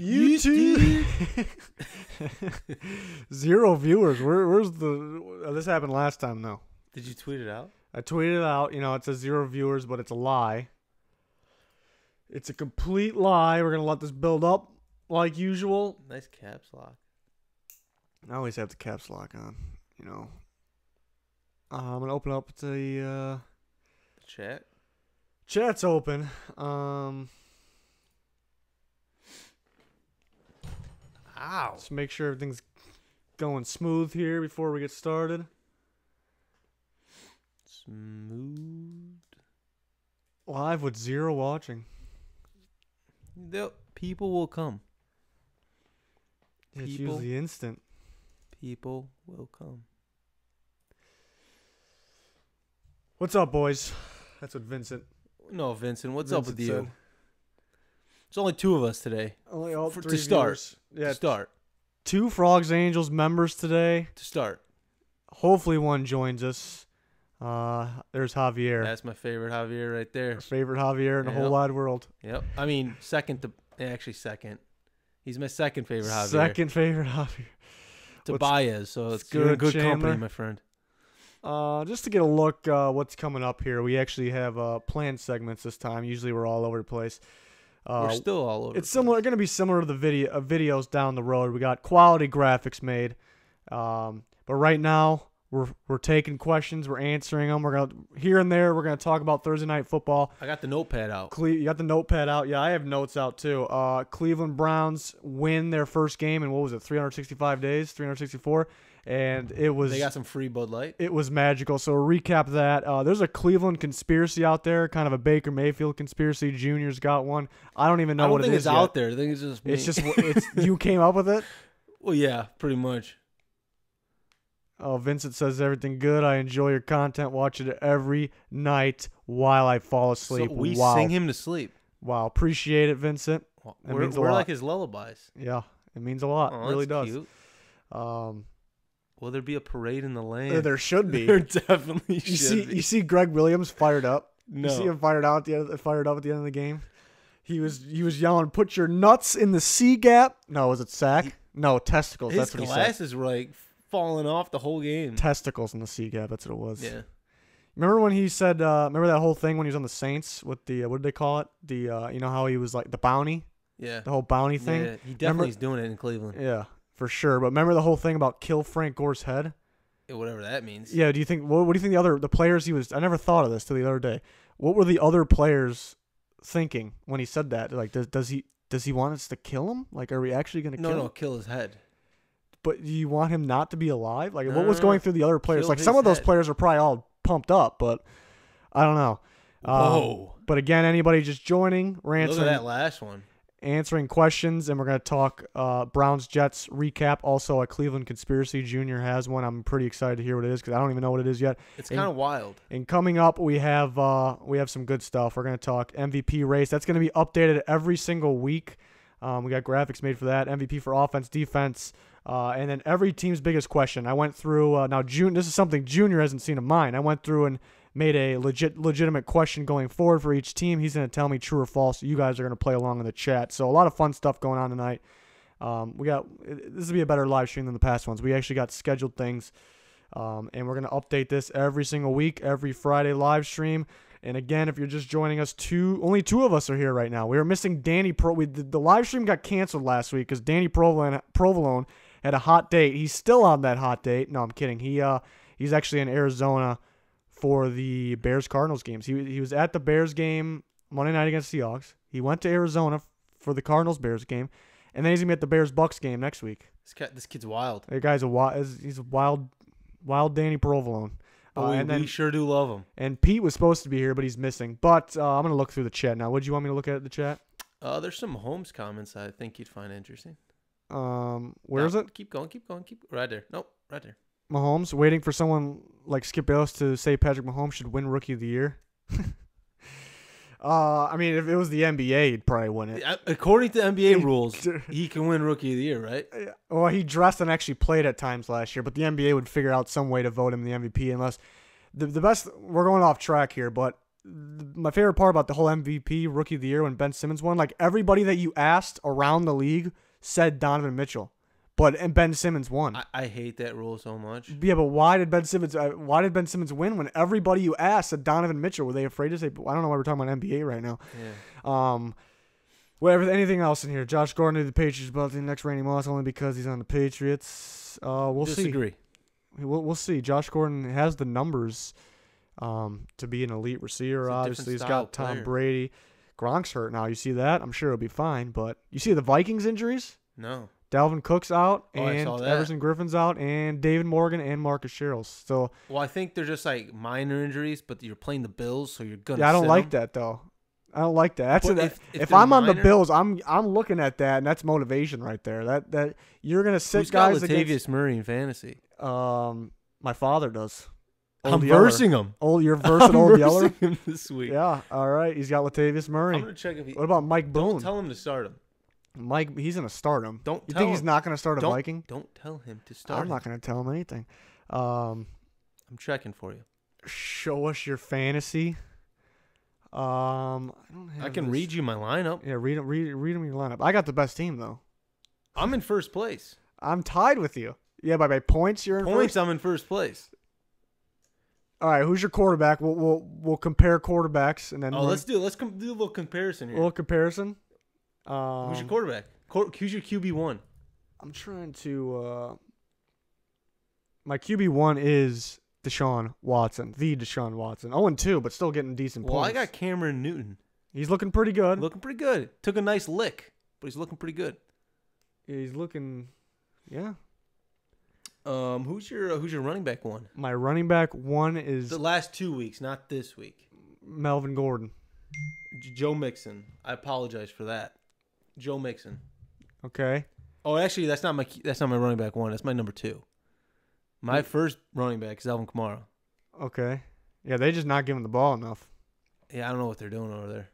YouTube. 0 viewers. Where's the? This happened last time though. Did you tweet it out? I tweeted it out. You know, it says 0 viewers, but it's a lie. It's a complete lie. We're gonna let this build up like usual. Nice caps lock. I always have the caps lock on. You know. I'm gonna open up the Chat. Chat's open. Ow. Let's make sure everything's going smooth here before we get started. Smooth. Live with 0 watching. People will come. It's People. usually instant. People will come. What's up, boys? That's what Vincent. No, Vincent, what's up Vincent with you? said. It's only 2 of us today. Only all For- 3 to start. viewers. Yeah, To start. 2 Frogs Angels members today. To start. Hopefully one joins us. There's Javier. That's my favorite Javier right there. Favorite Javier in the whole Yep. wide world. Yep. I mean, second. He's my second favorite Javier. Second favorite Javier. Tobias. So it's you're in good, good Chandler. company, my friend. Just to get a look what's coming up here. We actually have planned segments this time. Usually we're all over the place. We're still all over. It's similar. Going to be similar to the videos down the road. We got quality graphics made, but right now we're taking questions. We're answering them. We're gonna here and there. We're gonna talk about Thursday night football. I got the notepad out. You got the notepad out. Yeah, I have notes out too. Cleveland Browns win their first game in what was it? 365 days, 364, and it was. They got some free Bud Light. It was magical. So recap that. There's a Cleveland conspiracy out there, kind of a Baker Mayfield conspiracy. Junior's got one. I don't even know what it is. I don't think it's out there. I think it's just me. It's just you came up with it. Well, yeah, pretty much. Oh, Vincent says everything good. I enjoy your content. Watch it every night while I fall asleep. So we wow. sing him to sleep. Wow, appreciate it, Vincent. That means a We're lot. like his lullabies. Yeah, it means a lot. Oh, It really that's does. cute. Will there be a parade in the land? There should be. There definitely should be. You see Greg Williams fired up. No. You see him fired up at the end of the game. He was yelling, "Put your nuts in the C gap." No, was it sack? No, testicles. His That's what he said. glasses were like falling off the whole game. Testicles in the C gap. That's what it was. Yeah. Remember when he said? Remember that whole thing when he was on the Saints with the what did they call it? The you know how he was like the bounty, Yeah. the whole bounty thing. Yeah, he definitely is doing it in Cleveland. Yeah, for sure. But remember the whole thing about kill Frank Gore's head? Yeah, whatever that means. Yeah. Do you think? What do you think the players he was? I never thought of this till the other day. What were the other players thinking when he said that? Like, does he want us to kill him? Like, are we actually going to kill him? No, kill his head. But do you want him not to be alive? Like, No, what was going through the other players? Kill Like, his some of those head. players are probably all pumped up, but I don't know. Whoa. But again, anybody just joining, we're Look at that last one. answering questions, and we're going to talk Browns-Jets recap. Also, a Cleveland conspiracy. Junior has one. I'm pretty excited to hear what it is because I don't even know what it is yet. It's kind of wild. And coming up, we have some good stuff. We're going to talk MVP race. That's going to be updated every single week. We got graphics made for that. MVP for offense, defense, and then every team's biggest question. I went through now. This is something Junior hasn't seen of mine. I went through and made a legitimate question going forward for each team. He's going to tell me true or false. You guys are going to play along in the chat. So a lot of fun stuff going on tonight. This will be a better live stream than the past ones. We actually got scheduled things, and we're going to update this every single week, every Friday live stream. And again, if you're just joining us, only 2 of us are here right now. We were missing Danny the live stream got canceled last week because Danny Provolone had a hot date. He's still on that hot date. No, I'm kidding. He's actually in Arizona for the Bears-Cardinals games. He was at the Bears game Monday night against the Seahawks. He went to Arizona for the Cardinals-Bears game, and then he's going to be at the Bears-Bucks game next week. This kid's wild. That guy's he's a wild Danny Provolone. And we sure do love him. And Pete was supposed to be here, but he's missing. But I'm going to look through the chat now. What do you want me to look at the chat? There's some Holmes comments I think you'd find interesting. Where is it? Keep going. Right there. Nope, right there. Mahomes, waiting for someone like Skip Bayless to say Patrick Mahomes should win Rookie of the Year. I mean, if it was the NBA, he'd probably win it. According to NBA rules, he can win Rookie of the Year, right? Well, he dressed and actually played at times last year, but the NBA would figure out some way to vote him the MVP unless the best. We're going off track here, but my favorite part about the whole MVP Rookie of the Year when Ben Simmons won, like everybody that you asked around the league said Donovan Mitchell, and Ben Simmons won. I hate that rule so much. Yeah, but why did Ben Simmons win when everybody you asked said Donovan Mitchell? Were they afraid to say? I don't know why we're talking about NBA right now. Yeah. Whatever. Anything else in here? Josh Gordon to the Patriots about the next Randy Moss only because he's on the Patriots. We'll Disagree. see. We'll see. Josh Gordon has the numbers to be an elite receiver. Obviously, he's got Tom Brady. Gronk's hurt now. You see that? I'm sure he'll be fine. But you see the Vikings injuries? No. Dalvin Cook's out, and I saw that. Everson Griffin's out, and David Morgan and Marcus Sherrills. So, well, I think they're just like minor injuries, but you're playing the Bills, so you're gonna. Yeah, I don't like them. that though. I don't like that. That's if I'm minor, on the Bills, I'm looking at that, and that's motivation right there. That you're gonna sit who's guys got Latavius Murray in fantasy? My father does. I'm versing him. You're versing Old Yeller him this week. Yeah, all right. He's got Latavius Murray. I'm gonna check if he. What about Mike Boone? Don't tell him to start him. Mike, he's gonna start him. Don't. You tell think him. he's not gonna start a Viking? Don't tell him to start. I'm not gonna tell him anything. I'm checking for you. Show us your fantasy. I can read you my lineup. Yeah, read him your lineup. I got the best team though. I'm in first place. I'm tied with you. Yeah, by points you're in points. First? I'm in first place. All right, who's your quarterback? We'll compare quarterbacks and then. Let's do a little comparison here. A little comparison. Who's your quarterback? Who's your QB1? I'm trying to. My QB1 is Deshaun Watson, the Deshaun Watson. 0-2, but still getting decent points. Well, I got Cameron Newton. He's looking pretty good. Took a nice lick, but he's looking pretty good. Yeah, he's looking. Yeah. Who's your running back one? My running back one is the last 2 weeks, not this week. Melvin Gordon. Joe Mixon. I apologize for that. Joe Mixon. Okay. Oh, actually, that's not my running back one. That's my number 2. My first running back is Alvin Kamara. Okay. Yeah, they just not giving the ball enough. Yeah, I don't know what they're doing over there.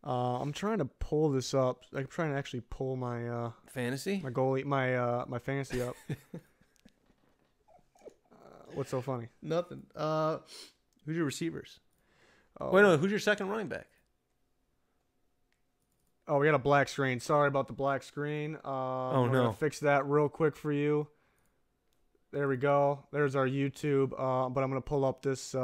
I'm trying to pull this up. I'm trying to actually pull my fantasy, my goalie, my fantasy up. What's so funny? Nothing. Who's your receivers? Wait, no. Who's your second running back? Oh, we got a black screen. Sorry about the black screen. We're gonna fix that real quick for you. There we go. There's our YouTube. But I'm gonna pull up this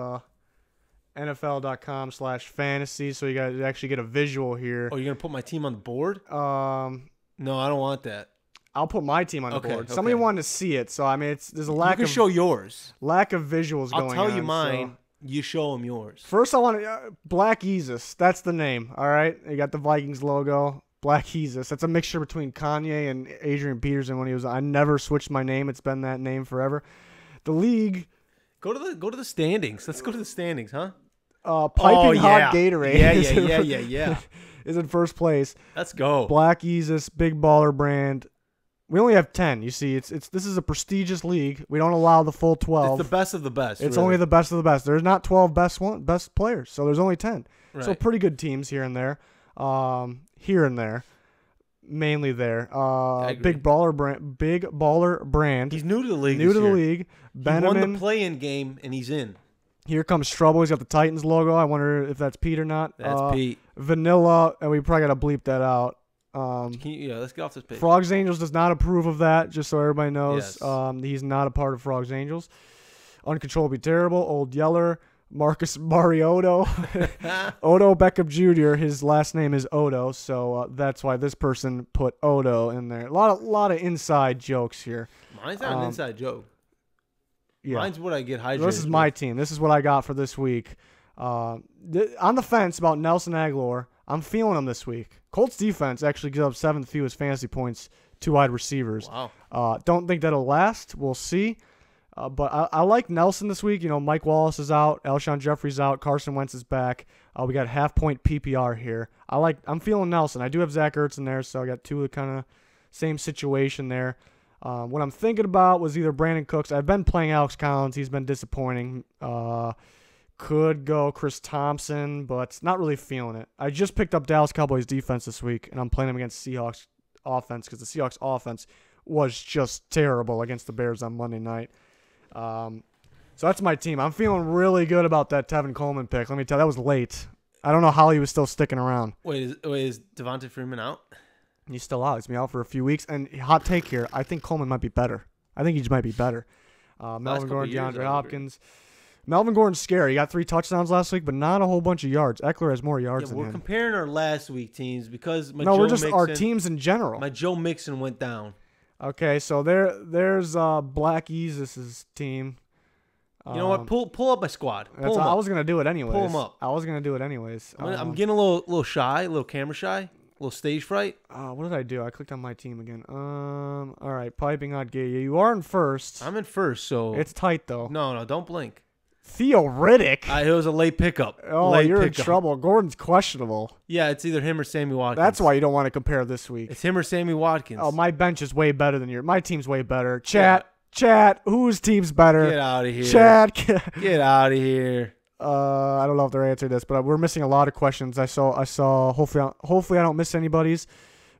NFL.com/fantasy so you guys actually get a visual here. Oh, you're gonna put my team on the board? No, I don't want that. I'll put my team on the board. Somebody wanted to see it, so I mean, there's a lack. You can show yours. Lack of visuals going on. I'll tell you mine. So. You show them yours. First, I want Black Jesus. That's the name. All right, you got the Vikings logo. Black Jesus. That's a mixture between Kanye and Adrian Peterson when he was. I never switched my name. It's been that name forever. The league. Go to the standings. Let's go to the standings, huh? Piping hot Gatorade. Yeah. Is in first place. Let's go. Black Jesus, big baller brand. We only have 10. You see, this is a prestigious league. We don't allow the full 12. It's the best of the best. It's only the best of the best. There's not 12 best players, so there's only 10. Right. So pretty good teams here and there. Mainly there. Big baller brand. He's new to the league. New to the league. He won the play-in game and he's in. Here comes Strubble. He's got the Titans logo. I wonder if that's Pete or not. That's Pete. Vanilla, and we probably got to bleep that out. Let's get off this page. Frogs Angels does not approve of that, just so everybody knows. Yes. He's not a part of Frogs Angels. Uncontrollably Terrible, Old Yeller, Marcus Mariotto, Odo Beckham Jr. His last name is Odo, so that's why this person put Odo in there. A lot of inside jokes here. Mine's not an inside joke. Yeah. Mine's what I get hydrated. This is my team. This is what I got for this week. On the fence about Nelson Aguilar. I'm feeling him this week. Colts defense actually gives up 7th fewest fantasy points to wide receivers. Wow. Don't think that'll last. We'll see. But I like Nelson this week. You know, Mike Wallace is out. Alshon Jeffrey's out. Carson Wentz is back. We got half-point PPR here. I'm feeling Nelson. I do have Zach Ertz in there, so I got two of the kind of same situation there. What I'm thinking about was either Brandon Cooks. I've been playing Alex Collins. He's been disappointing. Could go Chris Thompson, but not really feeling it. I just picked up Dallas Cowboys defense this week, and I'm playing them against Seahawks offense because the Seahawks offense was just terrible against the Bears on Monday night. So that's my team. I'm feeling really good about that Tevin Coleman pick. Let me tell you, that was late. I don't know how he was still sticking around. Wait, is Devonta Freeman out? He's still out. He's been out for a few weeks. And hot take here, I think Coleman might be better. I think he just might be better. Melvin Gordon, DeAndre Hopkins. Melvin Gordon's scary. He got 3 touchdowns last week, but not a whole bunch of yards. Eckler has more yards than him. We're comparing our last week teams because our teams in general. My Joe Mixon went down. Okay, so there's Black Easis's team. You know what? Pull up my squad. I was gonna do it anyways. Pull them up. I was gonna do it anyways. I'm getting a little shy, a little camera shy, a little stage fright. What did I do? I clicked on my team again. All right, piping out gay. You are in first. I'm in first, so it's tight though. No, don't blink. Theo Riddick. It was a late pickup. Oh, you're in trouble. Gordon's questionable. Yeah, it's either him or Sammy Watkins. That's why you don't want to compare this week. It's him or Sammy Watkins. Oh, my bench is way better than yours. My team's way better. Chat, whose team's better? Get out of here. Chat. Get out of here. I don't know if they're answering this, but we're missing a lot of questions. I saw. Hopefully I don't miss anybody's.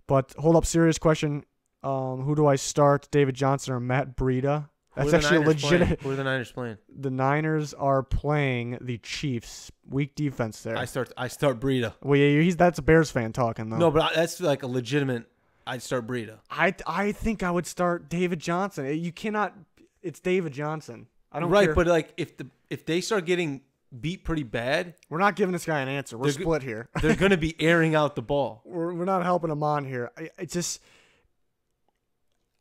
But hold up, serious question. Who do I start? David Johnson or Matt Breida? That's actually legit. Who are the Niners playing? The Niners are playing the Chiefs. Weak defense there. I start Breida. Well, yeah, that's a Bears fan talking though. No, but that's like a legitimate. I'd start Breida. I think I would start David Johnson. You cannot. It's David Johnson. I don't right, care. but like if they start getting beat pretty bad, we're not giving this guy an answer. We're split here. They're going to be airing out the ball. We're not helping him on here. It's just.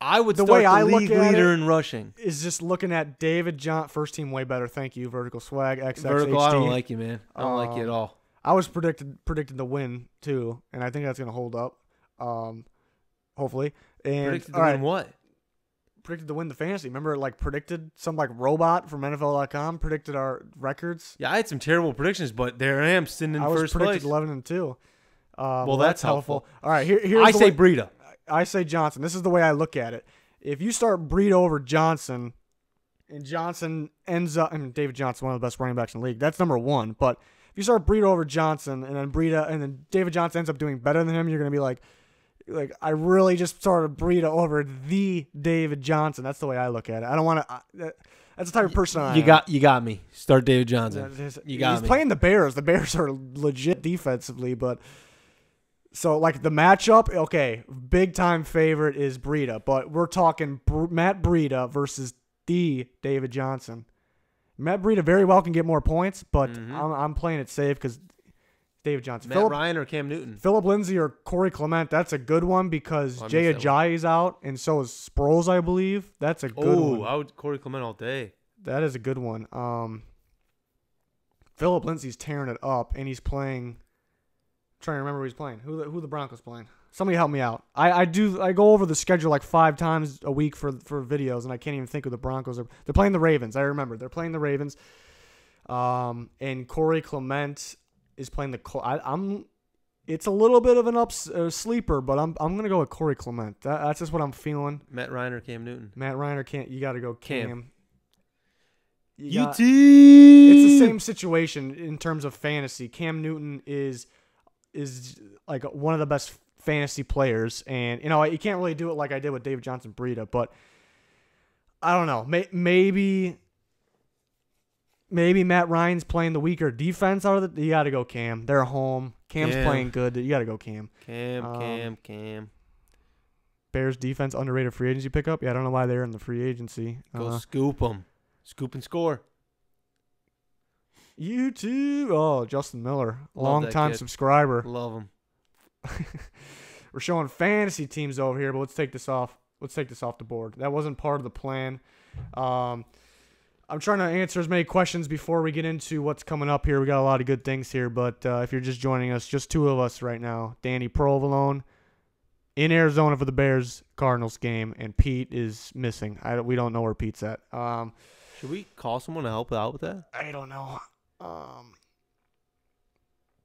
I would start the league leader in rushing. Is just looking at David Johnson. First team way better. Thank you, Vertical Swag. XXHD. Vertical, I don't like you, man. I don't like you at all. I was predicted to win too, and I think that's going to hold up. Hopefully. And predicted to win what? Predicted to win the fantasy. Remember, predicted some robot from NFL.com predicted our records. Yeah, I had some terrible predictions, but there I am sitting in first place. I was predicted 11-2. Well, that's helpful. All right, here's I say Breida. I say Johnson. This is the way I look at it. If you start Breida over Johnson, and Johnson ends up, and David Johnson, one of the best running backs in the league, that's number one. But if you start Breida over Johnson, and then David Johnson ends up doing better than him, you're gonna be like I really just started Breida over the David Johnson. That's the way I look at it. I don't want to. That's the type of person I am. You got me. Start David Johnson. You got me. He's playing the Bears. The Bears are legit defensively, but. So, the matchup, okay, big-time favorite is Breida, but we're talking Matt Breida versus the David Johnson. Matt Breida very well can get more points, but I'm playing it safe because David Johnson. Matt Ryan or Cam Newton? Phillip Lindsay or Corey Clement, that's a good one because Jay Ajayi's out, and so is Sproles, I believe. That's a good one. I would Corey Clement all day. That is a good one. Phillip Lindsay's tearing it up, and he's playing... Trying to remember who he's playing. Who the Broncos playing? Somebody help me out. I go over the schedule 5 times a week for videos, and I can't even think who the Broncos are. They're playing the Ravens. I remember they're playing the Ravens. And Corey Clement is playing the. It's a little bit of an sleeper, but I'm gonna go with Corey Clement. That's just what I'm feeling. Matt Ryan or Cam Newton? Matt Ryan or Cam? You got to go Cam. UT. It's the same situation in terms of fantasy. Cam Newton is one of the best fantasy players, and you can't really do it like I did with David Johnson Breida, but I don't know. Maybe Matt Ryan's playing the weaker defense out of you got to go Cam. They're home. Cam's playing good. You got to go Cam. Cam. Bears defense underrated free agency pickup. Yeah, I don't know why they're in the free agency. Go scoop them. Scoop and score. You too. Oh, Justin Miller, long-time subscriber. Love him. We're showing fantasy teams over here, but let's take this off. Let's take this off the board. That wasn't part of the plan. I'm trying to answer as many questions before we get into what's coming up here. We got a lot of good things here, but if you're just joining us, just 2 of us right now. Danny Provolone in Arizona for the Bears-Cardinals game, and Pete is missing. We don't know where Pete's at. Should we call someone to help out with that? I don't know.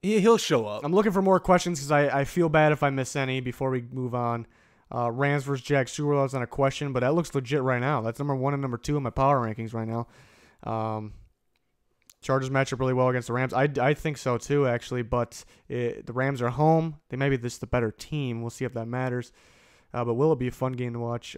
He'll show up. I'm looking for more questions because I feel bad if I miss any before we move on. Rams versus Jags Super Bowl is not a question, but that looks legit right now. That's number 1 and number 2 in my power rankings right now. Chargers match up really well against the Rams. I think so too, actually, but the Rams are home. They may be the better team. We'll see if that matters. But will it be a fun game to watch?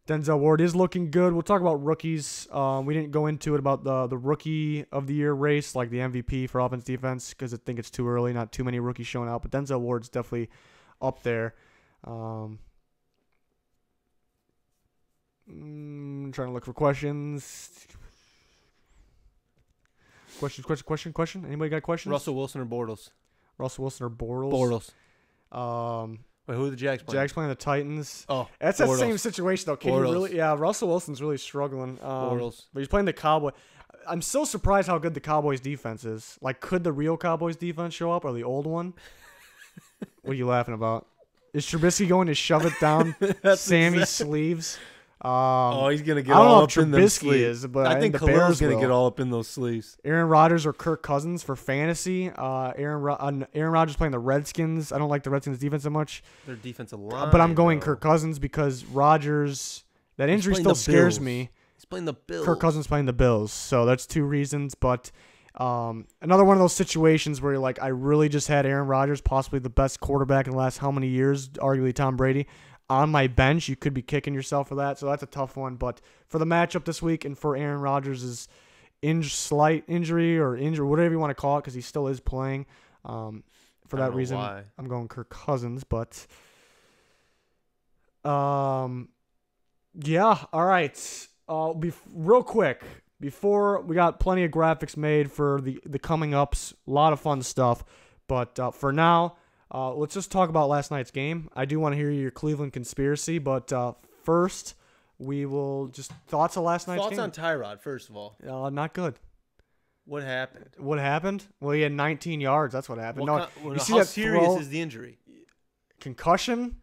Denzel Ward is looking good. We'll talk about rookies. We didn't go into it about the rookie of the year race, like the MVP for offense defense, because I think it's too early. Not too many rookies showing out, but Denzel Ward's definitely up there. Trying to look for questions. Question. Anybody got questions? Russell Wilson or Bortles? Russell Wilson or Bortles? Wait, who are the Jags playing? Jags playing the Titans. Oh, that's Bortles. that same situation though. Can you really? Yeah, Russell Wilson's really struggling. Bortles. But he's playing the Cowboys. I'm still surprised how good the Cowboys defense is. Like, could the real Cowboys defense show up or the old one? What are you laughing about? Is Trubisky going to shove it down Sammy's sleeves? He's gonna get I don't all know up if in them Trubisky sleeves. is, but I think the Khalil's Bears gonna will. get all up in those sleeves. Aaron Rodgers or Kirk Cousins for fantasy. Aaron Rodgers playing the Redskins. I don't like the Redskins defense that much. Their defensive line. But I'm going though. Kirk Cousins because Rodgers, that injury still scares me. He's playing the Bills. Kirk Cousins playing the Bills. So that's two reasons. But another one of those situations where you're like, I really just had Aaron Rodgers, possibly the best quarterback in the last how many years, arguably Tom Brady, on my bench. You could be kicking yourself for that. So that's a tough one. But for the matchup this week and for Aaron Rodgers' slight injury or injury, whatever you want to call it, because he still is playing. For that reason, I'm going Kirk Cousins. But yeah, all right. Real quick, before we got plenty of graphics made for the coming ups, a lot of fun stuff. But for now, let's just talk about last night's game. I do want to hear your Cleveland conspiracy, but first, we will just thoughts of last night's game. Thoughts on Tyrod, first of all. Not good. What happened? What happened? Well, he had 19 yards. That's what happened. You see how that serious throw? is the injury? Concussion?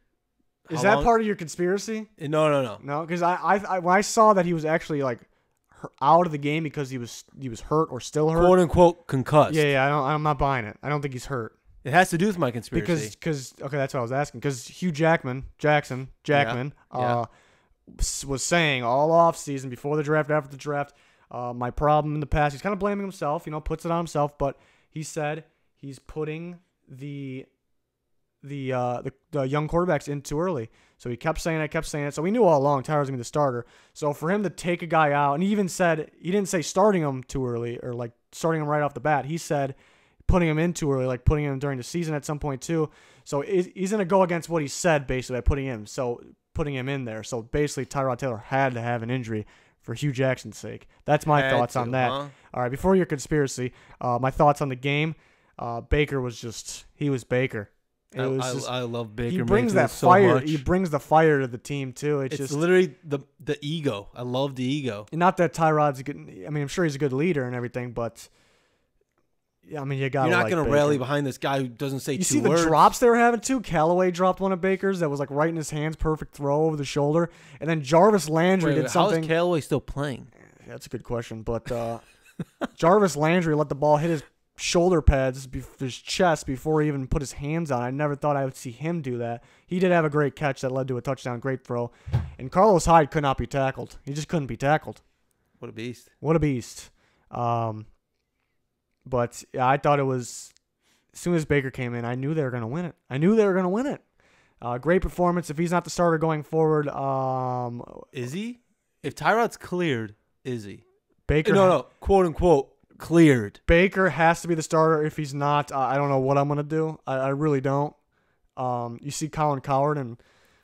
Is How that long? part of your conspiracy? No. No, because I when I saw that he was actually like out of the game because he was hurt or still hurt. "Quote unquote concussed." Yeah. I'm not buying it. I don't think he's hurt. It has to do with my conspiracy. Because okay, that's what I was asking. Because Hugh Jackman Yeah. was saying all offseason, before the draft, after the draft, my problem in the past. He's kind of blaming himself. Puts it on himself. But he said he's putting the young quarterbacks in too early. So he kept saying it. So we knew all along Tyrod's going to be the starter. So for him to take a guy out, and he even said, he didn't say starting him too early or like starting him right off the bat. He said putting him in too early, like putting him during the season at some point too. So he's going to go against what he said basically by putting him in there. So basically Tyrod Taylor had to have an injury for Hugh Jackson's sake. That's my thoughts on that. Huh? All right, before your conspiracy, my thoughts on the game. Baker was Baker. I love Baker. He brings Mayfield that so fire. much. He brings the fire to the team too. It's just literally the ego. I love the ego. not that Tyrod's a good. I mean, I'm sure he's a good leader and everything, but I mean, you got. You're not going to rally behind this guy who doesn't say You two see the words. drops they were having too. Callaway dropped one of Baker's that was like right in his hands, perfect throw over the shoulder, and then Jarvis Landry did something. How is Callaway still playing? That's a good question, but Jarvis Landry let the ball hit his shoulder pads, his chest, before he even put his hands on. I never thought I would see him do that. He did have a great catch that led to a touchdown, great throw. And Carlos Hyde could not be tackled. He just couldn't be tackled. What a beast. What a beast. But yeah, I thought it was, as soon as Baker came in, I knew they were going to win it. Great performance. If he's not the starter going forward, Is he? If Tyrod's cleared, is he? Baker. No. Quote unquote cleared. Baker has to be the starter. If he's not, I don't know what I'm going to do. I really don't. You see Colin Cowherd and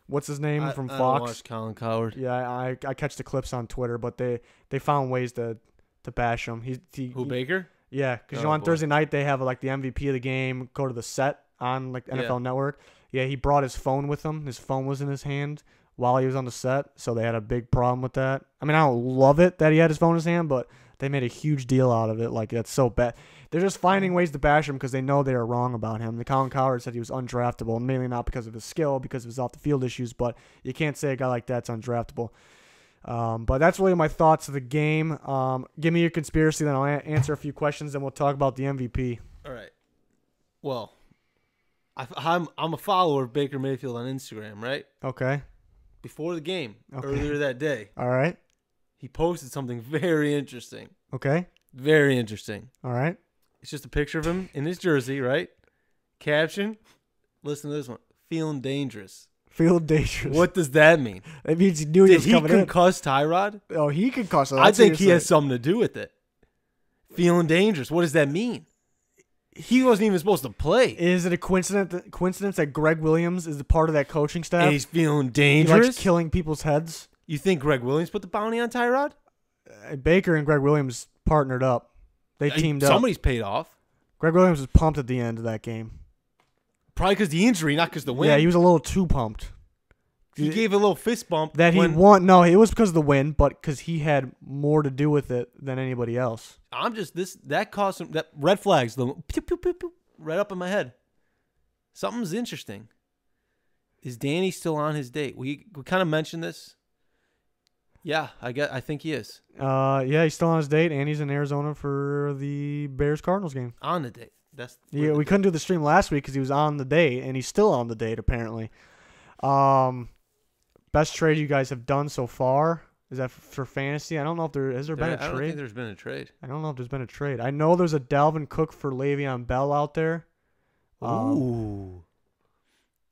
what's his name from Fox? I don't watch Colin Cowherd. Yeah, I catch the clips on Twitter, but they found ways to bash him. Baker? Yeah, because Oh, on boy. Thursday night they have like the MVP of the game go to the set on like NFL Network. Yeah, he brought his phone with him. His phone was in his hand while he was on the set, so they had a big problem with that. I mean, I don't love it that he had his phone in his hand, but they made a huge deal out of it. Like, that's so bad. They're just finding ways to bash him because they know they are wrong about him. The Colin Cowherd said he was undraftable, mainly not because of his skill, because of his off-the-field issues, but you can't say a guy like that's undraftable. But that's really my thoughts of the game. Give me your conspiracy, then I'll answer a few questions, and we'll talk about the MVP. All right. Well, I'm a follower of Baker Mayfield on Instagram, right? Okay. Before the game, Okay. earlier that day, All right. he posted something very interesting. Okay. Very interesting. All right. It's just a picture of him in his jersey, right? Caption, listen to this one. Feeling dangerous. Feeling dangerous. What does that mean? That means he knew he Did was he coming in. concuss Tyrod? Oh, he concussed him. I That's what think he you're has saying. something to do with it. Feeling dangerous. What does that mean? He wasn't even supposed to play. Is it a coincidence that Greg Williams is a part of that coaching staff? And he's feeling He dangerous. likes killing people's heads. You think Greg Williams put the bounty on Tyrod? Baker and Greg Williams partnered up. They teamed up. Somebody's paid off. Greg Williams was pumped at the end of that game. Probably because the injury, not because the win. Yeah, he was a little too pumped. He gave a little fist bump. That he won. No, it was because of the win, but because he had more to do with it than anybody else. I'm just that caused some that red flags. The pew, pew, pew, pew, right up in my head. Something's interesting. Is Danny still on his date? We kind of mentioned this. Yeah, I think he is. Yeah, he's still on his date, and he's in Arizona for the Bears-Cardinals game. On the date. Yeah, we couldn't do the stream last week because he was on the date, and he's still on the date apparently. Best trade you guys have done so far, is that for fantasy? I don't know if has there been a trade. I don't think there's been a trade. I don't know if there's been a trade. I know there's a Dalvin Cook for Le'Veon Bell out there. Ooh.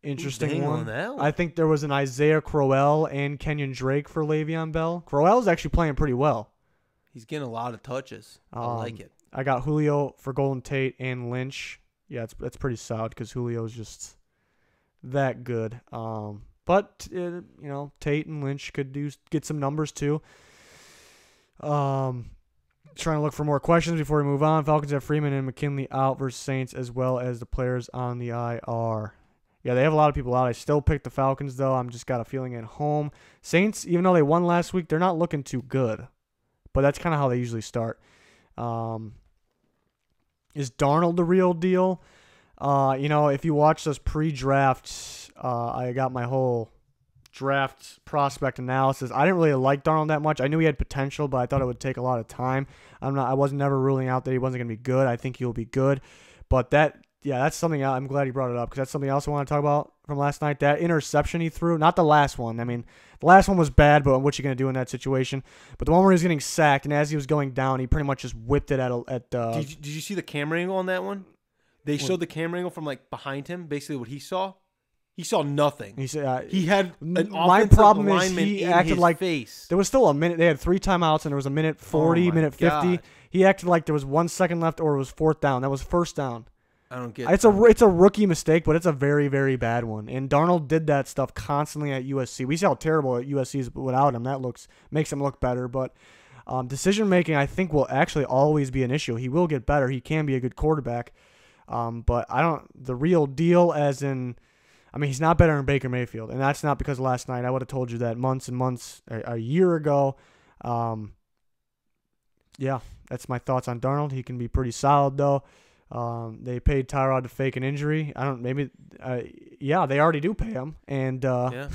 Interesting Who's one. on that one? I think there was an Isaiah Crowell and Kenyon Drake for Le'Veon Bell. Crowell's actually playing pretty well. He's getting a lot of touches. I like it. I got Julio for Golden Tate and Lynch. Yeah, that's pretty solid because Julio's just that good. But Tate and Lynch could get some numbers too. Trying to look for more questions before we move on. Falcons have Freeman and McKinley out versus Saints, as well as the players on the IR. Yeah, they have a lot of people out. I still picked the Falcons, though. I'm just got a feeling at home. Saints, even though they won last week, they're not looking too good. But that's kind of how they usually start. Is Darnold the real deal? If you watch those pre-drafts, I got my whole draft prospect analysis. I didn't really like Darnold that much. I knew he had potential, but I thought it would take a lot of time. I wasn't never ruling out that he wasn't going to be good. I think he'll be good. But that's something I'm glad you brought it up because that's something else I want to talk about from last night. That interception he threw, not the last one. I mean, the last one was bad, but what you going to do in that situation? But the one where he was getting sacked, and as he was going down, he pretty much just whipped it at. Did you see the camera angle on that one? They showed the camera angle from behind him. Basically, what he saw. He saw nothing. He said he had an my problem is lineman he in acted his like face. There was still a minute. They had 3 timeouts, and there was a minute 40, minute 50. God. He acted like there was 1 second left, or it was 4th down. That was first down. I don't get. It's a rookie mistake, but it's a very, very bad one. And Darnold did that stuff constantly at USC. We see how terrible USC is without him. That makes him look better. But decision making, I think, will actually always be an issue. He will get better. He can be a good quarterback. But the real deal, as in, he's not better than Baker Mayfield, and that's not because of last night. I would have told you that months and months, a year ago. Yeah, that's my thoughts on Darnold. He can be pretty solid though. They paid Tyrod to fake an injury. They already do pay him, and Yeah.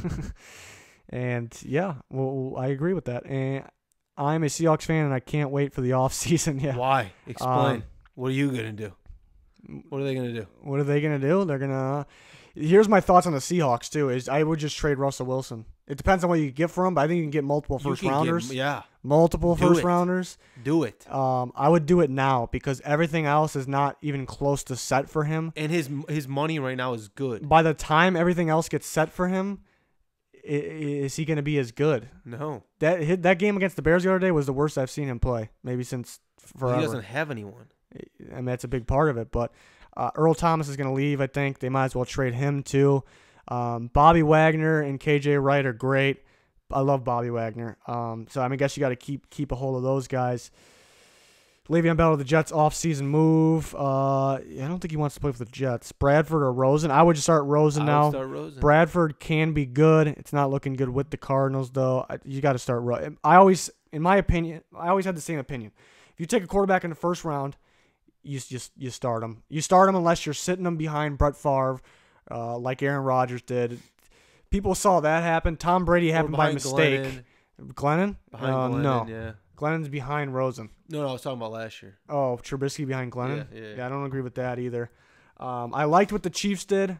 well, I agree with that. And I'm a Seahawks fan, and I can't wait for the offseason. Yeah. Why? Explain. What are you gonna do? What are they gonna do? What are they gonna do? They're gonna. Here's my thoughts on the Seahawks too. Is I would just trade Russell Wilson. It depends on what you get for him, but I think you can get multiple first rounders. Multiple first rounders. Do it. I would do it now because everything else is not even close to set for him. And his money right now is good. By the time everything else gets set for him, is he going to be as good? No. That game against the Bears the other day was the worst I've seen him play, maybe since forever. He doesn't have anyone. That's a big part of it. But Earl Thomas is going to leave, I think. They might as well trade him too. Bobby Wagner and KJ Wright are great. I love Bobby Wagner. So I guess you got to keep a hold of those guys. Le'Veon Bell to the Jets off-season move. I don't think he wants to play for the Jets. Bradford or Rosen? I would just start Rosen now. I would start Rosen. Bradford can be good. It's not looking good with the Cardinals though. You got to start Rosen. In my opinion, I always had the same opinion. If you take a quarterback in the first round, you start him. You start him unless you're sitting him behind Brett Favre, like Aaron Rodgers did. People saw that happen. Tom Brady happened by mistake. Glennon? Behind Glennon, no. Yeah. Glennon's behind Rosen. No, I was talking about last year. Oh, Trubisky behind Glennon? Yeah, I don't agree with that either. I liked what the Chiefs did.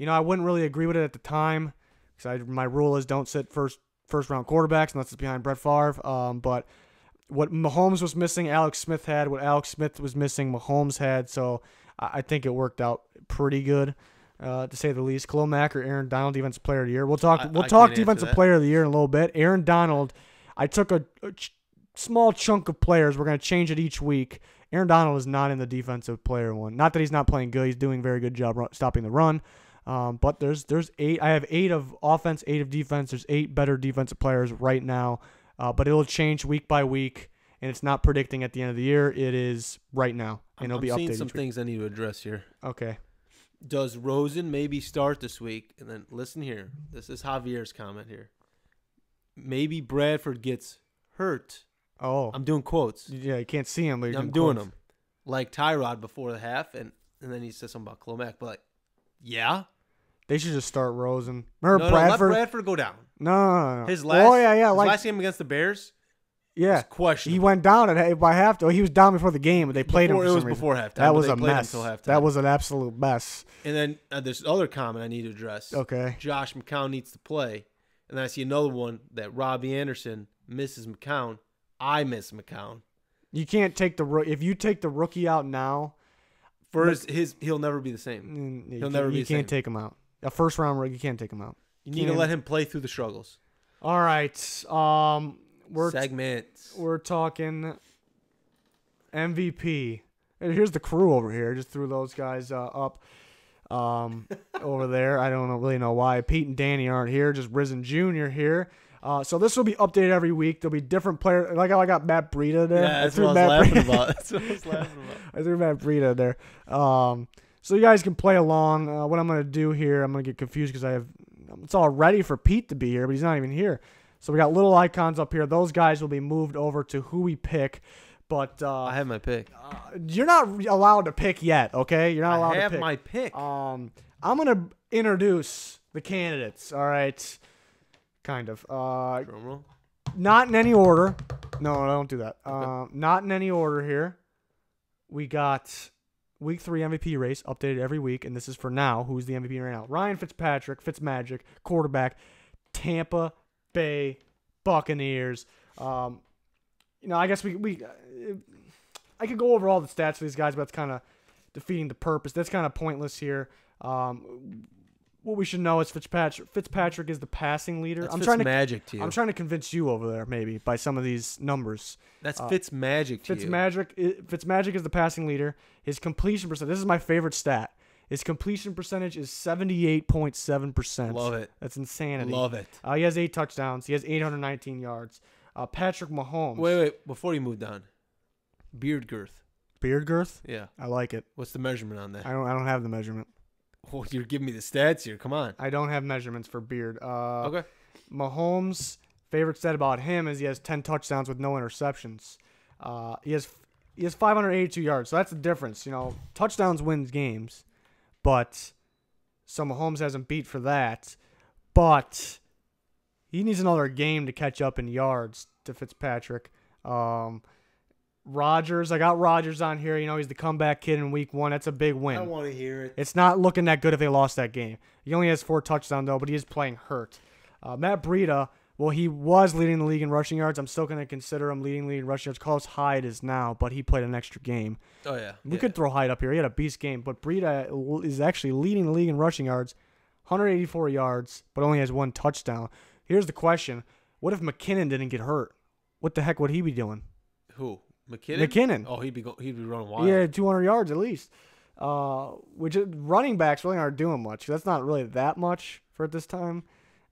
I wouldn't really agree with it at the time because my rule is don't sit first round quarterbacks unless it's behind Brett Favre. But what Mahomes was missing, Alex Smith had. What Alex Smith was missing, Mahomes had. So I think it worked out pretty good. to say the least. Khalil Mack or Aaron Donald, Defensive Player of the Year. We'll talk can't Defensive answer Player of the Year in a little bit. Aaron Donald, I took a small chunk of players. We're going to change it each week. Aaron Donald is not in the Defensive Player one. Not that he's not playing good. He's doing a very good job stopping the run. But there's 8. I have 8 of offense, 8 of defense. There's 8 better defensive players right now. But it'll change week by week. And it's not predicting at the end of the year. It is right now. And it'll be updated. I'm seeing some things I need to address here. Okay. Does Rosen maybe start this week? And then listen here. This is Javier's comment here. Maybe Bradford gets hurt. Oh. I'm doing quotes. Yeah, you can't see him, but I'm doing them. Like Tyrod before the half, and then he says something about Khalil Mack. But, yeah? They should just start Rosen. Remember No, Bradford? let Bradford go down. No. His last, like, last game against the Bears? Yeah, questionable. He went down by half. He was down before the game, but they played him. It was before halftime. That was a mess. That was an absolute mess. And then this other comment I need to address. Okay. Josh McCown needs to play, and then I see another one that Robbie Anderson misses McCown. I miss McCown. You can't take if you take the rookie out now. For he'll never be the same. He'll never be the same. You can't take him out. A first round rookie, you can't take him out. You need to let him play through the struggles. All right. Segments. We're talking MVP. And here's the crew over here. Just threw those guys up over there. I don't really know why. Pete and Danny aren't here. Just Rizz and Junior here. So this will be updated every week. There'll be different players. Like how I got Matt Breida there. Yeah, that's what I was laughing about. That's what I was laughing about. I threw Matt Breida there. So you guys can play along. What I'm going to do here, I'm going to get confused because it's all ready for Pete to be here, but he's not even here. So we got little icons up here. Those guys will be moved over to who we pick. But I have my pick. You're not allowed to pick yet, okay? You're not allowed to pick. I have my pick. I'm going to introduce the candidates, all right? Kind of. Drum roll. Not in any order. No, don't do that. Okay. Not in any order here. We got Week 3 MVP race updated every week, and this is for now. Who's the MVP right now? Ryan Fitzpatrick, Fitzmagic, quarterback, Tampa Bay Buccaneers. I guess I could go over all the stats for these guys, but that's kind of defeating the purpose. That's kind of pointless here. What we should know is Fitzpatrick is the passing leader. That's Fitzmagic to you. I'm trying to convince you over there, maybe, by some of these numbers. That's Fitzmagic to you. Fitzmagic is the passing leader. His completion percentage, this is my favorite stat. His completion percentage is 78.7%. Love it. That's insanity. Love it. He has 8 touchdowns. He has 819 yards. Patrick Mahomes. Wait. Before you move down, beard girth. Beard girth? Yeah. I like it. What's the measurement on that? I don't have the measurement. Well, you're giving me the stats here. Come on. I don't have measurements for beard. Okay. Mahomes' favorite stat about him is he has 10 touchdowns with no interceptions. He has 582 yards. So that's the difference. Touchdowns wins games. But so Mahomes hasn't beat for that. But he needs another game to catch up in yards to Fitzpatrick. Rodgers, I got Rodgers on here. He's the comeback kid in week 1. That's a big win. I don't want to hear it. It's not looking that good if they lost that game. He only has 4 touchdowns, though, but he is playing hurt. Matt Breida, well, he was leading the league in rushing yards. I'm still going to consider him leading the league in rushing yards. Carlos Hyde is now, but he played an extra game. Oh, yeah. We could throw Hyde up here. He had a beast game, but Breida is actually leading the league in rushing yards, 184 yards, but only has 1 touchdown. Here's the question. What if McKinnon didn't get hurt? What the heck would he be doing? Who? McKinnon? Oh, he'd be running wild. Yeah, 200 yards at least. Which running backs really aren't doing much. That's not really that much for at this time.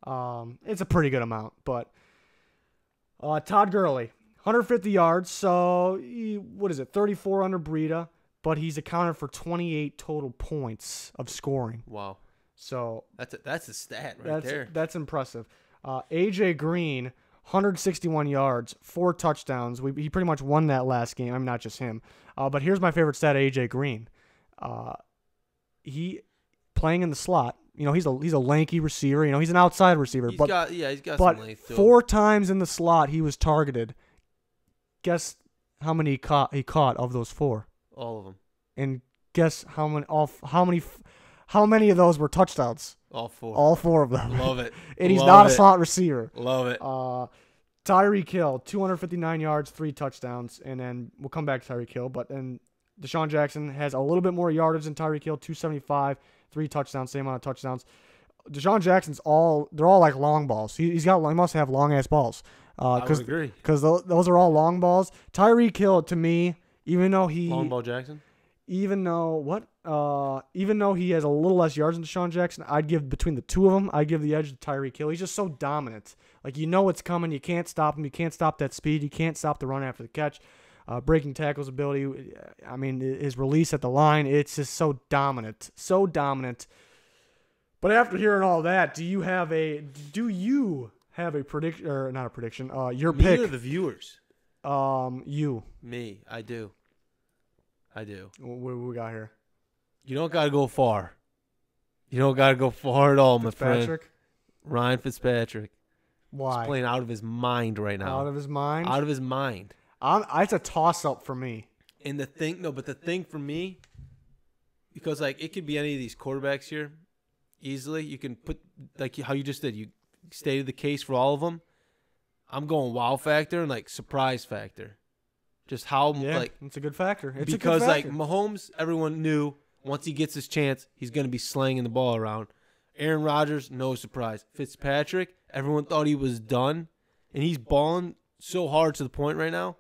It's a pretty good amount. But Todd Gurley, 150 yards. So, 34 under Breida. But he's accounted for 28 total points of scoring. Wow. So that's a stat there. That's impressive. AJ Green, 161 yards, 4 touchdowns. He pretty much won that last game. I'm not just him. But here's my favorite stat, AJ Green. He playing in the slot. He's a lanky receiver. He's an outside receiver. He's got some length to him. 4 times in the slot he was targeted. Guess how many he caught of those 4? All of them. And guess how many of those were touchdowns? All 4. All 4 of them. Love it. And he's not a slot receiver. Love it. Tyreek Hill, 259 yards, 3 touchdowns, and then we'll come back to Tyreek Hill. But then Deshaun Jackson has a little bit more yardage than Tyreek Hill, 275, 3 touchdowns, same amount of touchdowns. Deshaun Jackson's they're all like long balls. He must have long ass balls. I would agree. Because those are all long balls. Tyreek Hill, to me, even though Long ball Jackson? even though he has a little less yards than Deshaun Jackson, I'd give between the two of them, I'd give the edge to Tyreek Hill. He's just so dominant. Like, you know it's coming. You can't stop him. You can't stop that speed. You can't stop the run after the catch. Breaking tackles ability. I mean, his release at the line, it's just so dominant. So dominant. But after hearing all that, do you have a prediction, or not a prediction, your Me pick? or the viewers? You. Me. I do. What we got here? You don't got to go far. You don't got to go far at all, my friend. Fitzpatrick? Ryan Fitzpatrick. Why? He's playing out of his mind right now. Out of his mind? Out of his mind. It's a toss-up for me. And the thing for me, because like it could be any of these quarterbacks here, easily. You can put, like how you just did, you stated the case for all of them. I'm going wow factor and like surprise factor. Just how it's a good factor. Because like Mahomes, everyone knew once he gets his chance, he's going to be slanging the ball around. Aaron Rodgers, no surprise. Fitzpatrick, everyone thought he was done, and he's balling so hard to the point right now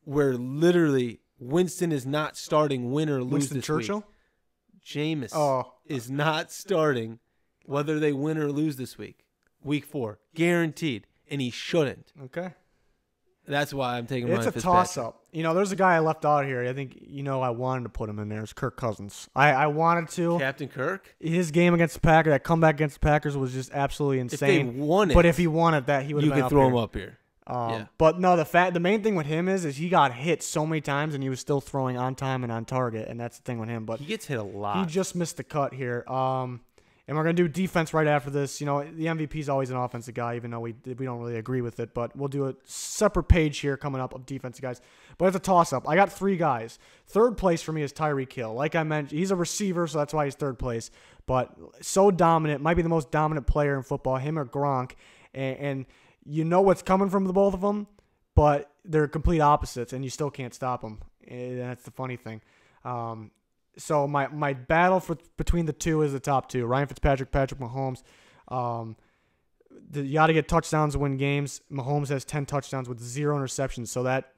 where literally Winston is not starting win or lose Winston this Churchill? week. Jameis is not starting whether they win or lose this week. Week 4, guaranteed, and he shouldn't. Okay. That's why I'm taking Ryan It's a Fitzpatrick. toss-up. There's a guy I left out here. I think, I wanted to put him in there. It's Kirk Cousins. I wanted to. Captain Kirk? His game against the Packers, that comeback against the Packers was just absolutely insane. If they won it. But if he won it, he would have been You could throw him up here. Yeah. But no, the main thing with him is he got hit so many times and he was still throwing on time and on target, and that's the thing with him. But he gets hit a lot. He just missed the cut here. And we're going to do defense right after this. The MVP is always an offensive guy, even though we don't really agree with it. But we'll do a separate page here coming up of defensive guys. But it's a toss-up. I got 3 guys. Third place for me is Tyreek Hill. Like I mentioned, he's a receiver, so that's why he's third place. But so dominant, might be the most dominant player in football, him or Gronk. And you know what's coming from the both of them, but they're complete opposites, and you still can't stop them. And that's the funny thing. So my battle between the two is the top 2. Ryan Fitzpatrick, Patrick Mahomes. You got to get touchdowns to win games. Mahomes has 10 touchdowns with 0 interceptions, so that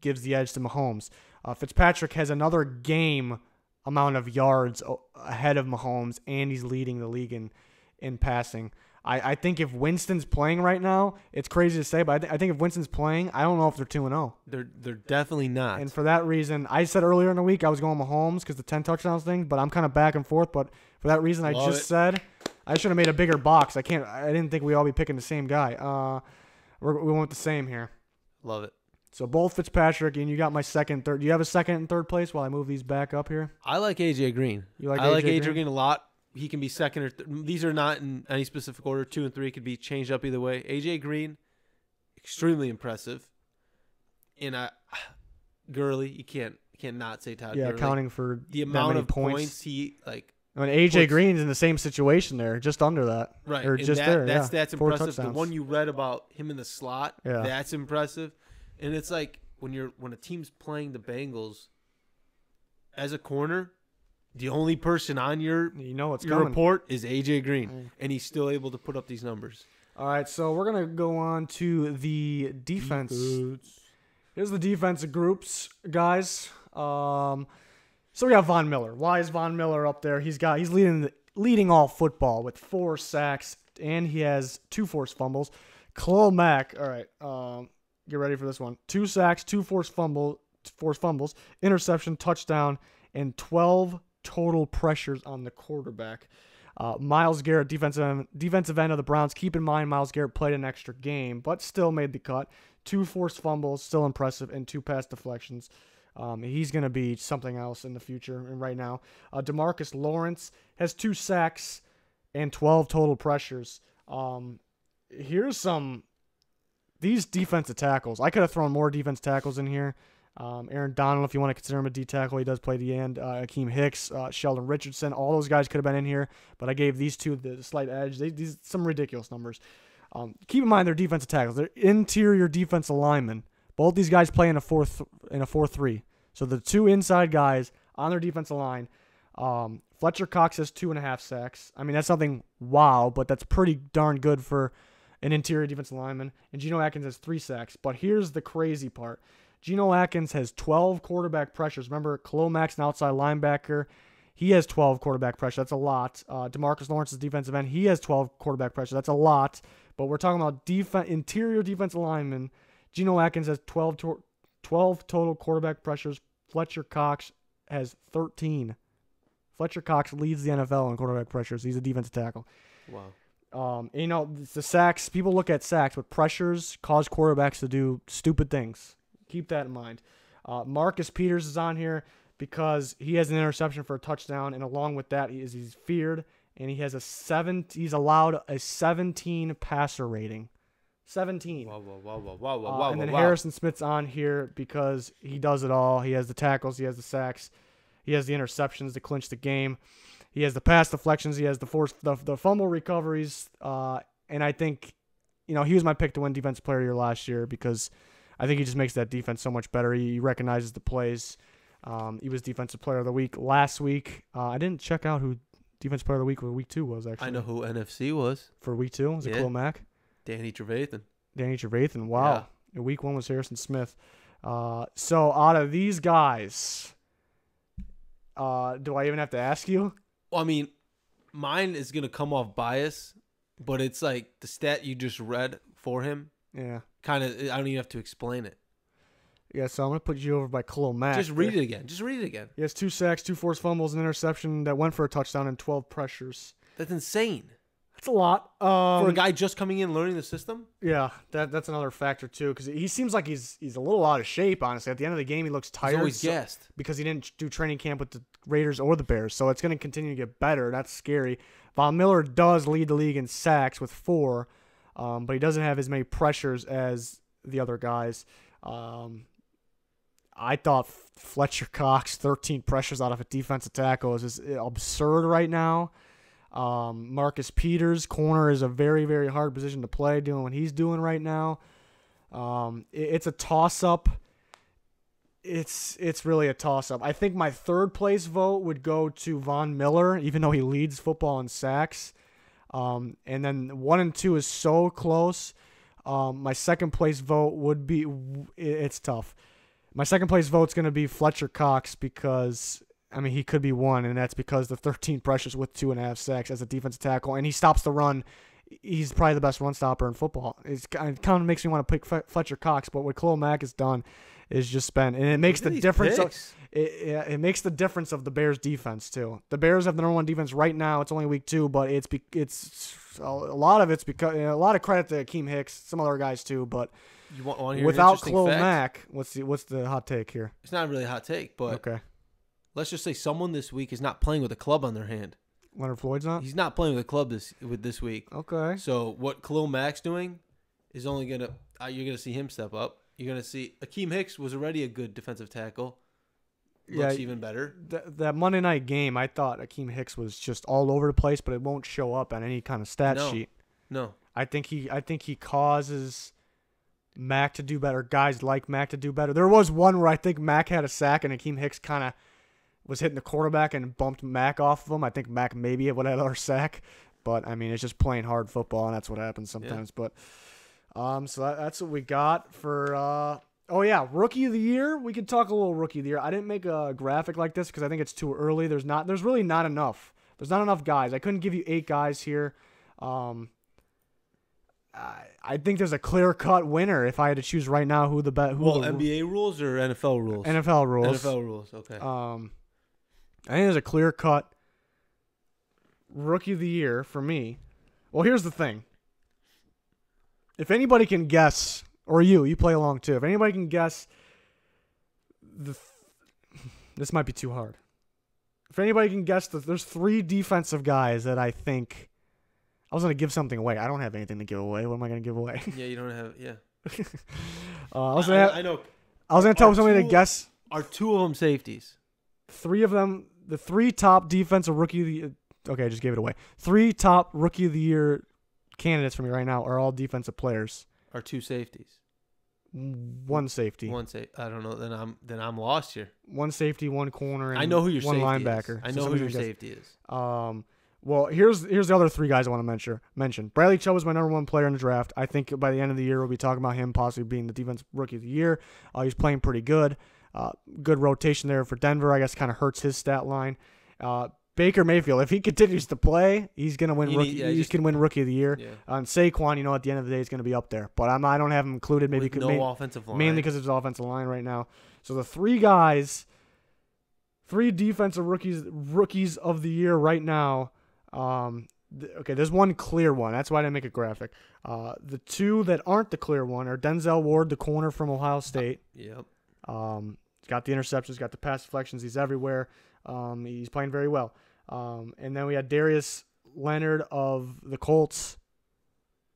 gives the edge to Mahomes. Fitzpatrick has another game amount of yards ahead of Mahomes, and he's leading the league in passing. I think if Winston's playing right now, it's crazy to say, but I think if Winston's playing, I don't know if they're 2-0. They're definitely not. And for that reason, I said earlier in the week I was going Mahomes because the 10 touchdowns thing, but I'm kind of back and forth. But for that reason, said I should have made a bigger box. I didn't think we'd all be picking the same guy. We went the same here. Love it. So both Fitzpatrick, and you got my second, third. Do you have a second and third place while I move these back up here? I like AJ Green. I like AJ Green a lot. He can be second or these are not in any specific order. 2 and 3 could be changed up either way. AJ Green, extremely impressive. And Gurley, you can't not say Todd Gurley. Yeah, accounting for the amount of points he like. I mean, AJ Green's in the same situation there, just under that. Right. Or and just there. That's 4 impressive. touchdowns. The one you read about him in the slot, yeah. That's impressive. And it's like when a team's playing the Bengals as a corner, the only person on your report is AJ Green, and he's still able to put up these numbers. All right, so we're gonna go on to the defense. Here's the defensive groups, guys. So we got Von Miller. Why is Von Miller up there? He's leading all football with 4 sacks, and he has 2 forced fumbles. Khalil Mack. All right, get ready for this one. 2 sacks, 2 forced fumbles, interception, touchdown, and 12 total pressures on the quarterback. Myles Garrett, defensive end of the Browns. Keep in mind, Myles Garrett played an extra game, but still made the cut. 2 forced fumbles, still impressive, and 2 pass deflections. He's going to be something else in the future and right now. DeMarcus Lawrence has 2 sacks and 12 total pressures. Here's these defensive tackles. I could have thrown more defense tackles in here. Aaron Donald, if you want to consider him a D tackle, he does play the end. Akeem Hicks, Sheldon Richardson, all those guys could have been in here, but I gave these 2 the slight edge. These some ridiculous numbers. Keep in mind they're defensive tackles. They're interior defensive linemen. Both these guys play in a 4-3. So the two inside guys on their defensive line, Fletcher Cox has 2.5 sacks. I mean, that's something wow, but that's pretty darn good for an interior defensive lineman. And Geno Atkins has 3 sacks. But here's the crazy part. Geno Atkins has 12 quarterback pressures. Remember, Khalil Mack's an outside linebacker. He has 12 quarterback pressures. That's a lot. DeMarcus Lawrence's defensive end. He has 12 quarterback pressures. That's a lot. But we're talking about interior defensive linemen. Geno Atkins has 12 total quarterback pressures. Fletcher Cox has 13. Fletcher Cox leads the NFL in quarterback pressures. He's a defensive tackle. Wow. The sacks, people look at sacks, but pressures cause quarterbacks to do stupid things. Keep that in mind. Marcus Peters is on here because he has an interception for a touchdown, and along with that, he's feared, and he's allowed a 17 passer rating. 17. Wow. And then Harrison Smith's on here because he does it all. He has the tackles, he has the sacks, he has the interceptions to clinch the game. He has the pass deflections, he has the fumble recoveries, and I think, he was my pick to win Defensive Player of the Year last year because I think he just makes that defense so much better. He recognizes the plays. He was Defensive Player of the Week last week. I didn't check out who Defensive Player of the Week for Week 2 was, actually. I know who NFC was. For Week 2? Was it Khalil Mack? Danny Trevathan. Wow. Yeah. Week 1 was Harrison Smith. So out of these guys, do I even have to ask you? Well, I mean, mine is going to come off bias, but it's like the stat you just read for him. Yeah. Kind of, I don't even have to explain it. Yeah, so I'm going to put you over by Khalil Mack. Just read it again. He has 2 sacks, 2 forced fumbles, an interception that went for a touchdown, and 12 pressures. That's insane. That's a lot. For a guy just coming in learning the system? Yeah, that's another factor, too, because he seems like he's a little out of shape, honestly. At the end of the game, he looks tired. He's always gassed. Because he didn't do training camp with the Raiders or the Bears, so it's going to continue to get better. That's scary. Von Miller does lead the league in sacks with 4, but he doesn't have as many pressures as the other guys. I thought Fletcher Cox, 13 pressures out of a defensive tackle is absurd right now. Marcus Peters, corner, is a very, very hard position to play, doing what he's doing right now. It's a toss-up. It's really a toss-up. I think my third place vote would go to Von Miller, even though he leads football in sacks. And then 1 and 2 is so close. My second place vote would be, it's tough. My second place vote's going to be Fletcher Cox because, he could be 1, and that's because the 13 pressures with 2.5 sacks as a defensive tackle, and he stops the run. He's probably the best run stopper in football. It kind of makes me want to pick Fletcher Cox, but what Khalil Mack has done is just been, and it makes the difference. It makes the difference of the Bears' defense too. The Bears have the number 1 defense right now. It's only week 2, but it's a lot of it's because a lot of credit to Akeem Hicks, some other guys too, but. You want to hear without an Khalil fact? Mack, what's the hot take here? It's not really a hot take, but okay. Let's just say someone this week is not playing with a club on their hand. Leonard Floyd's not? He's not playing with a club this week. Okay. So what Khalil Mack's doing is only you're gonna see him step up. You're gonna see Akeem Hicks was already a good defensive tackle. Looks even better. That Monday night game, I thought Akeem Hicks was just all over the place, but it won't show up on any kind of stat sheet. No. I think he causes Mack to do better. Guys like Mack to do better. There was one where I think Mack had a sack and Akeem Hicks kind of was hitting the quarterback and bumped Mack off of him. I think Mack maybe would have another sack, but it's just playing hard football, and that's what happens sometimes. Yeah. But so that's what we got for. Rookie of the year. We could talk a little rookie of the year. I didn't make a graphic like this because I think it's too early. There's really not enough. There's not enough guys. I couldn't give you 8 guys here. I think there's a clear-cut winner if I had to choose right now who the best. NBA rules or NFL rules? NFL rules. NFL rules. Okay. I think there's a clear-cut rookie of the year for me. Well, here's the thing. If anybody can guess, or you play along too. If anybody can guess, this might be too hard. If anybody can guess, there's 3 defensive guys that I think. I was going to give something away. I don't have anything to give away. What am I going to give away? Yeah, you don't have. Yeah. I know. I was going to tell somebody to guess. Are 2 of them safeties? 3 of them, the 3 top defensive rookie of the year. Okay, I just gave it away. 3 top rookie of the year candidates for me right now are all defensive players. Are 2 safeties? One safety. I don't know. Then I'm lost here. One safety, one corner, and I know who your one safety linebacker. is. I know who your safety is. Well, here's the other three guys I want to mention. Bradley Chubb was my number one player in the draft. I think by the end of the year, we'll be talking about him possibly being the defensive rookie of the year. He's playing pretty good. Good rotation there for Denver. I guess kind of hurts his stat line. Baker Mayfield, if he continues to play, he's gonna win. He's gonna win rookie of the year. Yeah. And Saquon, at the end of the day, is gonna be up there. But I don't have him included. Maybe With no offensive line, mainly because of his offensive line right now. So the three defensive rookies of the year right now. Okay, there's one clear one. That's why I didn't make a graphic. The two that aren't the clear one are Denzel Ward, the corner from Ohio State. Yep. He's got the interceptions, got the pass deflections. He's everywhere. He's playing very well. And then we had Darius Leonard of the Colts,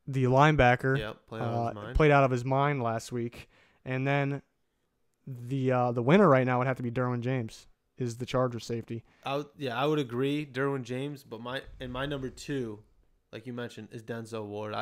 the linebacker. Yep. Played out of his mind last week. And then the winner right now would have to be Derwin James, is the Chargers safety. I would agree, Derwin James. But my number two, like you mentioned, is Denzel Ward.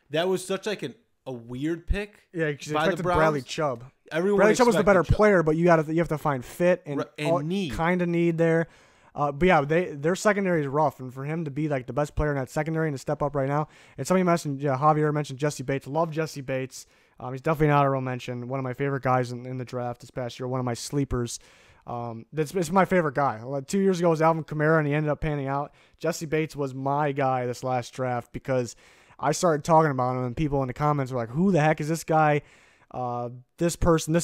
That was such like a weird pick. Yeah, because you by the expected Browns. Bradley Chubb. Bradley Chubb was the better player, but you have to find fit and need. Kind of need there. But yeah, their secondary is rough, and for him to be like the best player in that secondary and to step up right now, and somebody mentioned, Javier mentioned Jesse Bates. Love Jesse Bates. He's definitely an honorable mention. One of my favorite guys in the draft this past year. One of my sleepers. It's my favorite guy. 2 years ago was Alvin Kamara, and he ended up panning out. Jesse Bates was my guy this last draft because I started talking about him, and people in the comments were like, "Who the heck is this guy?" This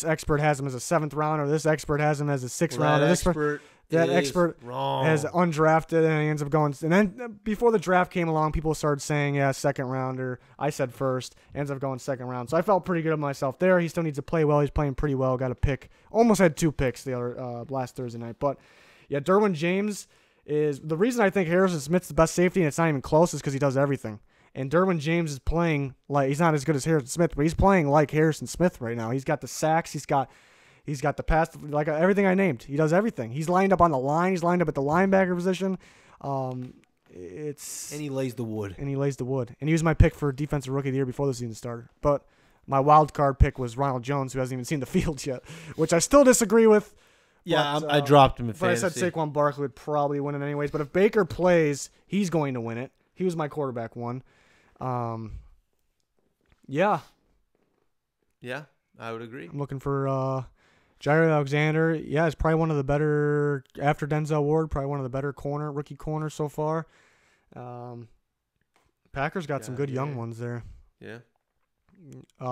expert has him as a 7th rounder. This expert has him as a 6th rounder. That expert has undrafted, and he ends up going. And then before the draft came along, people started saying, "Yeah, 2nd rounder." I said first. Ends up going 2nd round. So I felt pretty good of myself there. He still needs to play well. He's playing pretty well. Got a pick. Almost had 2 picks the other last Thursday night. But yeah, Derwin James is the reason I think Harrison Smith's the best safety, and it's not even close, is because he does everything. And Derwin James is playing like he's not as good as Harrison Smith, but he's playing like Harrison Smith right now. He's got the sacks, he's got the pass, like everything I named. He does everything. He's lined up on the line. He's lined up at the linebacker position. And he lays the wood. And he was my pick for defensive rookie of the year before the season started. But my wild card pick was Ronald Jones, who hasn't even seen the field yet, which I still disagree with. Yeah, I dropped him in fantasy. But I said Saquon Barkley would probably win it anyways. But if Baker plays, he's going to win it. He was my quarterback one. Yeah. Yeah, I would agree. I'm looking for Jair Alexander. Yeah, he's probably one of the better, after Denzel Ward, probably one of the better rookie corners so far. Packers got some good young ones there. Yeah.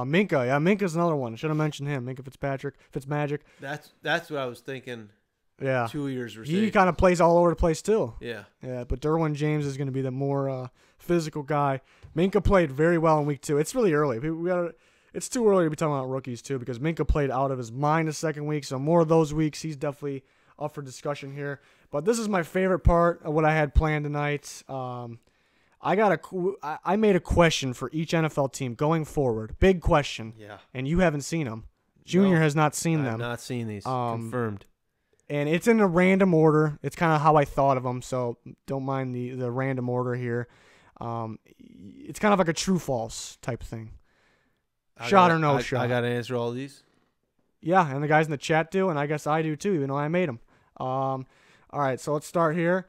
Minka. Yeah, Minka's another one. Should have mentioned him. Minka Fitzmagic. That's what I was thinking. Yeah. 2 years. He kind of plays all over the place too. Yeah. Yeah, but Derwin James is going to be the more physical guy. Minka played very well in week 2. It's really early. It's too early to be talking about rookies too, because Minka played out of his mind the second week. So more of those weeks, he's definitely up for discussion here. But this is my favorite part of what I had planned tonight. I made a question for each NFL team going forward. Big question. Yeah. And you haven't seen them. Junior has not seen them. I have not seen these. Confirmed. And it's in a random order. It's kind of how I thought of them, so don't mind the random order here. It's kind of like a true-false type thing. Shot or no shot. I got to answer all these? Yeah, and the guys in the chat do, and I guess I do too, even though I made them. All right, so let's start here.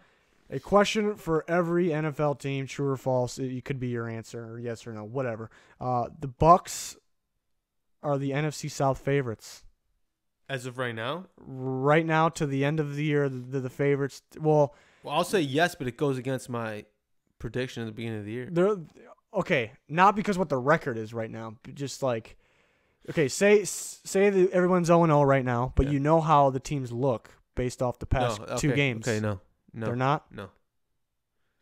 A question for every NFL team, true or false. It could be your answer, or yes or no, whatever. The Bucs are the NFC South favorites. As of right now? Right now, to the end of the year, the favorites. Well, I'll say yes, but it goes against my prediction at the beginning of the year. Okay, not because what the record is right now, but just like, okay, say that everyone's 0-0 right now, but you know how the teams look based off the past 2 games. Okay, no. They're not? No.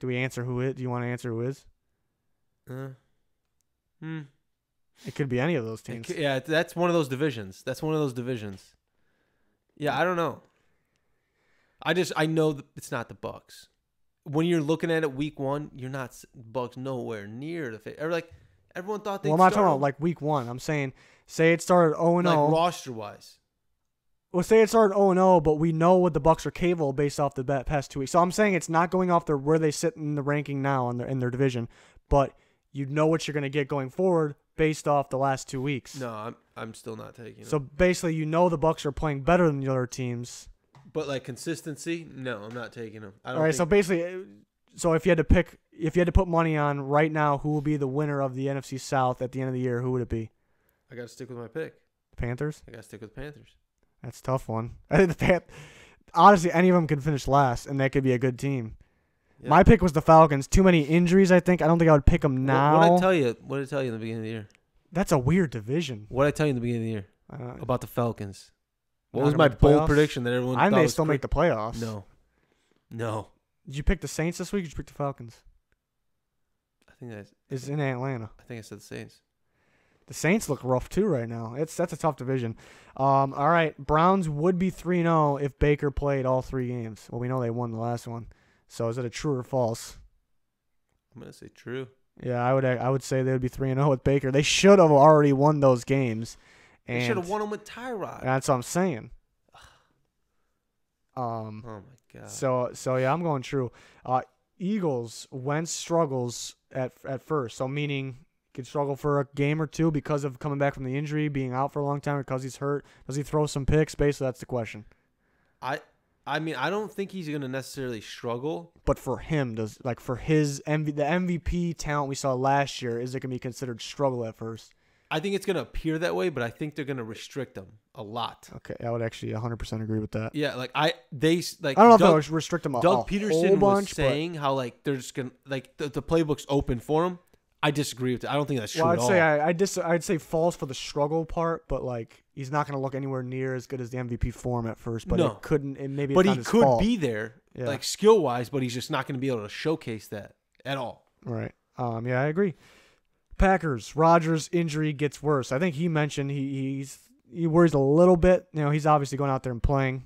Do we answer who is? Do you want to answer who is? It could be any of those teams. Yeah, that's one of those divisions. Yeah, I don't know. I know that it's not the Bucs. When you're looking at it week 1, you're not Bucs nowhere near the favorite. Like everyone thought they. Well, I'm not talking about like week 1. I'm saying, say it started 0-0. Like roster wise. Well, say it started 0-0, but we know what the Bucs are capable based off the past 2 weeks. So I'm saying it's not going off where they sit in the ranking now in their division, but you know what you're going to get going forward based off the last 2 weeks. No, I'm still not taking So them. basically, the Bucks are playing better than the other teams. But like consistency, no, I'm not taking them. I don't All right. think, So basically, if you had to put money on right now, who will be the winner of the NFC South at the end of the year? Who would it be? I got to stick with my pick. The Panthers. I got to stick with Panthers. That's a tough one. I think honestly, any of them could finish last, and that could be a good team. Yeah. My pick was the Falcons. Too many injuries, I think. I don't think I would pick them now. What did I tell you? What did I tell you in the beginning of the year? That's a weird division. What did I tell you in the beginning of the year about the Falcons? What Not was gonna my make the bold playoffs? prediction that everyone I think thought they was still make the playoffs. No. Did you pick the Saints this week or did you pick the Falcons? It's in Atlanta. I think I said the Saints. The Saints look rough too right now. That's a tough division. All right, Browns would be 3-0 if Baker played all 3 games. Well, we know they won the last one. So is it a true or false? I'm gonna say true. Yeah, I would say they would be 3-0 with Baker. They should have already won those games. They should have won them with Tyrod. That's what I'm saying. Oh my god. So yeah, I'm going true. Eagles, Wentz struggles at first. So meaning could struggle for a game or two because of coming back from the injury, being out for a long time, or because he's hurt. Does he throw some picks? Basically, that's the question. I mean, I don't think he's gonna necessarily struggle. But for him, the MVP talent we saw last year, is it gonna be considered struggle at first? I think it's gonna appear that way, but I think they're gonna restrict him a lot. Okay, I would actually 100% agree with that. Yeah, I don't know if they'll restrict him a Doug whole Peterson bunch, was saying how like they're just gonna like the playbook's open for him. I disagree with it. I don't think that's true Well, at all. I'd say false for the struggle part, but like he's not going to look anywhere near as good as the MVP form at first. But No. it couldn't. It maybe. But it's not he his could fault. be there, Yeah. like skill wise, but he's just not going to be able to showcase that at all. Right. Yeah, I agree. Packers. Rodgers' injury gets worse. I think he mentioned he worries a little bit. He's obviously going out there and playing.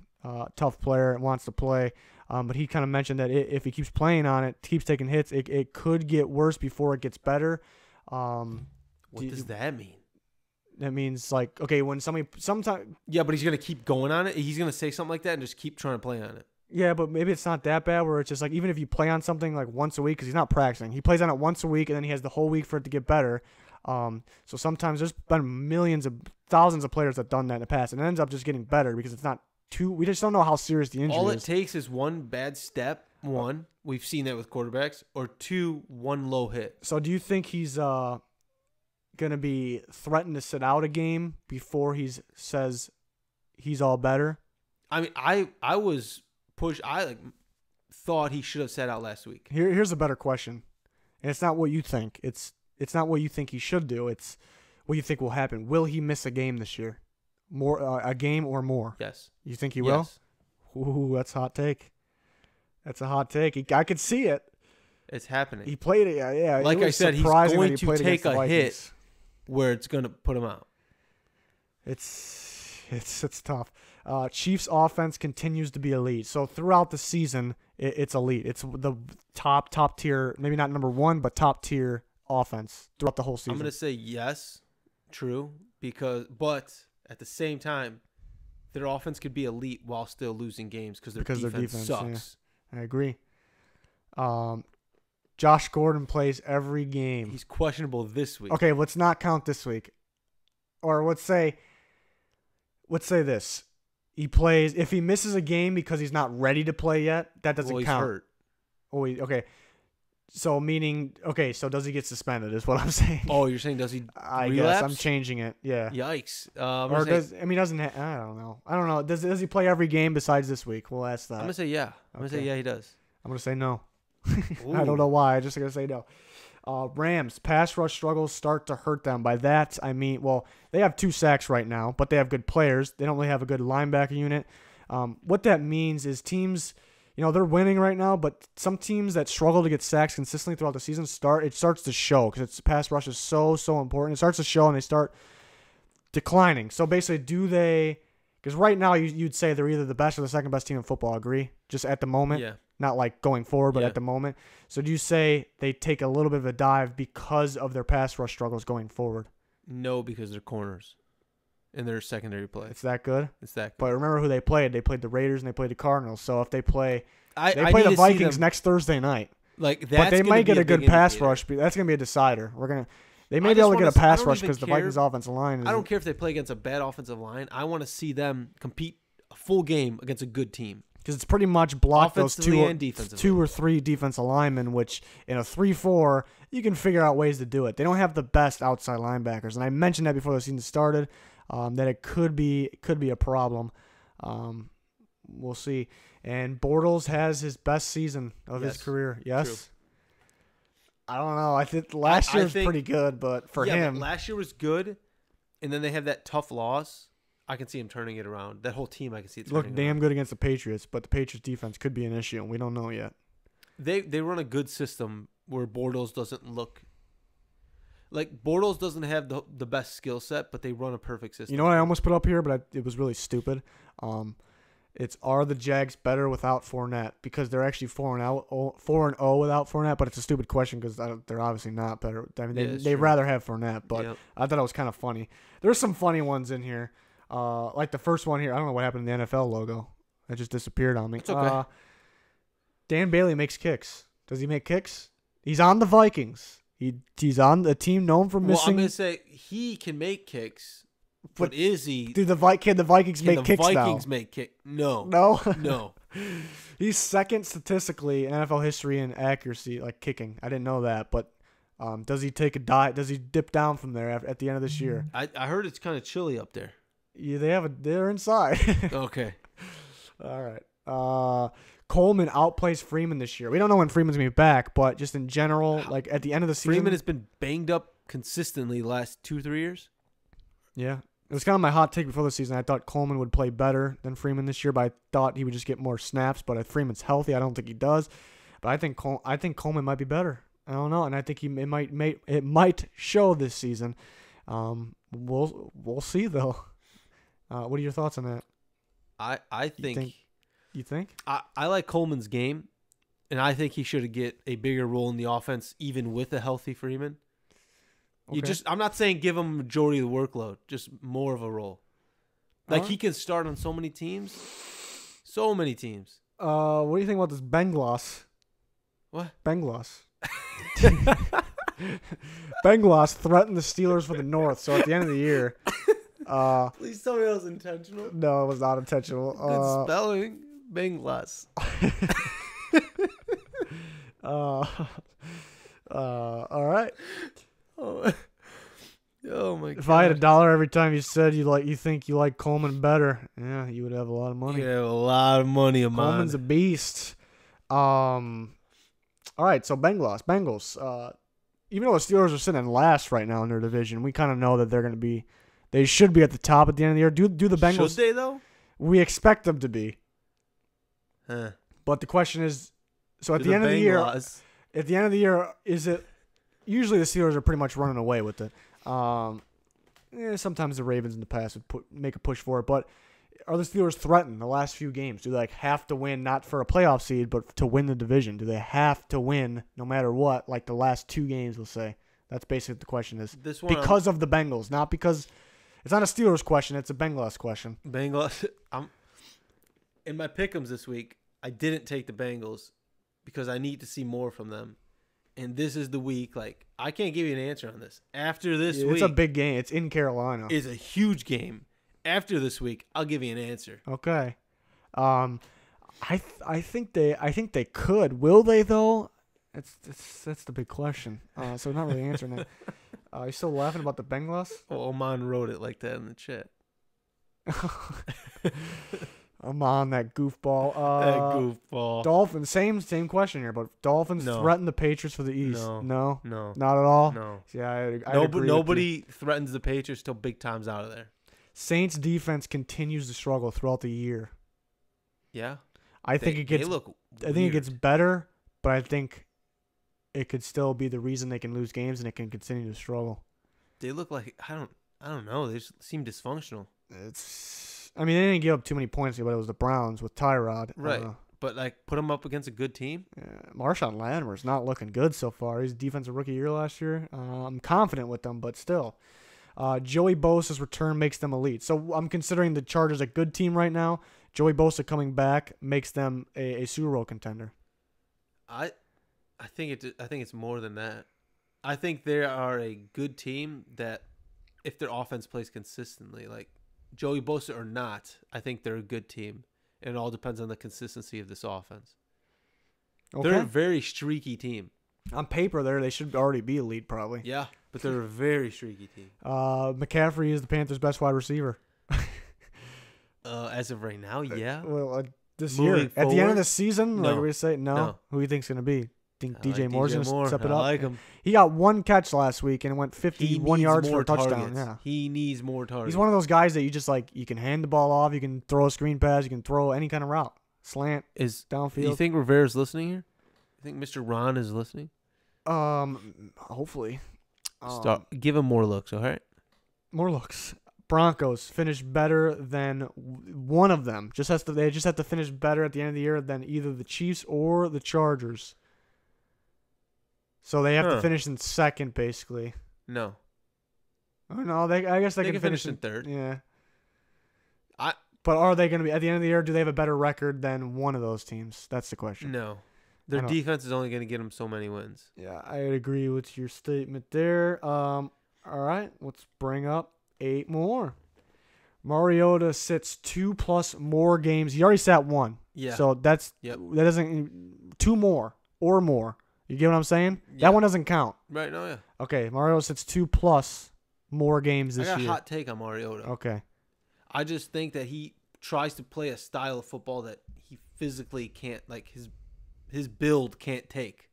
Tough player and wants to play. But he kind of mentioned that if he keeps playing on it, keeps taking hits, it could get worse before it gets better. What does that mean? That means like, okay, when sometimes. Yeah, but he's gonna keep going on it. He's gonna say something like that and just keep trying to play on it. Yeah, but maybe it's not that bad where it's just like even if you play on something like once a week, because he's not practicing, he plays on it once a week and then he has the whole week for it to get better. So sometimes there's been thousands of players that have done that in the past, and it ends up just getting better because it's not too. We just don't know how serious the injury is. All it takes is one bad step. One, we've seen that with quarterbacks, or two, one low hit. So do you think he's gonna be threatened to sit out a game before he says he's all better? I mean, I was pushed. I thought he should have sat out last week. Here's a better question, and it's not what you think. It's not what you think he should do. It's what you think will happen. Will he miss a game this year? A game or more? Yes. You think he will? Ooh, that's a hot take. That's a hot take. I could see it. It's happening. He played it. Yeah. Like I said, he's going to take a hit where it's going to put him out. It's tough. Chiefs offense continues to be elite. So throughout the season, it's elite. It's the top tier, maybe not number one, but top tier offense throughout the whole season. I'm going to say yes, true, but at the same time, their offense could be elite while still losing games because their defense sucks. Yeah. I agree. Josh Gordon plays every game. He's questionable this week. Okay, let's not count this week. Or let's say this. He plays if he misses a game because he's not ready to play yet, that doesn't count. He's hurt. Okay. So so does he get suspended is what I'm saying. Oh, you're saying does he I relapse? guess I'm changing it. Yeah. Yikes. Doesn't I don't know. Does he play every game besides this week? We'll ask that. I'm going to say yeah. I'm going to say yeah, he does. I'm going to say no. I don't know why. I'm just going to say no. Rams, pass rush struggles start to hurt them. By that, I mean, well, they have 2 sacks right now, but they have good players. They don't really have a good linebacker unit. What that means is teams, they're winning right now, but some teams that struggle to get sacks consistently throughout the season starts to show because pass rush is so important. It starts to show and they start declining. So basically, because right now you'd say they're either the best or the second best team in football, agree? Just at the moment? Yeah. Not like going forward, but at the moment. So do you say they take a little bit of a dive because of their pass rush struggles going forward? No, because they're corners in their secondary play. It's that good? It's that good. But remember who they played. They played the Raiders and they played the Cardinals. So if they play the Vikings next Thursday night. Like but they might get a good pass rush. That's going to be a decider. They may be able to get a pass rush because because the Vikings' offensive line is. I don't care if they play against a bad offensive line. I want to see them compete a full game against a good team. Because it's pretty much block those two or three defensive linemen, which in a 3-4, you can figure out ways to do it. They don't have the best outside linebackers. And I mentioned that before the season started, that it could be a problem. We'll see. And Bortles has his best season of his career. Yes? True. I don't know. I think last year was pretty good, but for him. But last year was good, and then they have that tough loss. I can see him turning it around. That whole team, I can see it turning around. Look damn good against the Patriots, but the Patriots defense could be an issue, and we don't know yet. They run a good system where Bortles doesn't look like Bortles doesn't have the best skill set, but they run a perfect system. You know what I almost put up here, but it was really stupid. It's are the Jags better without Fournette? Because they're actually 4-0 without Fournette, but it's a stupid question because they're obviously not better. I mean, they'd rather have Fournette, but I thought it was kind of funny. There's some funny ones in here. Like the first one here, I don't know what happened to the NFL logo. It just disappeared on me. It's okay. Dan Bailey makes kicks. Does he make kicks? He's on the Vikings. He's on the team known for missing. Well, I'm going to say he can make kicks, but is he? Dude, the Vikings make kicks now? The Vikings make kicks. No. No? No. He's second statistically in NFL history in accuracy, like kicking. I didn't know that, but does he take a dive? Does he dip down from there at the end of this year? I heard it's kind of chilly up there. Yeah, they're inside. Okay. All right. Coleman outplays Freeman this year. We don't know when Freeman's going to be back, but just in general, like at the end of the season. Freeman has been banged up consistently the last 2-3 years. Yeah. It was kind of my hot take before the season. I thought Coleman would play better than Freeman this year, but I thought he would just get more snaps. But if Freeman's healthy, I don't think he does. But I think Coleman might be better. I don't know, and I think it might show this season. We'll see though. What are your thoughts on that? I think. You think? I like Coleman's game, and I think he should get a bigger role in the offense, even with a healthy Freeman. Okay. I'm not saying give him majority of the workload, just more of a role. Like he can start on so many teams. So many teams. What do you think about this Bengals? What? Bengals. Bengals threatened the Steelers for the North, so at the end of the year. Please tell me that was intentional. No, it was not intentional. Good spelling. Bengals. All right. Oh my god. If I had $1 every time you said you think you like Coleman better, yeah, you would have a lot of money. You have a lot of money, Amon. Coleman's a beast. All right, so Bengals. Even though the Steelers are sitting in last right now in their division, we kind of know that they should be at the top at the end of the year. Do the Bengals? Should they though? We expect them to be. Huh. But the question is, so at the end of the year, is it? Usually the Steelers are pretty much running away with it. Sometimes the Ravens in the past would make a push for it, but are the Steelers threatened the last few games? Do they have to win, not for a playoff seed, but to win the division? Do they have to win no matter what, like the last 2 games, we'll say? That's basically the question is. Because of the Bengals, not because it's not a Steelers question, it's a Bengals question. Bengals. In my pick'ems this week, I didn't take the Bengals because I need to see more from them. And this is the week. Like, I can't give you an answer on this. After this week. It's a big game. It's in Carolina. It's a huge game. After this week, I'll give you an answer. Okay. I think they could. Will they though? That's the big question. So not really answering that. You still laughing about the Bengals? Oh, Oman wrote it like that in the chat. I'm on that goofball. That goofball. Dolphins, same question here, but Dolphins threaten the Patriots for the East. No. Not at all. No. Yeah, I agree. Nobody threatens the Patriots till big time's out of there. Saints defense continues to struggle throughout the year. Yeah. I think it gets better, but I think it could still be the reason they can lose games and it can continue to struggle. They look like I don't know. They just seem dysfunctional. I mean, they didn't give up too many points, but it was the Browns with Tyrod. Right. But, put them up against a good team? Marshawn Latimer's not looking good so far. He's defensive rookie year last year. I'm confident with them, but still. Joey Bosa's return makes them elite. So I'm considering the Chargers a good team right now. Joey Bosa coming back makes them a Super Bowl contender. I think it's more than that. I think they are a good team that if their offense plays consistently, like Joey Bosa or not, I think they're a good team. And it all depends on the consistency of this offense. Okay. They're a very streaky team. On paper, they should already be elite, probably. Yeah, but they're a very streaky team. McCaffrey is the Panthers' best wide receiver. As of right now, yeah. Well, this Moving year. At the end forward? of the season, No. like we say, no. No. Who do you think's going to be? Think I DJ like Moore's going Moore. to step it I up? like him. He got one catch last week and went 51 yards for a touchdown. Targets. Yeah. He needs more targets. He's one of those guys that you just like. You can hand the ball off. You can throw a screen pass. You can throw any kind of route, slant, downfield. Do you think Rivera's listening here? You think Mr. Ron is listening? Hopefully. Give him more looks, all right? More looks. Broncos finished better than one of them. They just have to finish better at the end of the year than either the Chiefs or the Chargers. So they have to finish in second, basically. No. Oh no, I guess they can finish in third. Yeah. But are they going to be at the end of the year? Do they have a better record than one of those teams? That's the question. No. Their defense is only going to get them so many wins. Yeah, I agree with your statement there. All right, let's bring up 8 more. Mariota sits 2+ more games. He already sat 1. Yeah. So that doesn't 2 more or more. You get what I'm saying? Yeah. That one doesn't count. Right, no, yeah. Okay, Mariota sits 2+ more games this year. I got a hot take on Mariota. Okay. I just think that he tries to play a style of football that he physically can't, like his build can't take.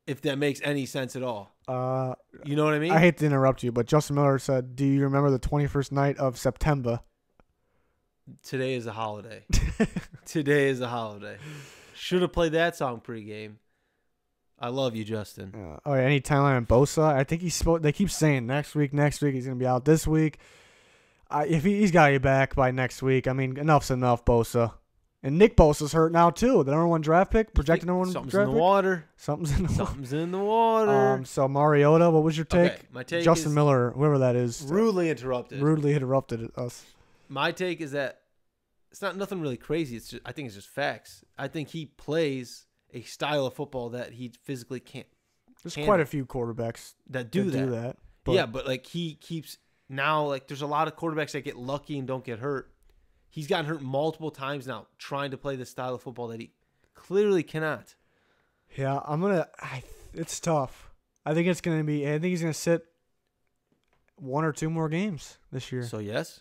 If that makes any sense at all. You know what I mean? I hate to interrupt you, but Justin Miller said, "Do you remember the 21st night of September?" Today is a holiday. Today is a holiday. Should have played that song pregame. I love you, Justin. Any timeline on Bosa? I think they keep saying next week. He's going to be out this week. If he's got to be back by next week, I mean, enough's enough, Bosa. And Nick Bosa's hurt now, too. The number 1 draft pick, projected number 1 draft pick. Something's in the water. Something's in the water. So, Mariota, what was your take? Okay, my take Justin is Miller, whoever that is. Rudely interrupted us. My take is that it's not nothing really crazy. I think it's just facts. I think he plays a style of football that he physically can't. There's quite a few quarterbacks that do that. But like he keeps now, like there's a lot of quarterbacks that get lucky and don't get hurt. He's gotten hurt multiple times now trying to play the style of football that he clearly cannot. Yeah, it's tough. I think he's going to sit 1 or 2 more games this year. So yes.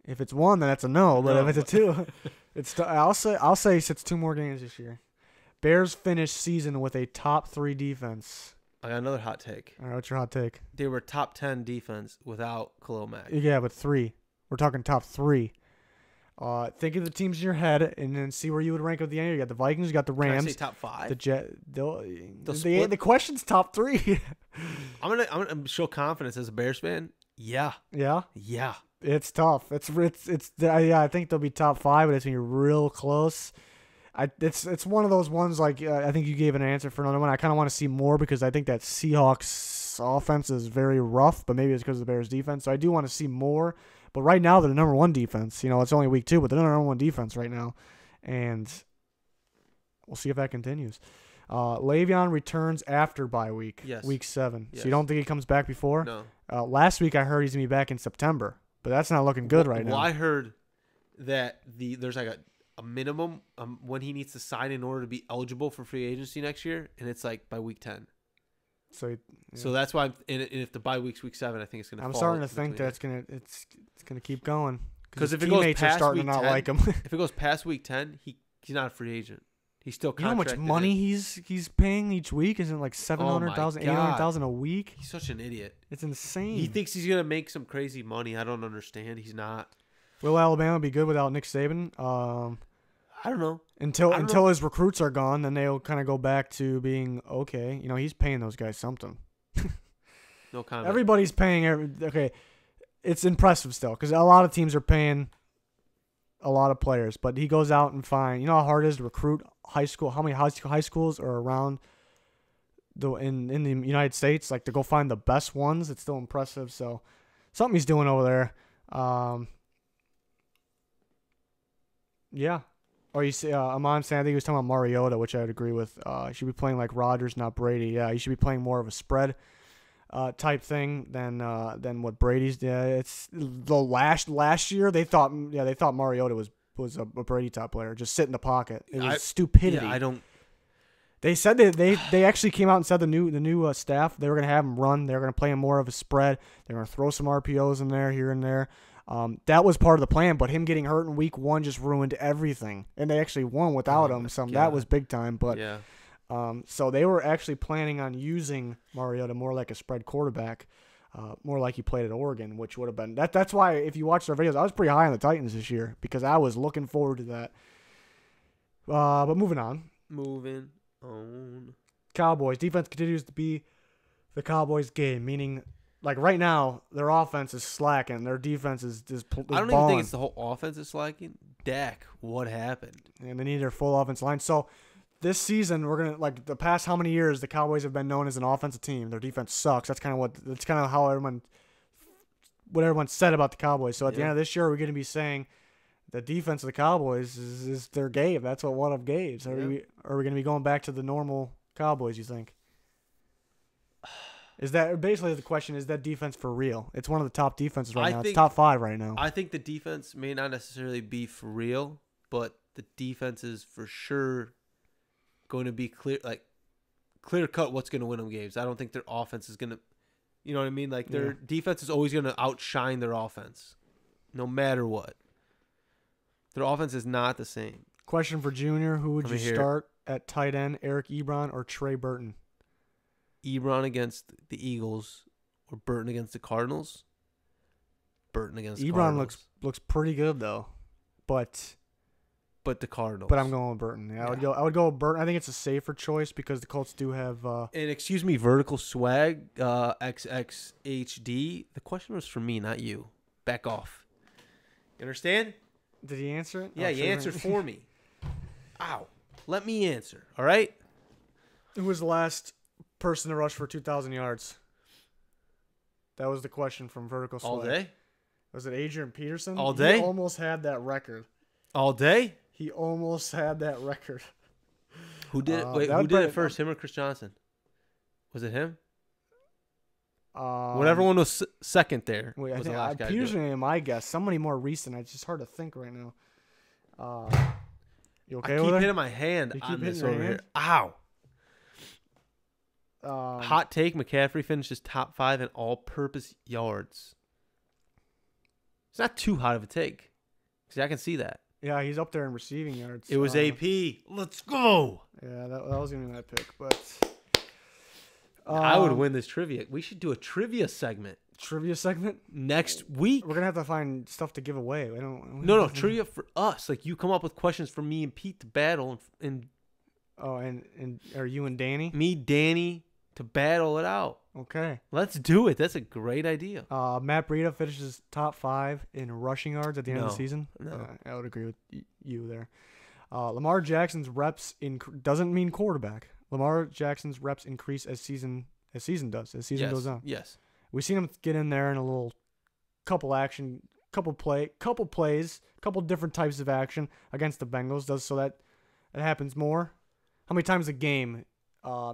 If it's 1, then that's a no. But if it's a 2, I'll say he sits 2 more games this year. Bears finished season with a top 3 defense. I got another hot take. All right, what's your hot take? They were top 10 defense without Khalil Mack. Yeah, but 3. We're talking top 3. Think of the teams in your head and then see where you would rank at the end. You got the Vikings, you got the Rams. Can I say top 5? The question's top 3. I'm gonna show confidence as a Bears fan. Yeah. Yeah. Yeah. It's tough. I think they'll be top 5, but it's gonna be real close. It's one of those ones like I think you gave an answer for another one. I kind of want to see more because I think that Seahawks offense is very rough, but maybe it's because of the Bears defense. So I do want to see more. But right now they're the number 1 defense. It's only week 2, but they're the number 1 defense right now, and we'll see if that continues. Le'Veon returns after bye week, week 7. Yes. So you don't think he comes back before? No. Last week I heard he's gonna be back in September, but that's not looking good right now. Well, I heard that there's like a minimum when he needs to sign in order to be eligible for free agency next year, and it's like by week 10. So that's why if the bye week's week 7, I think it's gonna. I'm starting to think that it's gonna keep going because if it teammates goes past are starting week to not 10, like him. If it goes past week 10, he's not a free agent. He's still contracted. You know how much money he's paying each week? Isn't it like 700,000, 800,000 a week? He's such an idiot. It's insane. He thinks he's gonna make some crazy money. I don't understand. He's not. Will Alabama be good without Nick Saban? I don't know. Until his recruits are gone, then they'll kind of go back to being okay. He's paying those guys something. No comment. Everybody's paying. Okay, it's impressive still because a lot of teams are paying a lot of players, but he goes out and finds. You know how hard it is to recruit high school. How many high schools are around in the United States? Like to go find the best ones. It's still impressive. So something he's doing over there. Yeah. Oh, you see, Amon saying, I think he was talking about Mariota, which I'd agree with. He should be playing like Rodgers, not Brady. Yeah, he should be playing more of a spread type thing than what Brady's did. It's the last year they thought Mariota was a Brady type player, just sit in the pocket. It was stupidity. Yeah, I don't. They said they actually came out and said the new staff, they were gonna have him run. They were gonna play him more of a spread. They were gonna throw some RPOs in there here and there. That was part of the plan, but him getting hurt in week 1 just ruined everything. And they actually won without him, so that was big time. But Yeah. so they were actually planning on using Mariota more like a spread quarterback, more like he played at Oregon, which would have been that's why if you watch their videos, I was pretty high on the Titans this year because I was looking forward to that. But moving on. Cowboys defense continues to be the Cowboys game, meaning like right now their offense is slacking, their defense is I don't even think it's the whole offense is slacking. Dak, what happened? And they need their full offense line. So this season we're gonna like the past how many years the Cowboys have been known as an offensive team. Their defense sucks. That's kind of how everyone said about the Cowboys. So at the end of this year we're gonna be saying the defense of the Cowboys is their game. That's what one of Gabe's. Are we going to be going back to the normal Cowboys, you think? Is that basically the question, is that defense for real? It's one of the top defenses right now. It's top 5 right now. I think the defense may not necessarily be for real, but the defense is for sure going to be clear cut what's going to win them games. I don't think their offense is going to, you know what I mean? Like their defense is always going to outshine their offense no matter what. Their offense is not the same. Question for Junior: who would you start at tight end, Eric Ebron or Trey Burton? Ebron against the Eagles or Burton against the Cardinals? Burton against the Cardinals. Ebron looks pretty good though, but the Cardinals. But I'm going with Burton. Yeah, I would go with Burton. I think it's a safer choice because the Colts do have. And excuse me, vertical swag XXHD. The question was for me, not you. Back off. You understand? Did he answer it? Yeah, you answered for me. Ow. Let me answer, all right? Who was the last person to rush for 2,000 yards? That was the question from Vertical Swag. All day? Was it Adrian Peterson? All day? He almost had that record. All day? He almost had that record. Who did it? Wait, who did it first, him or Chris Johnson? Was it him? Whatever one was second there. Wait, I think Peterson, my guess. Somebody more recent. It's just hard to think right now. You okay with it? I keep hitting my hand on this over here. Ow. Hot take, McCaffrey finishes top 5 in all-purpose yards. It's not too hot of a take. See, I can see that. Yeah, he's up there in receiving yards. It was AP. Let's go. Yeah, that was going to be my pick, but... I would win this trivia. We should do a trivia segment. Trivia segment? Next week. We're going to have to find stuff to give away. No, trivia for us. Like, you come up with questions for me and Pete to battle. And are you and Danny? Me, Danny, to battle it out. Okay. Let's do it. That's a great idea. Matt Breida finishes top 5 in rushing yards at the end of the season. No. I would agree with you there. Lamar Jackson's reps doesn't mean quarterback. Lamar Jackson's reps increase as season goes on. Yes. We've seen him get in there in a little couple plays, couple different types of action against the Bengals. So that it happens more. How many times a game?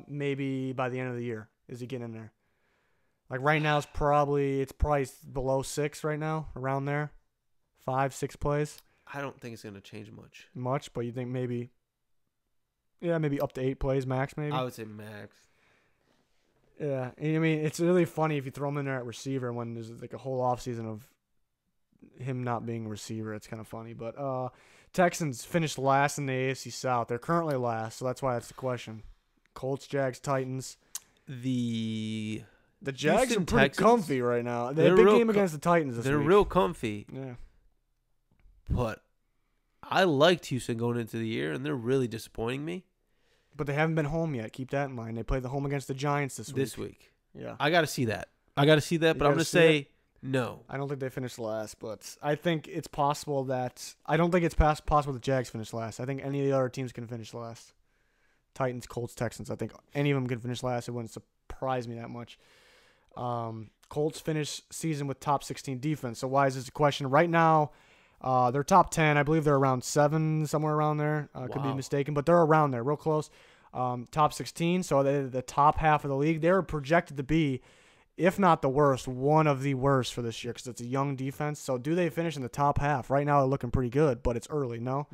Maybe by the end of the year is he getting in there? Like right now, it's probably below 6 right now, around there, 5-6 plays. I don't think it's going to change much. But you think maybe. Yeah, maybe up to 8 plays max, maybe. I would say max. Yeah, and I mean, it's really funny if you throw him in there at receiver when there's like a whole offseason of him not being a receiver. It's kind of funny. But Texans finished last in the AFC South. They're currently last, so that's why that's the question. Colts, Jags, Titans. The Jags Houston are pretty Texans, comfy right now. They had a big game against the Titans this week. They're real comfy. Yeah. But I liked Houston going into the year, and they're really disappointing me. But they haven't been home yet. Keep that in mind. They played the home against the Giants this week. Yeah. I got to see that. But I'm going to say no. I don't think they finished last, but I think it's possible that – I don't think it's possible the Jags finish last. I think any of the other teams can finish last. Titans, Colts, Texans. I think any of them can finish last. It wouldn't surprise me that much. Colts finish season with top 16 defense. So why is this a question? Right now, They're top 10. I believe they're around 7, somewhere around there. Could be Wow. mistaken, but they're around there, real close. Top 16, so they're the top half of the league. They're projected to be, if not the worst, one of the worst for this year because it's a young defense. So do they finish in the top half? Right now they're looking pretty good, but it's early, no?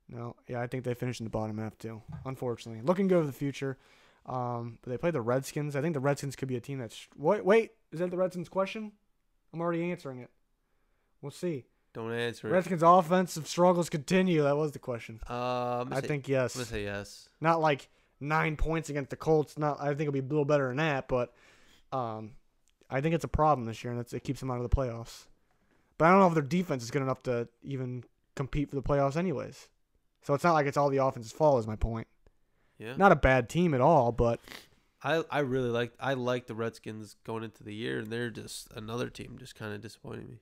No. Yeah, I think they finish in the bottom half too, unfortunately. Looking good for the future. But they play the Redskins. I think the Redskins could be a team that's... Wait, is that the Redskins question? I'm already answering it. We'll see. Don't answer it. Redskins' offensive struggles continue. That was the question. I think yes. I'm going to say yes. Not like 9 points against the Colts. I think it'll be a little better than that, but I think it's a problem this year, and it keeps them out of the playoffs. But I don't know if their defense is good enough to even compete for the playoffs anyways. So it's not like it's all the offense's fault is my point. Yeah. Not a bad team at all, but I really like the Redskins going into the year, and they're just another team just kind of disappointing me.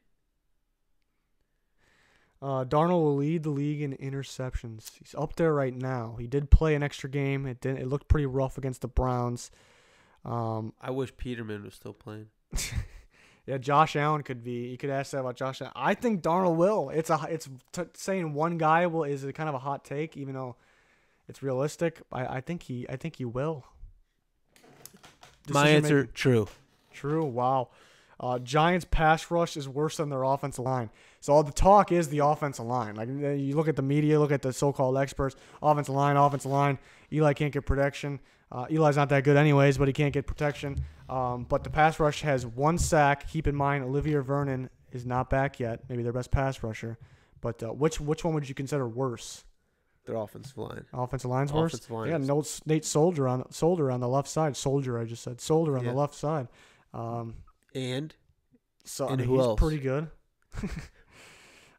Darnold will lead the league in interceptions. He's up there right now. He did play an extra game. It looked pretty rough against the Browns. I wish Peterman was still playing. Yeah, Josh Allen could be. You could ask that about Josh Allen. I think Darnold will. Saying one guy will is a kind of a hot take, even though it's realistic. I think he will. My answer, true. True. Wow. Giants pass rush is worse than their offensive line. So all the talk is the offensive line. Like you look at the media, look at the so-called experts. Offensive line. Eli can't get protection. Eli's not that good anyways, but he can't get protection. But the pass rush has 1 sack. Keep in mind, Olivier Vernon is not back yet. Maybe their best pass rusher. But which one would you consider worse? Their offensive line. Offensive line's worse? Offensive line. Yeah, Nate Soldier on the left side. Soldier, I just said. Soldier on the left side. And He's who else? pretty good.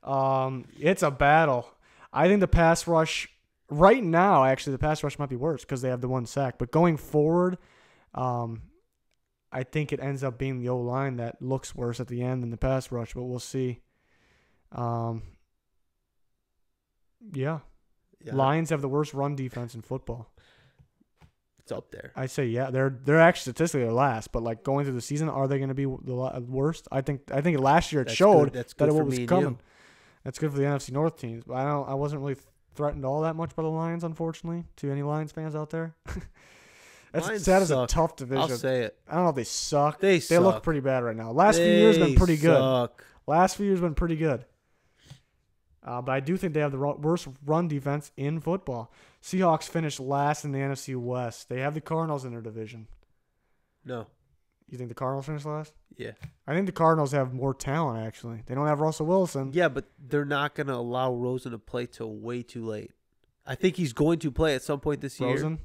It's a battle. I think the pass rush right now, actually, the pass rush might be worse because they have the 1 sack. But going forward, I think it ends up being the O-line that looks worse at the end than the pass rush. But we'll see. Yeah. Lions have the worst run defense in football. It's up there. I say yeah. They're actually statistically last, but like going through the season, are they going to be the worst? I think last year it showed that what was coming. That's good for the NFC North teams, but I wasn't really threatened all that much by the Lions, unfortunately. To any Lions fans out there, Lions that is suck. a tough division. I'll say it. I don't know if they suck. They look pretty bad right now. Last few years been pretty good. Last few years been pretty good. But I do think they have the worst run defense in football. Seahawks finished last in the NFC West. They have the Cardinals in their division. No. You think the Cardinals finished last? Yeah. I think the Cardinals have more talent, actually. They don't have Russell Wilson. Yeah, but they're not going to allow Rosen to play till way too late. I think he's going to play at some point this year. Rosen?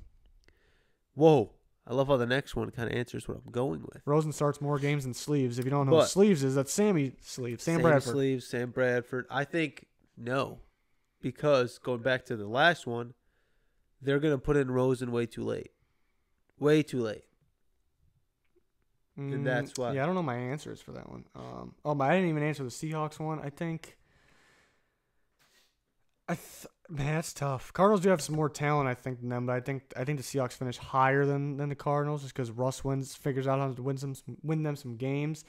Whoa. I love how the next one kind of answers what I'm going with. Rosen starts more games than Sleeves. If you don't know who Sleeves is, that's Sammy Sleeves. Sam Bradford. Sleeves, Sam Bradford. I think no. Because going back to the last one, they're going to put in Rosen way too late. Way too late. And that's why. Yeah, I don't know my answers for that one. But I didn't even answer the Seahawks one. I think. Man, that's tough. Cardinals do have some more talent, I think, than them, but I think the Seahawks finish higher than the Cardinals just because Russ figures out how to win them some games.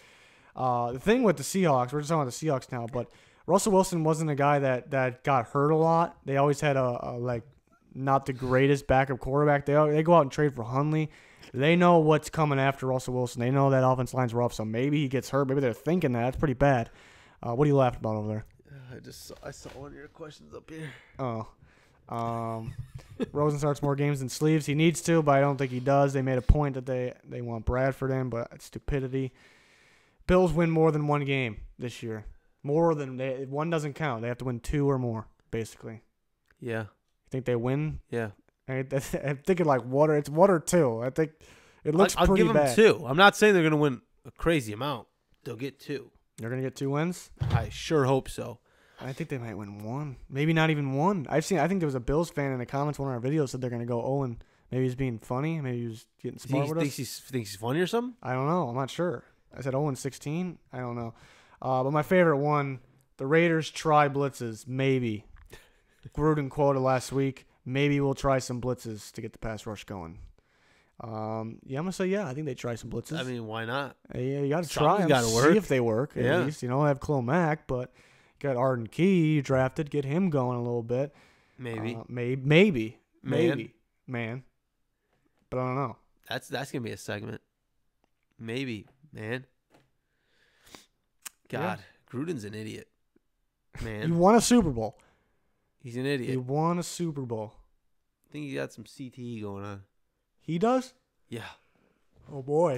The thing with the Seahawks, we're just talking about the Seahawks now, but Russell Wilson wasn't a guy that got hurt a lot. They always had a not the greatest backup quarterback. They go out and trade for Hundley. They know what's coming after Russell Wilson. They know that offense line's rough, so maybe he gets hurt. Maybe they're thinking that. That's pretty bad. What are you laughing about over there? I saw one of your questions up here. Oh. Rosen starts more games than Sleeves. He needs to, but I don't think he does. They made a point that they want Bradford in, but it's stupidity. Bills win more than 1 game this year. One doesn't count. They have to win 2 or more, basically. Yeah. You think they win? Yeah. I'm thinking like water. It's 1 or 2. I think it looks I'll pretty give them bad. 2. I'm not saying they're going to win a crazy amount. They'll get 2. They're going to get 2 wins? I sure hope so. I think they might win 1. Maybe not even 1. I think there was a Bills fan in the comments one of our videos said they're going to go 0 and maybe he's being funny. Maybe he was getting smart with us. Thinks he's funny or something? I don't know. I'm not sure. I said 0 and 16. I don't know. But my favorite one, the Raiders try blitzes. Maybe. Gruden quoted last week. Maybe we'll try some blitzes to get the pass rush going. I'm gonna say I think they try some blitzes. I mean, why not? Yeah, you got to try them. Gotta work. See if they work. At least, they have Khalil Mack, but Got Arden Key drafted. Get him going a little bit. Maybe. Maybe. Man. But I don't know. That's gonna be a segment. Maybe, man. God, Gruden's an idiot. Man. He won a Super Bowl. He's an idiot. He won a Super Bowl. I think he got some CTE going on. He does? Yeah. Oh boy.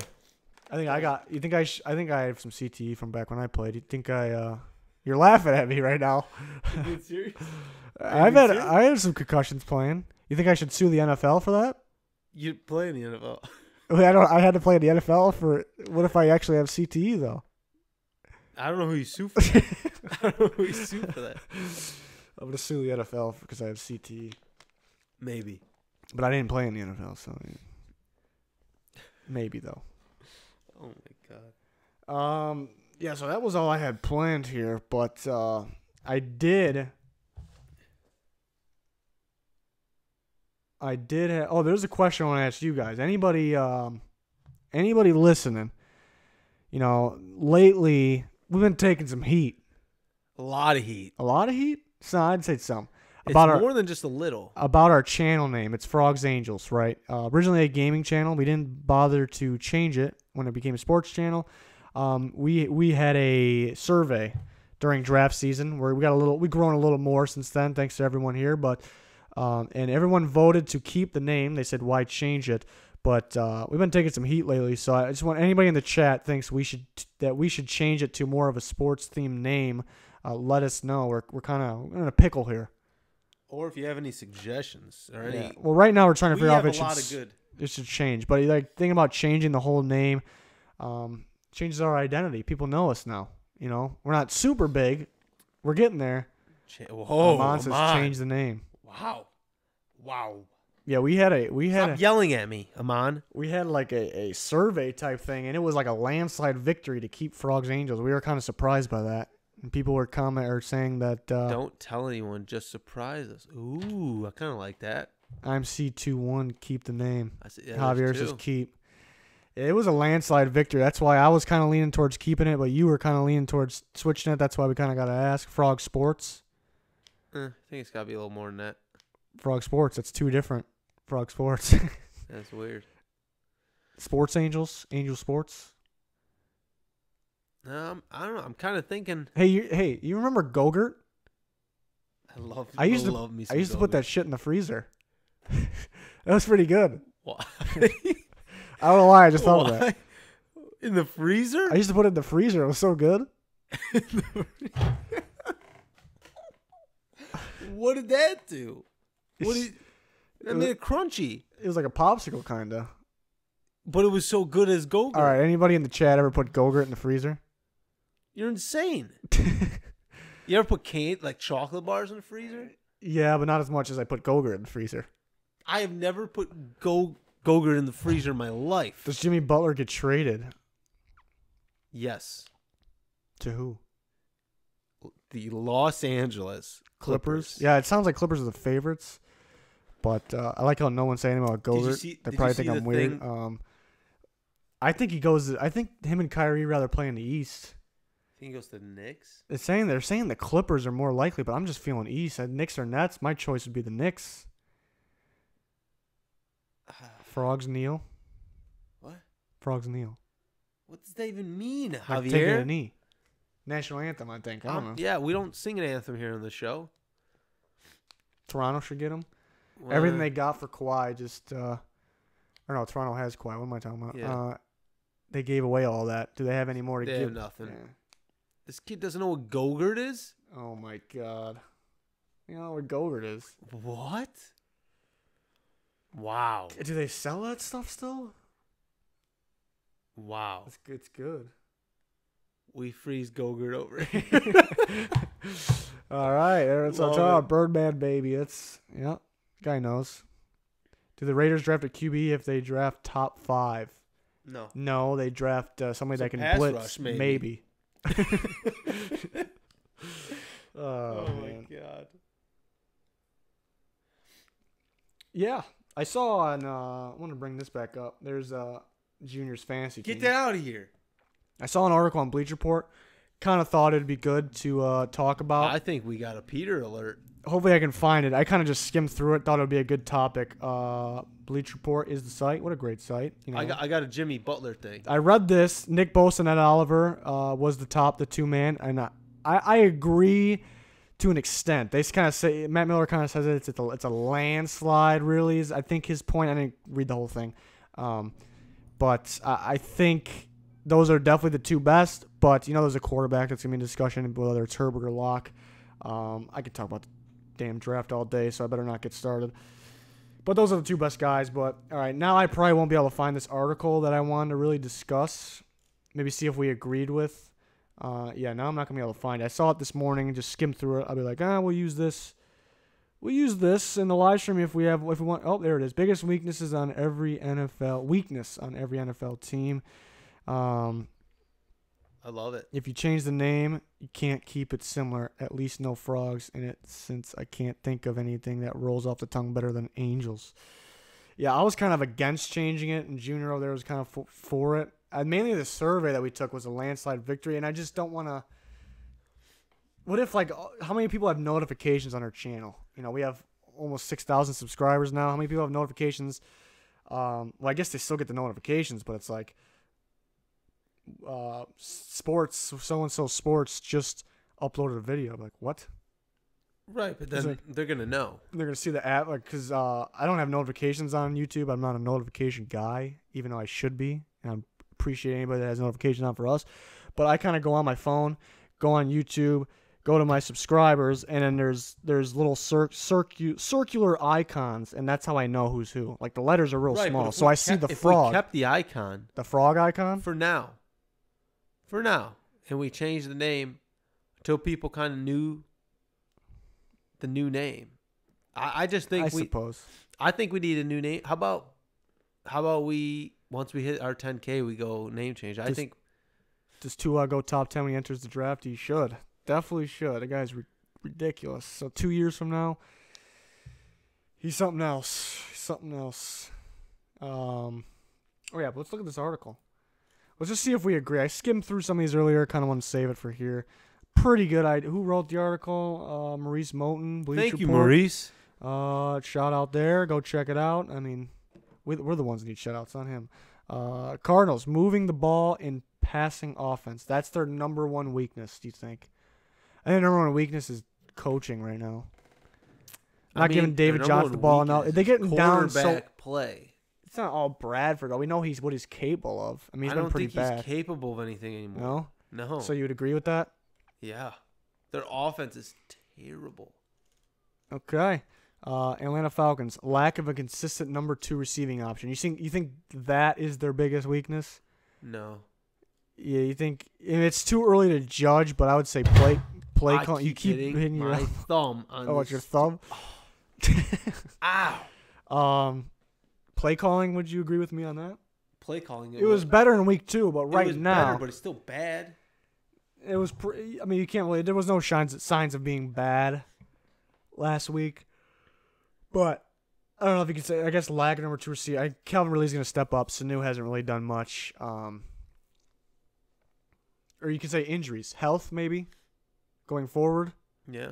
I think I got. You think I? I think I have some CTE from back when I played. You think I? You're laughing at me right now. Are you being serious? I had some concussions playing. You think I should sue the NFL for that? You play in the NFL. I had to play in the NFL for. What if I actually have CTE though? I don't know who you sue for that. I don't know who you sue for that. I'm gonna sue the NFL because I have CTE. Maybe. But I didn't play in the NFL, so maybe though. Oh my god. Yeah, so that was all I had planned here, but I did have, oh, there's a question I want to ask you guys. Anybody listening? You know, lately we've been taking some heat. A lot of heat. A lot of heat? So I'd say some. It's more than just a little. About our channel name. It's Frogs Angels, right? Originally a gaming channel. We didn't bother to change it when it became a sports channel. We had a survey during draft season where we've grown a little more since then, thanks to everyone here. But and everyone voted to keep the name. They said, why change it? But we've been taking some heat lately, so I just want anybody in the chat thinks we should change it to more of a sports themed name. Let us know. We're kind of in a pickle here. Or if you have any suggestions or any. Yeah. Well, right now we're trying to figure out if it should change. But like thinking about changing the whole name, changes our identity. People know us now. You know, we're not super big. We're getting there. Amon says change the name. Wow. Yeah, we had Stop yelling at me, Amon. We had like a survey type thing, and it was like a landslide victory to keep Frogs Angels. We were kind of surprised by that. And people were saying that. Don't tell anyone. Just surprise us. Ooh, I kind of like that. I'm C21. Keep the name. Javier says keep. It was a landslide victory. That's why I was kind of leaning towards keeping it, but you were kind of leaning towards switching it. That's why we kind of got to ask. Frog Sports. I think it's got to be a little more than that. Frog Sports. That's two different. Frog Sports. That's weird. Sports Angels. Angel Sports. I don't know. I'm kind of thinking. Hey, you remember Go-Gurt? I used to put that shit in the freezer. That was pretty good. Why? I don't know why. I just thought of that. In the freezer? I used to put it in the freezer. It was so good. What did that do? That made it crunchy. It was like a popsicle, kind of. But it was so good as Go-Gurt. All right. Anybody in the chat ever put Go-Gurt in the freezer? You're insane. You ever put chocolate bars in the freezer? Yeah, but not as much as I put Go-Gurt in the freezer. I have never put Go-Gurt in the freezer in my life. Does Jimmy Butler get traded? Yes. To who? The Los Angeles Clippers. Yeah, it sounds like Clippers are the favorites. But I like how no one's saying about Go-Gurt. They probably think I'm weird. I think he goes. I think him and Kyrie rather play in the East. Think he goes to the Knicks? They're saying the Clippers are more likely, but I'm just feeling East. Knicks or Nets. My choice would be the Knicks. Frogs kneel. What? Frogs kneel. What does that even mean, Javier? Like taking a knee. National anthem, I think. I don't know. Yeah, we don't sing an anthem here on the show. Toronto should get them. Well, everything they got for Kawhi just. Or no, Toronto has Kawhi. What am I talking about? Yeah. They gave away all that. Do they have any more to give? They have nothing. Yeah. This kid doesn't know what Go-Gurt is? Oh, my God. You know what Go-Gurt is. What? Wow. Do they sell that stuff still? Wow. It's good. We freeze Go-Gurt over here. All right. That's what I'm talking about. Birdman, baby. Guy knows. Do the Raiders draft a QB if they draft top 5? No, they draft somebody that can blitz. Rush, maybe. Oh my God. Yeah, I saw on. I want to bring this back up. There's Junior's fantasy team. Get that out of here. I saw an article on Bleacher Report. kind of thought it'd be good to talk about. I think we got a Peter alert. Hopefully I can find it. I kind of just skimmed through it, thought it would be a good topic. Bleach Report is the site. What a great site. You know? I got a Jimmy Butler thing. I read this. Nick Bosa and Ed Oliver was the two-man. And I agree to an extent. They kind of say, Matt Miller kind of says it's a landslide, really. I think his point, I didn't read the whole thing. But I think those are definitely the two best. But, there's a quarterback that's going to be in discussion, whether it's Herbert or Locke. I could talk about the damn draft all day, so I better not get started. But those are the two best guys. But, all right, now I probably won't be able to find this article that I wanted to really discuss. Maybe see if we agreed with. Now I'm not going to be able to find it. I saw it this morning and just skimmed through it. I'll be like, we'll use this. We'll use this in the live stream if we want. Oh, there it is. Biggest weaknesses on every NFL. Weakness on every NFL team. I love it. If you change the name, you can't keep it similar. At least no frogs in it, since I can't think of anything that rolls off the tongue better than angels. Yeah, I was kind of against changing it, and Junior over there was kind of for it. Mainly the survey that we took was a landslide victory, and I just don't want to. What if, how many people have notifications on our channel? We have almost 6,000 subscribers now. How many people have notifications? Well, I guess they still get the notifications, but it's like, sports, so-and-so sports just uploaded a video. I'm like, what? Right, but then they're going to know. They're going to see the app, because I don't have notifications on YouTube. I'm not a notification guy, even though I should be. And I appreciate anybody that has notifications on for us. But I kind of go on my phone, go on YouTube, go to my subscribers, and then there's little circular icons, and that's how I know who's who. Like, the letters are real small, so I see the frog. If we kept the icon. The frog icon? For now. And we changed the name until people kind of knew the new name. I just think I think we need a new name. How about we, once we hit our 10K, we go name change. I think. Does Tua go top 10 when he enters the draft? He should. Definitely should. The guy's ridiculous. So 2 years from now, he's something else. Oh, yeah, but let's look at this article. Let's just see if we agree. I skimmed through some of these earlier. Kind of want to save it for here. Pretty good. Who wrote the article? Maurice Moten. Bleach Thank you, Report. Maurice. Shout out there. Go check it out. I mean, we're the ones that need shout outs on him. Cardinals moving the ball in passing offense. That's their number one weakness, do you think? I think number one weakness is coaching right now. Not giving David Johnson the ball enough. They getting down so play. It's not all Bradford, though. We know what he's capable of. I mean, he's been pretty bad. I don't think he's capable of anything anymore. No. So you would agree with that? Yeah. Their offense is terrible. Okay. Atlanta Falcons, lack of a consistent number 2 receiving option. You think that is their biggest weakness? No. Yeah, you think it's too early to judge, but I would say play call. You keep hitting your thumb on it's your thumb. Ow. Play calling. Would you agree with me on that? Play calling. It was better in week 2, but right now, better, but it's still bad. It was. You can't really. There was no signs of being bad last week, but I don't know if you can say. I guess lack of number 2 receiver. Calvin Ridley's going to step up. Sanu hasn't really done much. Or you can say injuries, health maybe, going forward. Yeah.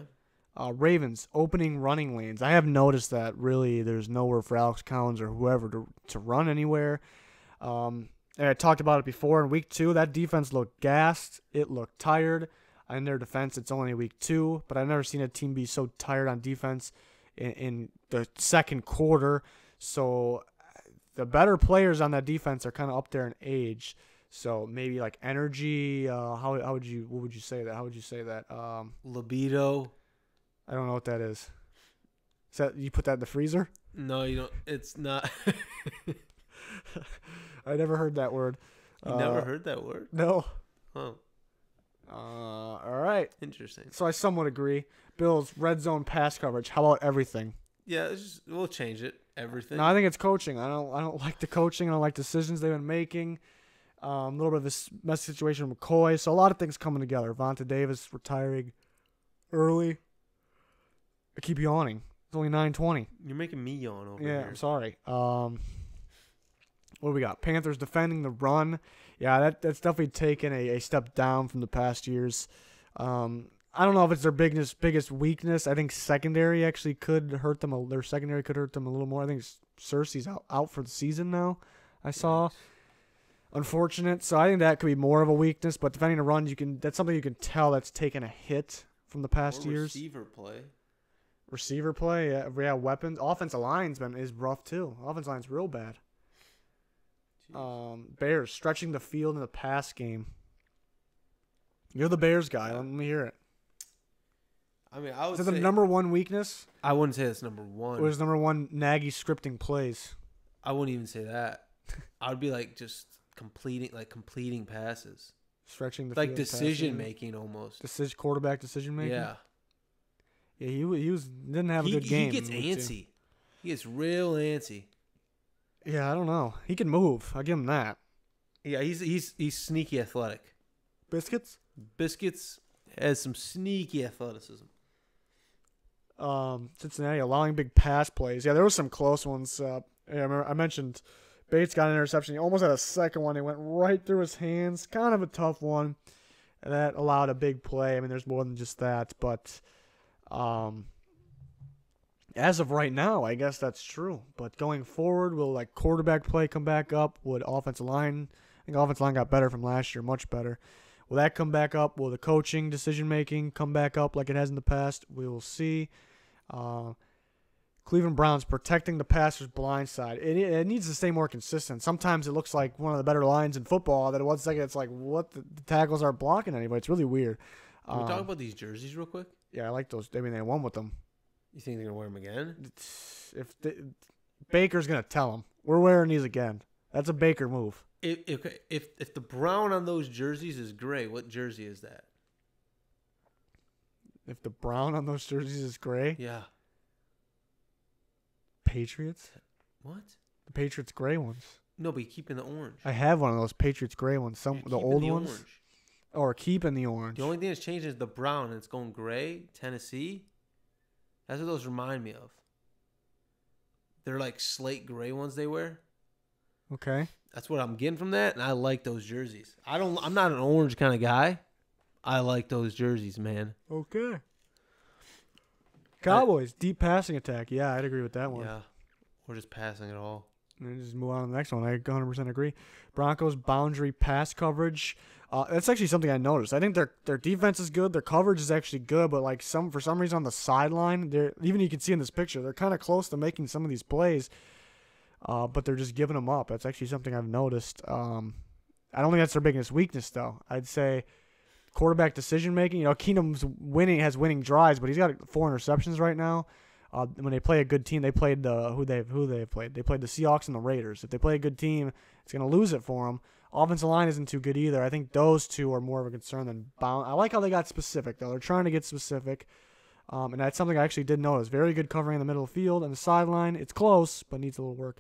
Ravens opening running lanes. I have noticed that really there's nowhere for Alex Collins or whoever to run anywhere. And I talked about it before in week 2. That defense looked gassed. It looked tired. In their defense, it's only week 2, but I've never seen a team be so tired on defense in the second quarter. So the better players on that defense are kind of up there in age. So maybe like energy. What would you say that? How would you say that? Libido. I don't know what that is. Is that you put that in the freezer? No, you don't. It's not. I never heard that word. You never heard that word? No. Oh. All right. Interesting. So I somewhat agree. Bills red zone pass coverage. How about everything? Yeah, we'll change it. Everything. No, I think it's coaching. I don't like the coaching. I don't like decisions they've been making. A little bit of this messy situation with McCoy. So a lot of things coming together. Vontae Davis retiring early. I keep yawning. It's only 9:20. You're making me yawn over here. Yeah, I'm sorry. What do we got? Panthers defending the run. Yeah, that's definitely taken a step down from the past years. I don't know if it's their biggest weakness. I think secondary actually could hurt them. Their secondary could hurt them a little more. I think Cersei's out for the season now. I saw. Unfortunate. So I think that could be more of a weakness. But defending the run, that's something you can tell that's taken a hit from the past years. Receiver play. Yeah, weapons. Offensive line's is rough too. Offensive line's real bad. Bears stretching the field in the pass game. You're the Bears guy. Let me hear it. I mean, I would say the number one weekness? I wouldn't say it's number one. It was number one Nagy scripting plays. I wouldn't even say that. I would be like just completing passes. Stretching the like field. Decision making almost. Quarterback decision making? Yeah. Yeah, he didn't have a good game. He gets antsy. He gets real antsy. Yeah, I don't know. He can move. I'll give him that. Yeah, he's sneaky athletic. Biscuits has some sneaky athleticism. Cincinnati allowing big pass plays. Yeah, there was some close ones. I remember I mentioned Bates got an interception. He almost had a second one. It went right through his hands. Kind of a tough one. And that allowed a big play. I mean, there's more than just that. But as of right now, I guess that's true. But going forward, will quarterback play come back up? Would offensive line? I think offensive line got better from last year, much better. Will that come back up? Will the coaching, decision-making come back up like it has in the past? We will see. Cleveland Browns protecting the passer's blind side. It needs to stay more consistent. Sometimes it looks like one of the better lines in football. That one second it's like, what? The tackles aren't blocking anybody. It's really weird. Can we talk about these jerseys real quick? Yeah, I like those. I mean, they won with them. You think they're going to wear them again? Baker's going to tell them, we're wearing these again. That's a Baker move. If the brown on those jerseys is gray, what jersey is that? If the brown on those jerseys is gray? Yeah. Patriots? What? The Patriots gray ones. No, but you keep in the orange. I have one of those Patriots gray ones. The old ones. Orange. Or keeping the orange. The only thing that's changing is the brown, and it's going gray. Tennessee. That's what those remind me of. They're like slate gray ones they wear. Okay. That's what I'm getting from that, and I like those jerseys. I'm not an orange kind of guy. I like those jerseys, man. Okay. Cowboys, deep passing attack. Yeah, I'd agree with that one. Yeah. We're just passing it all. And then just move on to the next one. I 100% agree. Broncos boundary pass coverage. That's actually something I noticed. I think their defense is good. Their coverage is actually good, but for some reason on the sideline, even you can see in this picture, they're kind of close to making some of these plays, but they're just giving them up. That's actually something I've noticed. I don't think that's their biggest weakness, though. I'd say quarterback decision making. Keenum's has winning drives, but he's got 4 interceptions right now. When they play a good team, they played who they played. They played the Seahawks and the Raiders. If they play a good team, it's going to lose it for them. Offensive line isn't too good either. I think those two are more of a concern than bound. I like how they got specific, though. They're trying to get specific, and that's something I actually did notice. Very good covering in the middle of the field and the sideline. It's close, but needs a little work.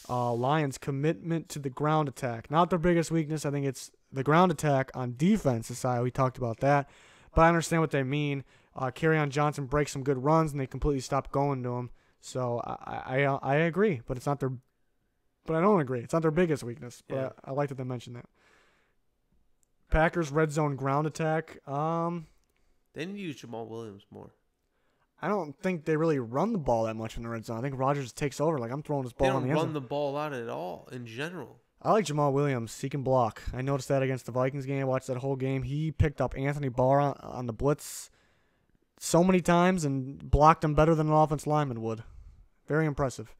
Lions' commitment to the ground attack. Not their biggest weakness. I think it's the ground attack on defense's side. We talked about that, but I understand what they mean. Kerryon Johnson breaks some good runs, and they completely stop going to him. So I agree, but it's not their. But I don't agree. It's not their biggest weakness. But yeah. I like that they mentioned that. Packers red zone ground attack. They need to use Jamal Williams more. I don't think they really run the ball that much in the red zone. I think Rodgers takes over. I'm throwing his ball on the end zone. They don't run the ball out at all in general. I like Jamal Williams. He can block. I noticed that against the Vikings game. I watched that whole game. He picked up Anthony Barr on the blitz so many times and blocked him better than an offensive lineman would. Very impressive.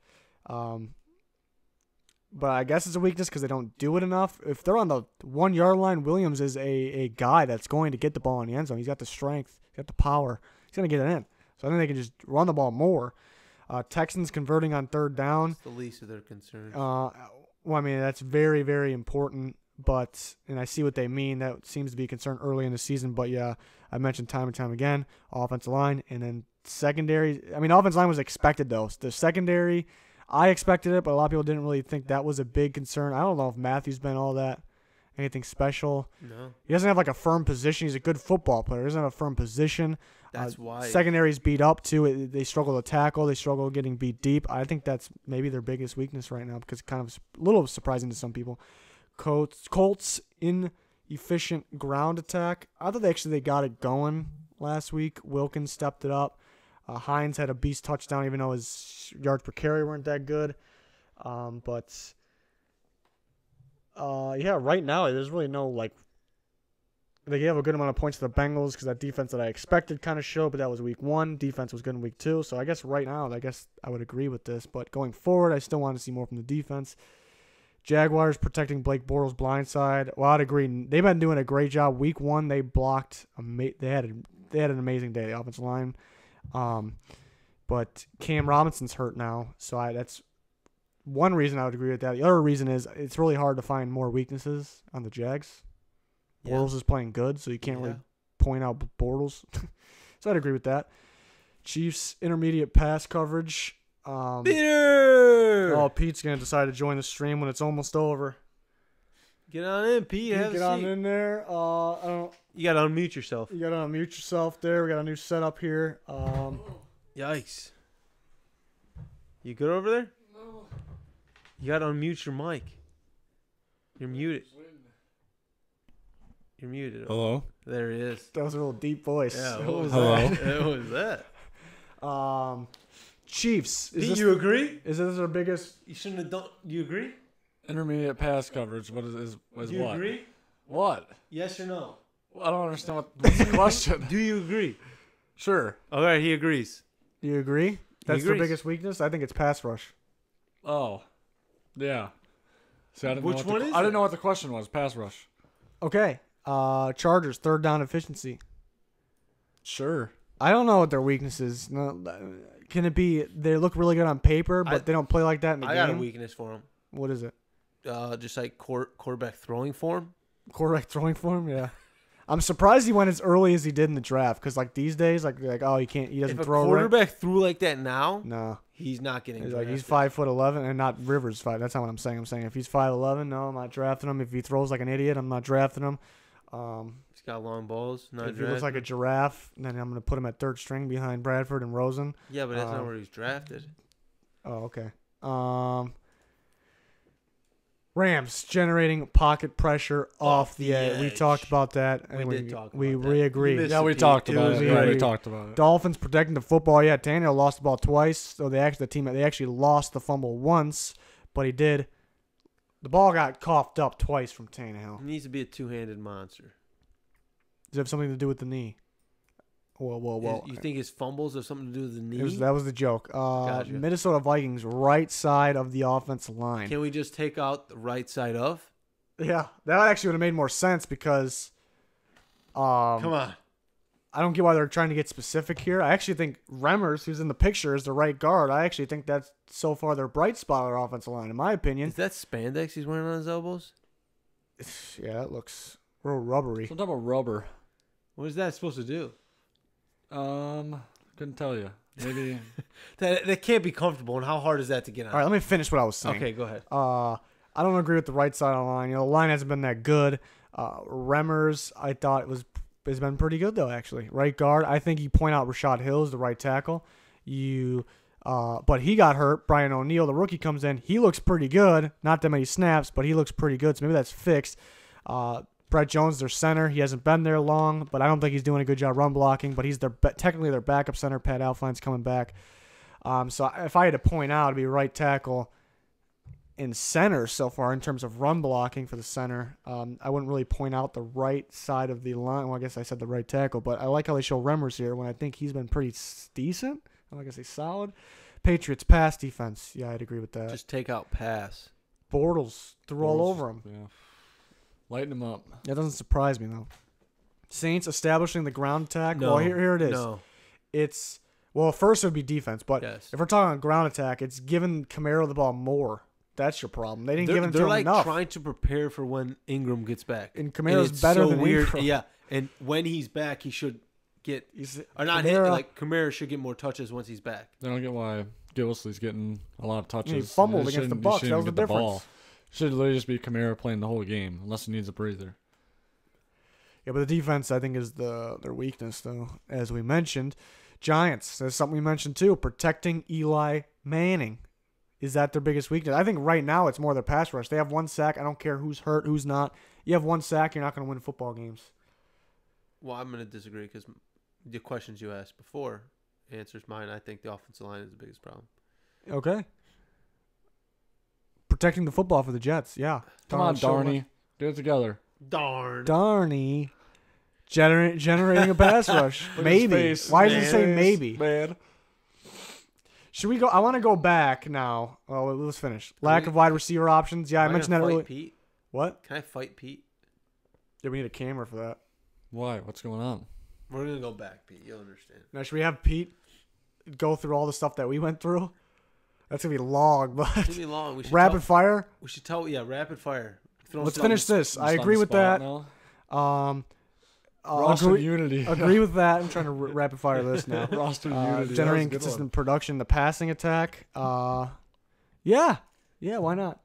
But I guess it's a weakness because they don't do it enough. If they're on the 1 yard line, Williams is a guy that's going to get the ball in the end zone. He's got the strength. He's got the power. He's going to get it in. So I think they can just run the ball more. Texans converting on third down. It's the least of their concerns. Well, I mean, that's very, very important. And I see what they mean. That seems to be a concern early in the season. But, yeah, I mentioned time and time again, offensive line. And then secondary. I mean, offensive line was expected, though. The secondary, I expected it, but a lot of people didn't really think that was a big concern. I don't know if Matthew's been all that, anything special. No. He doesn't have a firm position. He's a good football player. He doesn't have a firm position. That's why. Secondary's beat up, too. They struggle to tackle. They struggle getting beat deep. I think that's maybe their biggest weakness right now because it's kind of a little surprising to some people. Colts inefficient ground attack. I thought they got it going last week. Wilkins stepped it up. Hines had a beast touchdown, even though his yards per carry weren't that good. But right now there's really no they gave a good amount of points to the Bengals because that defense that I expected kind of showed, but that was week 1. Defense was good in week 2. So I guess right now, I would agree with this. But going forward, I still want to see more from the defense. Jaguars protecting Blake Bortles' blind side. Well, I'd agree. They've been doing a great job. Week 1, they blocked. They had an amazing day, the offensive line. But Cam Robinson's hurt now, so that's one reason I would agree with that. The other reason is it's really hard to find more weaknesses on the Jags. Bortles is playing good, so you can't really point out Bortles. So I'd agree with that. Chiefs intermediate pass coverage. Peter! Oh, Pete's going to decide to join the stream when it's almost over. Get on in, Pete. Have a seat. Get on in there. I don't. You got to unmute yourself. You got to unmute yourself there. We got a new setup here. Yikes. You good over there? No. You got to unmute your mic. You're muted. You're muted. Hello? There he is. That was a real deep voice. Yeah, What was hello. What was that? Chiefs. Pete, you agree? Is this our biggest? You shouldn't have done. You agree? Intermediate pass coverage. What is Do you what? agree? What? Yes or no? I don't understand what's the question. Do you agree? Sure. All right, he agrees. You agree? That's their agrees. biggest weakness? I think it's pass rush. Oh. Yeah. See, I didn't Which know one what is I didn't it? know what the question was. Pass rush. Okay. Chargers, third down efficiency. Sure. I don't know what their weakness is. No, can it be they look really good on paper, but they don't play like that in the I game? got a weakness for him. What is it? Just like quarterback throwing form. Quarterback throwing form? Yeah. I'm surprised he went as early as he did in the draft because these days, he doesn't If throw a right. quarterback threw like that now, No. he's not getting He's drafted. he's 5'11" and not Rivers 5. That's not what I'm saying. I'm saying if he's 5'11", no, I'm not drafting him. If he throws like an idiot, I'm not drafting him. He's got long balls. Not If he looks like a drafted. giraffe, then I'm going to put him at third string behind Bradford and Rosen. Yeah, but that's not where he's drafted. Oh, okay. Rams generating pocket pressure off the edge. We edge. talked about that. We and did talk We about that. re-agree. You missed Yeah, it, we Pete. talked It about was it. great. We talked about it. Dolphins protecting the football. Yeah, Tannehill lost the ball twice. So they actually lost the fumble once, but he did. The ball got coughed up twice from Tannehill. He needs to be a two-handed monster. Does it have something to do with the knee? Well. You think his fumbles have something to do with the knee? That was the joke. Gotcha. Minnesota Vikings, right side of the offensive line. Can we just take out the right side of? Yeah, that actually would have made more sense because Come on. I don't get why they're trying to get specific here. I actually think Remmers, who's in the picture, is the right guard. I actually think that's so far their bright spot on their offensive line, in my opinion. Is that spandex he's wearing on his elbows? Yeah, that looks real rubbery. Some type of rubber. What is that supposed to do? Couldn't tell you. Maybe. That can't be comfortable. And how hard is that to get on? All right, let me finish what I was saying. Okay, go ahead. I don't agree with the right side of the line. The line hasn't been that good. Remmers, I thought has been pretty good though. Actually, right guard. I think you point out Rashad Hill as the right tackle. But he got hurt. Brian O'Neill, the rookie, comes in. He looks pretty good. Not that many snaps, but he looks pretty good. So maybe that's fixed. Brett Jones, their center. He hasn't been there long, but I don't think he's doing a good job run blocking. But he's technically their backup center. Pat Alfine's coming back. So if I had to point out, it'd be right tackle and center so far in terms of run blocking for the center. I wouldn't really point out the right side of the line. Well, I guess I said the right tackle, but I like how they show Remmers here when I think he's been pretty decent. I'm not going to say solid. Patriots pass defense. Yeah, I'd agree with that. Just take out pass. Bortles threw all over him. Yeah. Lighten him up. That doesn't surprise me, though. Saints establishing the ground attack. No. Well, here it is. No. First it would be defense, but Yes. if we're talking ground attack, it's giving Camaro the ball more. That's your problem. They didn't give it to They're him like enough. trying to prepare for when Ingram gets back. And Camaro's it's better so than weird. Ingram. Yeah, and when he's back, he should get or not. Kamara- Kamara should get more touches once he's back. I don't get why Gillisley's getting a lot of touches. He fumbled He against the shouldn't- he Bucs. That shouldn't was the get difference. ball. Should literally just be Kamara playing the whole game, unless he needs a breather. Yeah, but the defense, I think, is their weakness, though. As we mentioned, Giants. That's something we mentioned too. Protecting Eli Manning. Is that their biggest weakness? I think right now it's more their pass rush. They have 1 sack. I don't care who's hurt, who's not. You have 1 sack, you're not going to win football games. Well, I'm going to disagree because the questions you asked before answers mine. I think the offensive line is the biggest problem. Okay. Protecting the football for the Jets, yeah. Come on, Darney. Get it together. Darney. Generating a pass rush. Maybe. Why does it say maybe? Man. Should we go? I want to go back now. Well, let's finish. Lack of wide receiver options. Yeah, I mentioned that earlier. Pete? What? Can I fight Pete? Yeah, we need a camera for that. Why? What's going on? We're going to go back, Pete. You'll understand. Now, should we have Pete go through all the stuff that we went through? That's going to be long, but... It's going to be long. Rapid fire? We should tell... Yeah, rapid fire. Let's finish this. I agree with that. Roster unity. Agree with that. I'm trying to rapid fire this now. Roster unity. Generating consistent production, the passing attack. Yeah, why not?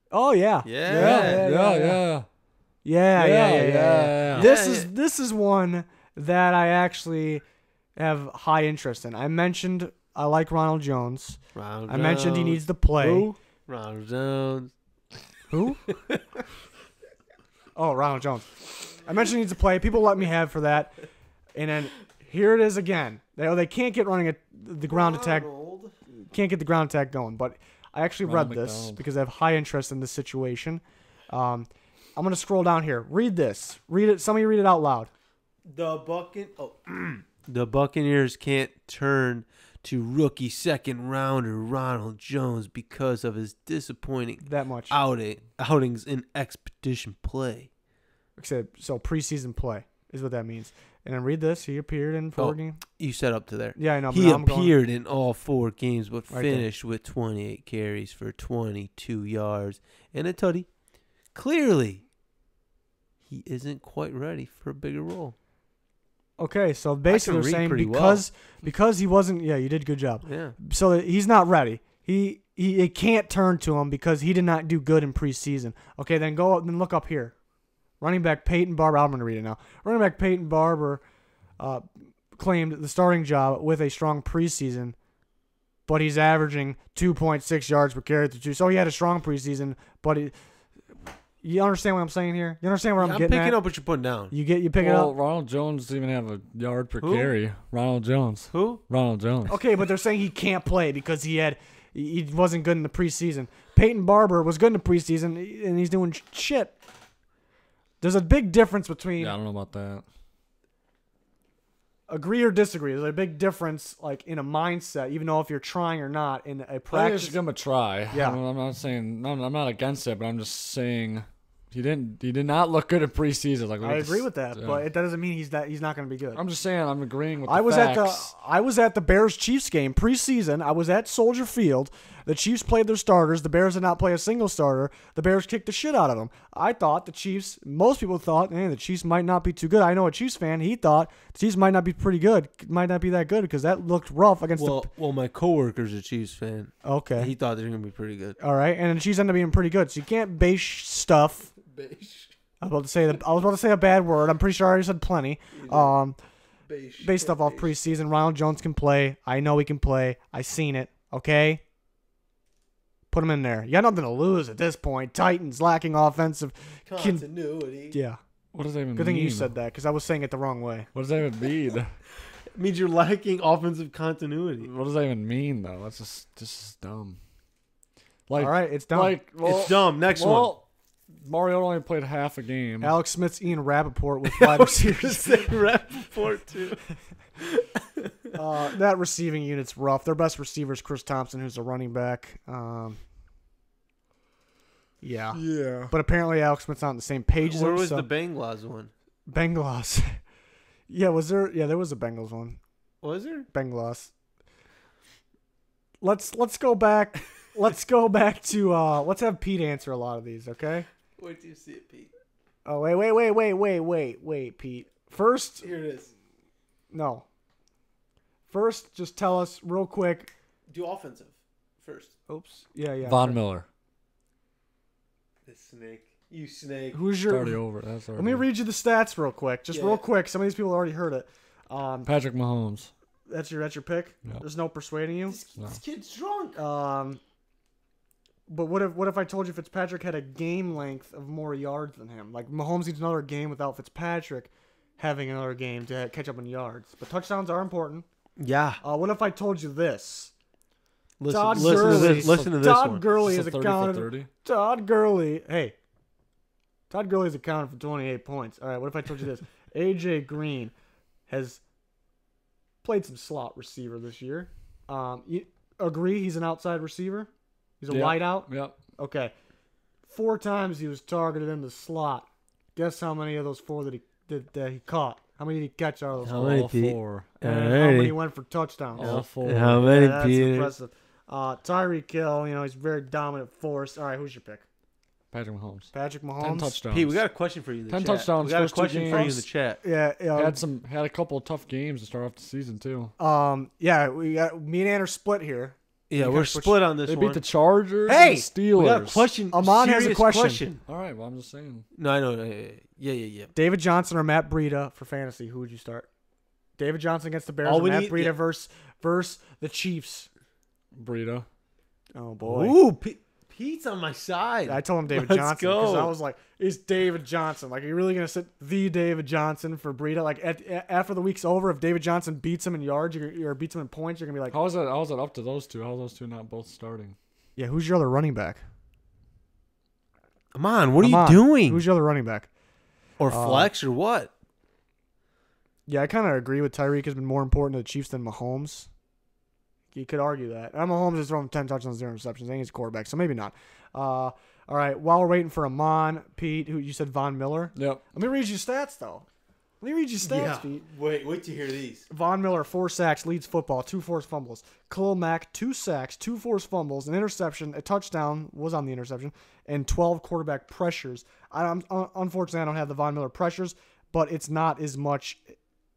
Oh yeah. Yeah. This is one that I actually have high interest in. I mentioned I like Ronald Jones. I mentioned he needs to play. Who? Ronald Jones. Who? Oh, Ronald Jones. I mentioned he needs to play. People let me have for that. And then here it is again. They can't get running the ground attack. Can't get the ground attack going. But I actually read this because I have high interest in this situation. I'm going to scroll down here. Read this. Read it. Some of you read it out loud. The Buccaneers can't turn to rookie second rounder Ronald Jones because of his disappointing outings in expedition play. So preseason play is what that means. And then read this. He appeared in 4 games. You set up to there. Yeah, I know. He appeared in all 4 games, but finished with 28 carries for 22 yards and a tutty. Clearly, he isn't quite ready for a bigger role. Okay, so basically they're saying because he wasn't. Yeah, you did a good job. Yeah. So he's not ready. He can't turn to him because he did not do good in preseason. Okay, then go up and look up here. Running back Peyton Barber. I'm going to read it now. Running back Peyton Barber claimed the starting job with a strong preseason, but he's averaging 2.6 yards per carry through 2. So he had a strong preseason, but you understand what I'm saying here? You understand where I'm getting at? I'm picking up what you're putting down. You pick it up? Ronald Jones doesn't even have a yard per carry. Ronald Jones. Who? Ronald Jones. Okay, but they're saying he can't play because he wasn't good in the preseason. Peyton Barber was good in the preseason, and he's doing shit. There's a big difference between... Yeah, I don't know about that. Agree or disagree. There's a big difference like in a mindset, even though if you're trying or not, in a practice... I think just give him a try. Yeah. I'm not saying... No, I'm not against it, but I'm just saying... He did not look good in preseason. Like I agree with that, but it doesn't mean he's not going to be good. I'm just saying I'm agreeing with the facts. I was at the Bears-Chiefs game preseason. I was at Soldier Field. The Chiefs played their starters. The Bears did not play a single starter. The Bears kicked the shit out of them. I thought most people thought, the Chiefs might not be too good. I know a Chiefs fan. He thought the Chiefs might not be pretty good. Might not be that good because that looked rough against Well, my coworker's a Chiefs fan. Okay. He thought they were going to be pretty good. All right, and the Chiefs ended up being pretty good. So you can't base stuff... I was about to say a bad word. I'm pretty sure I already said plenty. Based stuff off preseason. Ronald Jones can play. I know he can play. I seen it. Okay? Put him in there. You got nothing to lose at this point. Titans lacking offensive continuity. Yeah. What does that even mean? Good thing you said that because I was saying it the wrong way. What does that even mean? It means you're lacking offensive continuity. What does that even mean, though? That's just dumb. All right, it's dumb. It's dumb. Next one. Mario only played half a game. Alex Smith's Ian Rappaport with 5 receivers. Rappaport, too. That receiving unit's rough. Their best receiver is Chris Thompson, who's a running back. Yeah. But apparently Alex Smith's not on the same page as him. Where was the Bengals one? Bengals. Yeah, was there? Yeah, there was a Bengals one. Was there? Bengals. Let's go back. Let's go back to let's have Pete answer a lot of these, okay? Wait till you see it, Pete. Oh, wait, Pete. First, here it is. No. First, just tell us real quick. Do offensive first. Oops. Yeah. Von Miller. The snake. You snake. Who's your? Already over. That's already. Let me read you the stats real quick. Real quick. Some of these people already heard it. Patrick Mahomes. That's your pick. Yeah. There's no persuading you. This kid's drunk. But what if I told you Fitzpatrick had a game length of more yards than him? Like Mahomes needs another game without Fitzpatrick having another game to catch up in yards. But touchdowns are important. Yeah. What if I told you this? Listen to this. Listen to this one. Todd Gurley is 30 for accounted. 30? Todd Gurley. Hey. Todd Gurley is accounted for 28 points. All right. What if I told you this? AJ Green has played some slot receiver this year. You agree he's an outside receiver? He's a wide out? Yep. Okay. 4 times he was targeted in the slot. Guess how many of those 4 that he caught? How many did he catch out of those How 4? many, All Pete? 4. And how many went for touchdowns? All 4. How many, Yeah, that's Peter? impressive. Tyreek Hill, he's a very dominant force. All right, who's your pick? Patrick Mahomes. Patrick 10 touchdowns. touchdowns. Pete, we got a question for you in the 10 chat. touchdowns, We got a first 2 question for you in games. the chat. Yeah, Had a couple of tough games to start off the season too. yeah. We got me and Ann are split here. Yeah, You we're gotta switch- split on this They one. beat the Chargers Hey! and the Steelers. We got a question. Amon has a serious question. All right, well, I'm just saying. No, I know. Yeah. David Johnson or Matt Breida for fantasy? Who would you start? David Johnson against the Bears All or we Matt need- Breida yeah. versus the Chiefs? Breida. Oh boy. Ooh, Pete's on my side. I told him David Let's Johnson because go. I was like, "Is David Johnson like? Are you really gonna sit the David Johnson for Breida? Like after the week's over, if David Johnson beats him in yards or beats him in points, you're gonna be like, How is it up to those two? How are those two not both starting? yeah, who's your other running back? Amon, what are Amon, you doing? Who's your other running back? Or flex or what? Yeah, I kind of agree with Tyreek has been more important to the Chiefs than Mahomes. You could argue that. And Mahomes has thrown 10 touchdowns, 0 interceptions. I think he's a quarterback, so maybe not. All right, while we're waiting for Amon, Pete, who you said Von Miller. Yep. Let me read you stats, though. Pete. Wait to hear these. Von Miller, 4 sacks, leads football, 2 forced fumbles. Khalil Mack, 2 sacks, 2 forced fumbles, an interception, a touchdown was on the interception, and 12 quarterback pressures. Unfortunately, I don't have the Von Miller pressures, but it's not as much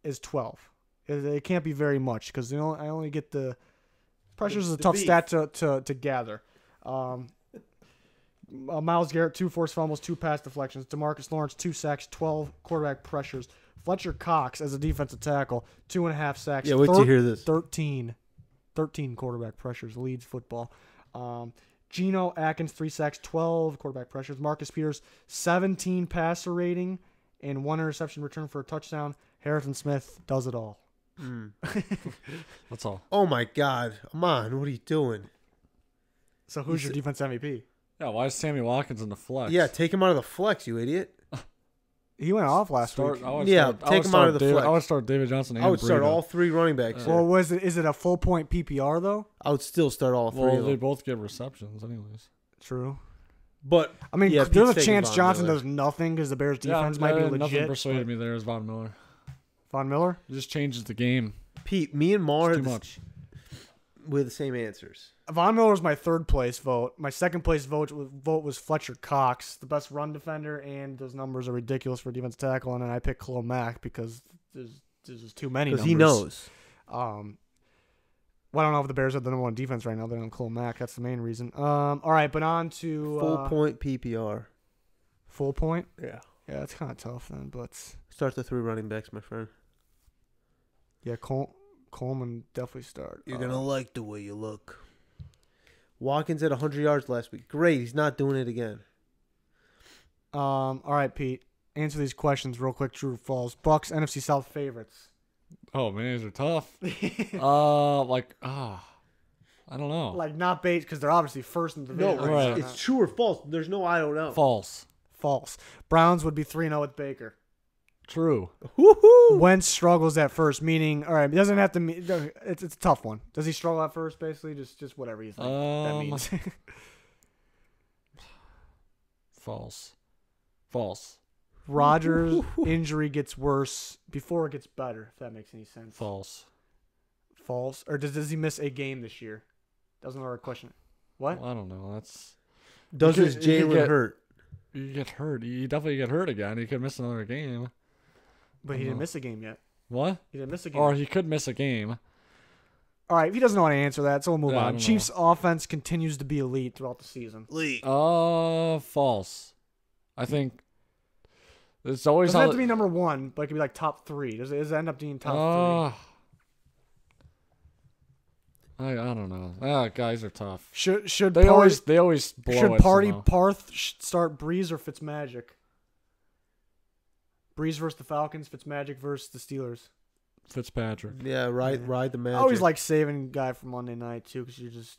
as 12. It can't be very much because I only get the pressures is a tough stat to gather. Myles Garrett, 2 forced fumbles, 2 pass deflections. DeMarcus Lawrence, 2 sacks, 12 quarterback pressures. Fletcher Cox as a defensive tackle, 2.5 sacks. Yeah, wait to hear this. 13 quarterback pressures, leads football. Geno Atkins, 3 sacks, 12 quarterback pressures. Marcus Peters, 17 passer rating and 1 interception return for a touchdown. Harrison Smith does it all. That's all. Oh my God, Amon, what are you doing? So who's your defense MVP? Yeah, why is Sammy Watkins in the flex? Yeah, take him out of the flex, you idiot. He went off last week. Take him out of the flex. I would start David Johnson and I would start Breida. all 3 running backs. Well, is it a full point PPR though? I would still start all 3 Well, of they them. both get receptions anyways. True. But I mean, yeah, there's a Pete's chance taking Von Johnson Miller. does nothing because the Bears defense might be Nothing legit. persuaded me there is Von Miller. Von Miller? It just changes the game. Pete, me and Mar It's are too much. we have the same answers. Von Miller's my 3rd place vote. My 2nd place vote was Fletcher Cox, the best run defender, and those numbers are ridiculous for defensive tackle. And then I picked Khalil Mack because there's just too many numbers. Because he knows. Well, I don't know if the Bears have the number 1 defense right now. They're on Khalil Mack. That's the main reason. All right, but on to Full point PPR. Full point? Yeah. Yeah, it's kind of tough then, but Start the 3 running backs, my friend. yeah, Coleman definitely start. You're going to like the way you look. Watkins had 100 yards last week. Great. He's not doing it again. All right, Pete. Answer these questions real quick. True or false? Bucks NFC South favorites. Oh man, these are tough. I don't know. Like not bait because they're obviously first in the No, division. right. it's true or false. There's no I don't know. False. False. Browns would be 3-0 with Baker. True. Woohoo! Wentz struggles at first, meaning all right, it doesn't have to mean it's a tough one. Does he struggle at first? Basically, just whatever you think that means. False. False. Rodgers' injury gets worse before it gets better. If that makes any sense. False. False. Or does he miss a game this year? Doesn't matter. Question. What? Well, I don't know. That's Does You his could- you could Jalen get- hurt? you get hurt. You definitely get hurt again. He could miss another game. But he didn't miss a game yet. What? He didn't miss a game. Or he could miss a game. All right, if he doesn't know how to answer that, so we'll move Yeah, I on. don't Chiefs offense continues to be elite throughout the season. False. I think it's always Doesn't how have to be number 1, but it could be like top 3. Does it end up being top I don't know. Guys are tough. Should They Party, always blow should it Party somehow. Parth start Breeze or Fitzmagic? Breeze versus the Falcons, Fitzmagic versus the Steelers. Fitzpatrick. Yeah, ride the magic. I always like saving guy for Monday night too, because you just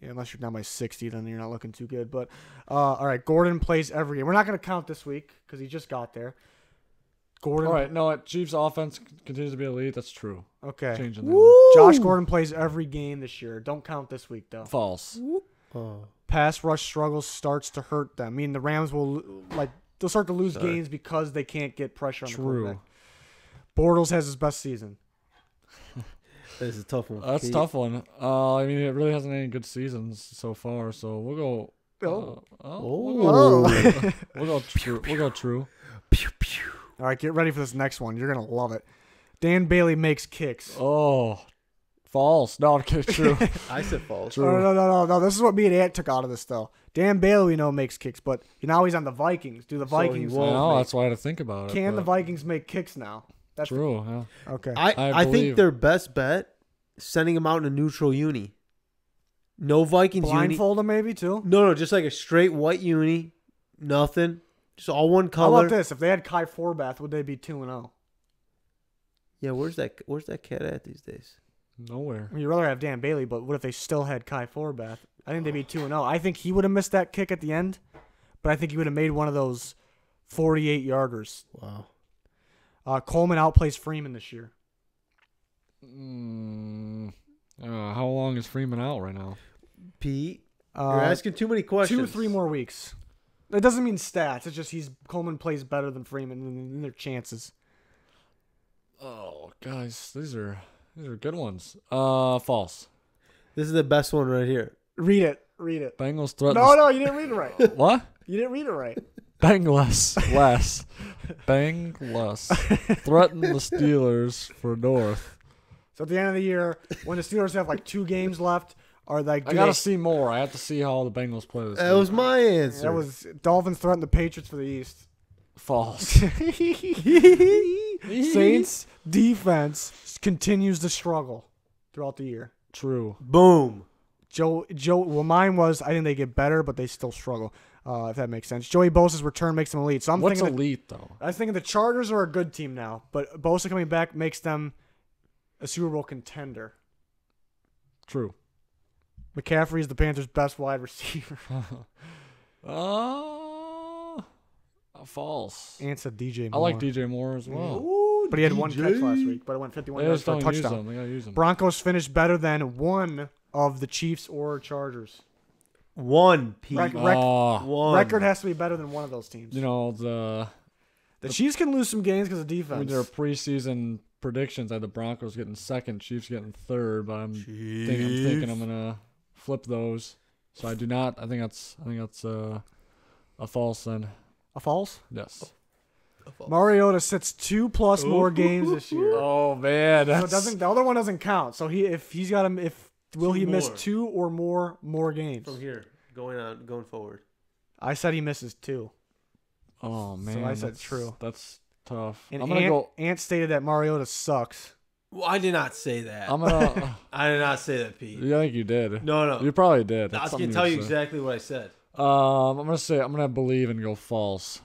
unless you're down by 60, then you're not looking too good. But all right, Gordon plays every game. We're not going to count this week because he just got there. Gordon. All right, no, Chiefs offense continues to be elite. That's true. Okay. Changing that. Josh Gordon plays every game this year. Don't count this week though. False. Pass rush struggles starts to hurt them. I mean, the Rams will they'll start to lose games because they can't get pressure on the quarterback. Bortles has his best season. This is a tough one. That's a tough one. I mean, it really hasn't any good seasons so far, so we'll go. We'll go true. We'll go true. Pew pew. All right, get ready for this next one. You're gonna love it. Dan Bailey makes kicks. Oh, false. No, okay, true. I said false. True. No. This is what me and Ant took out of this though. Dan Bailey, we know, makes kicks, but now he's on the Vikings. Do the Vikings? No, that's why I had to think about it. Can the Vikings make kicks now? That's true. Yeah. Okay. I think their best bet sending him out in a neutral uni. No Vikings uni. Blindfold him maybe too. No, just like a straight white uni. Nothing. Just all one color. How about this? If they had Kai Forbath, would they be 2-0? Yeah, where's that cat at these days? Nowhere. You'd rather have Dan Bailey, but what if they still had Kai Forbath? I think they'd be 2-0. I think he would have missed that kick at the end, but I think he would have made one of those 48-yarders. Wow. Coleman outplays Freeman this year. How long is Freeman out right now? Pete, you're asking too many questions. 2-3 more weeks. That doesn't mean stats. It's just Coleman plays better than Freeman in their chances. Oh, guys, these are good ones. False. This is the best one right here. Read it. Bengals threaten. No, you didn't read it right. What? You didn't read it right. Bengals threaten the Steelers for North. So at the end of the year, when the Steelers have like 2 games left, I gotta see more. I have to see how the Bengals play this. That was my answer. That was Dolphins threaten the Patriots for the East. False. Saints defense continues to struggle throughout the year. True. Boom. Well, mine was I think they get better, but they still struggle. If that makes sense. Joey Bosa's return makes them elite. So What's elite though? I was thinking the Chargers are a good team now, but Bosa coming back makes them a Super Bowl contender. True. McCaffrey is the Panthers' best wide receiver. False. And said DJ Moore. I like DJ Moore as well. Ooh, but he had 1 catch last week, but it went 51 yards for a touchdown. They gotta use him. Broncos finished better than one of the Chiefs or Chargers. One, Pete. One. Record has to be better than one of those teams. You know, the Chiefs can lose some games because of defense. With their preseason predictions, I had the Broncos getting second, Chiefs getting third, but I'm thinking I'm gonna flip those. So I do not. I think that's a false then. A false? Yes. Mariota sits 2+ more games this year. Oh man, so the other one doesn't count. So will he miss 2 or more games from here going forward? I said he misses 2. Oh man, so I said true. That's tough. And Ant stated that Mariota sucks. Well, I did not say that. I did not say that, Pete. Yeah, I think you did. No. You probably did. I was going to tell you exactly what I said. I'm gonna believe and go false,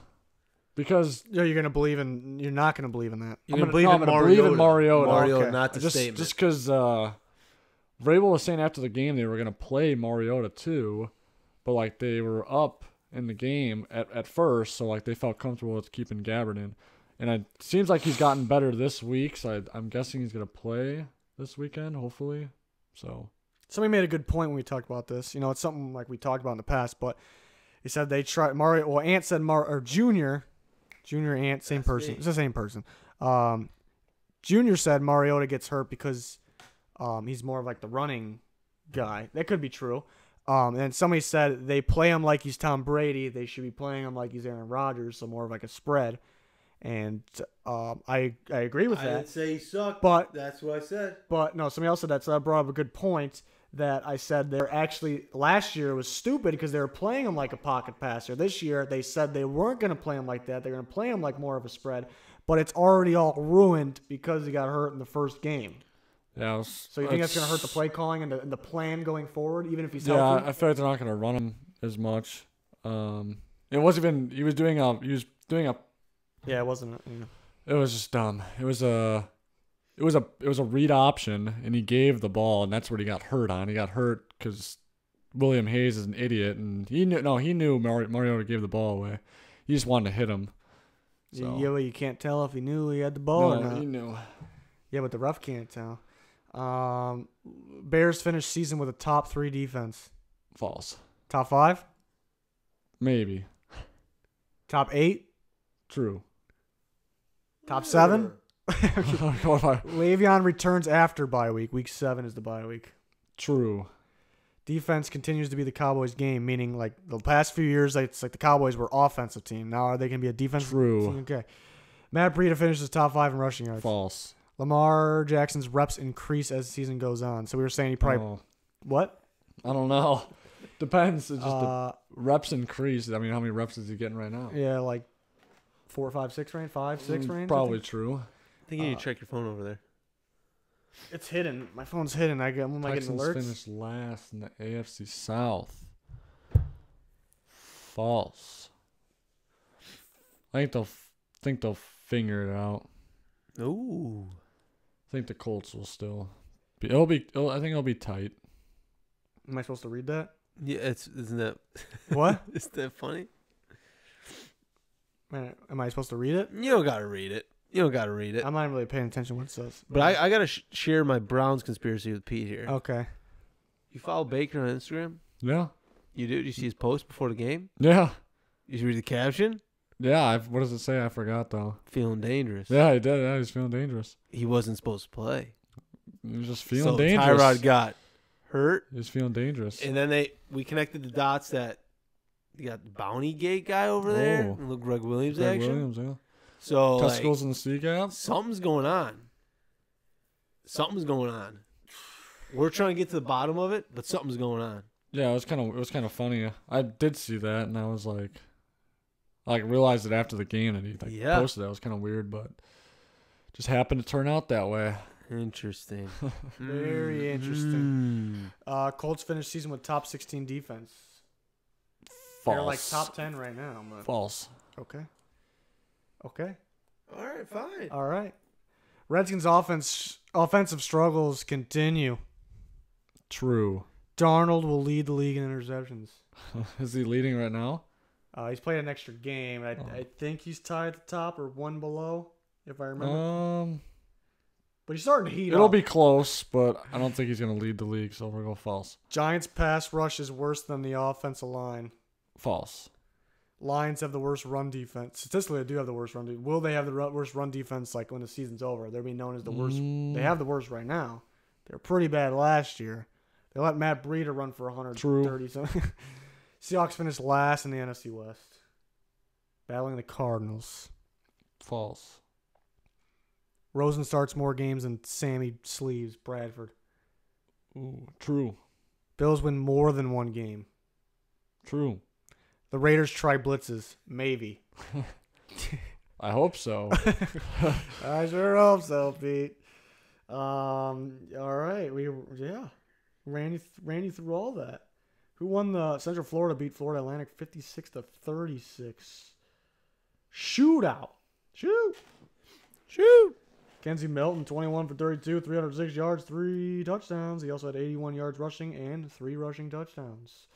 because you're gonna believe in. You're not gonna believe in that. I'm gonna believe in Mariota. Okay. Not the statement. Just because Vrabel was saying after the game they were gonna play Mariota too, but like they were up in the game at first, so like they felt comfortable with keeping Gabbard in, and it seems like he's gotten better this week. So I'm guessing he's gonna play this weekend, hopefully. So. Somebody made a good point when we talked about this. You know, it's something like we talked about in the past, but he said they tried Mario. Well, Ant said Junior Ant, same person. It's the same person. Junior said Mariota gets hurt because he's more of like the running guy. That could be true. And then somebody said they play him like he's Tom Brady. They should be playing him like he's Aaron Rodgers, so more of like a spread. And I agree with that. I didn't say he sucked, but that's what I said. But no, somebody else said that, so that brought up a good point. That I said they're actually last year was stupid because they were playing him like a pocket passer. This year they said they weren't going to play him like that. They're going to play him like more of a spread. But it's already all ruined because he got hurt in the first game. Yeah. It was, So you think that's going to hurt the play calling and the plan going forward, even if he's Yeah, healthy? I feel like they're not going to run him as much. It wasn't even. He was doing a. Yeah, it wasn't. You know. It was just dumb. It was a read option, and he gave the ball, and that's what he got hurt on. He got hurt because William Hayes is an idiot, and he knew Mariota gave the ball away. He just wanted to hit him. So. Yeah, well, you can't tell if he knew he had the ball or not. He knew. Yeah, but the ref can't tell. Bears finished season with a top 3 defense. False. Top 5? Maybe. Top 8? True. Top 7? True. Le'Veon returns after bye week. Week 7 is the bye week. Defense continues to be the Cowboys' game, meaning like the past few years, it's like the Cowboys were offensive team. Now are they going to be a defensive team? Okay. Matt Breida finishes top 5 in rushing yards. False. Lamar Jackson's reps increase as the season goes on. So we were saying he probably what? I don't know. Depends. It's just the reps increase. I mean, how many reps is he getting right now? Yeah, like 4, 5, 6 range, 5, 6 range. Probably true. I think you need to check your phone over there. It's hidden. My phone's hidden. Am I getting alerts? Finished last in the AFC South. False. I think they'll figure it out. Ooh. I think the Colts will still be. I think it'll be tight. Am I supposed to read that? Yeah, isn't that what? Isn't that funny? Man, am I supposed to read it? You don't gotta read it. I'm not really paying attention to what it says. But I gotta share my Browns conspiracy with Pete here. Okay. You follow Baker on Instagram? Yeah. You do? Did you see his post before the game? Yeah. Did you read the caption? Yeah. What does it say? I forgot though. Feeling dangerous. Yeah, he did. Yeah, he's feeling dangerous. He wasn't supposed to play. He was just feeling dangerous. Tyrod got hurt. He was feeling dangerous. And then we connected the dots that you got the Bounty Gate guy over there. Oh. Look, Greg Williams action. Williams, yeah. So testicles in the sea gap. Something's going on. We're trying to get to the bottom of it, but something's going on. Yeah, it was kind of funny. I did see that, and I was like realized it after the game that he posted that. It was kind of weird, but just happened to turn out that way. Interesting. Very interesting. Colts finished season with top 16 defense. False. They're like top 10 right now. But... False. Okay. All right, fine. All right. Redskins offensive struggles continue. True. Darnold will lead the league in interceptions. Is he leading right now? He's played an extra game. I think he's tied at the top or one below, if I remember. But he's starting to heat up. It'll be close, but I don't think he's going to lead the league, so we're going to go false. Giants pass rush is worse than the offensive line. False. Lions have the worst run defense. Statistically, they do have the worst run defense. Will they have the worst run defense like when the season's over? They're being known as the worst. They have the worst right now. They were pretty bad last year. They let Matt Breida run for 130 something. Seahawks finished last in the NFC West, battling the Cardinals. False. Rosen starts more games than Sammy sleeves Bradford. Ooh, true. Bills win more than one game. True. The Raiders try blitzes. Maybe. I hope so. I sure hope so, Pete. All right. Ran you through all that. Who won the Central Florida beat Florida Atlantic 56-36. Shootout. Shoot. Kenzie Milton 21 for 32, 306 yards, 3 touchdowns. He also had 81 yards rushing and 3 rushing touchdowns.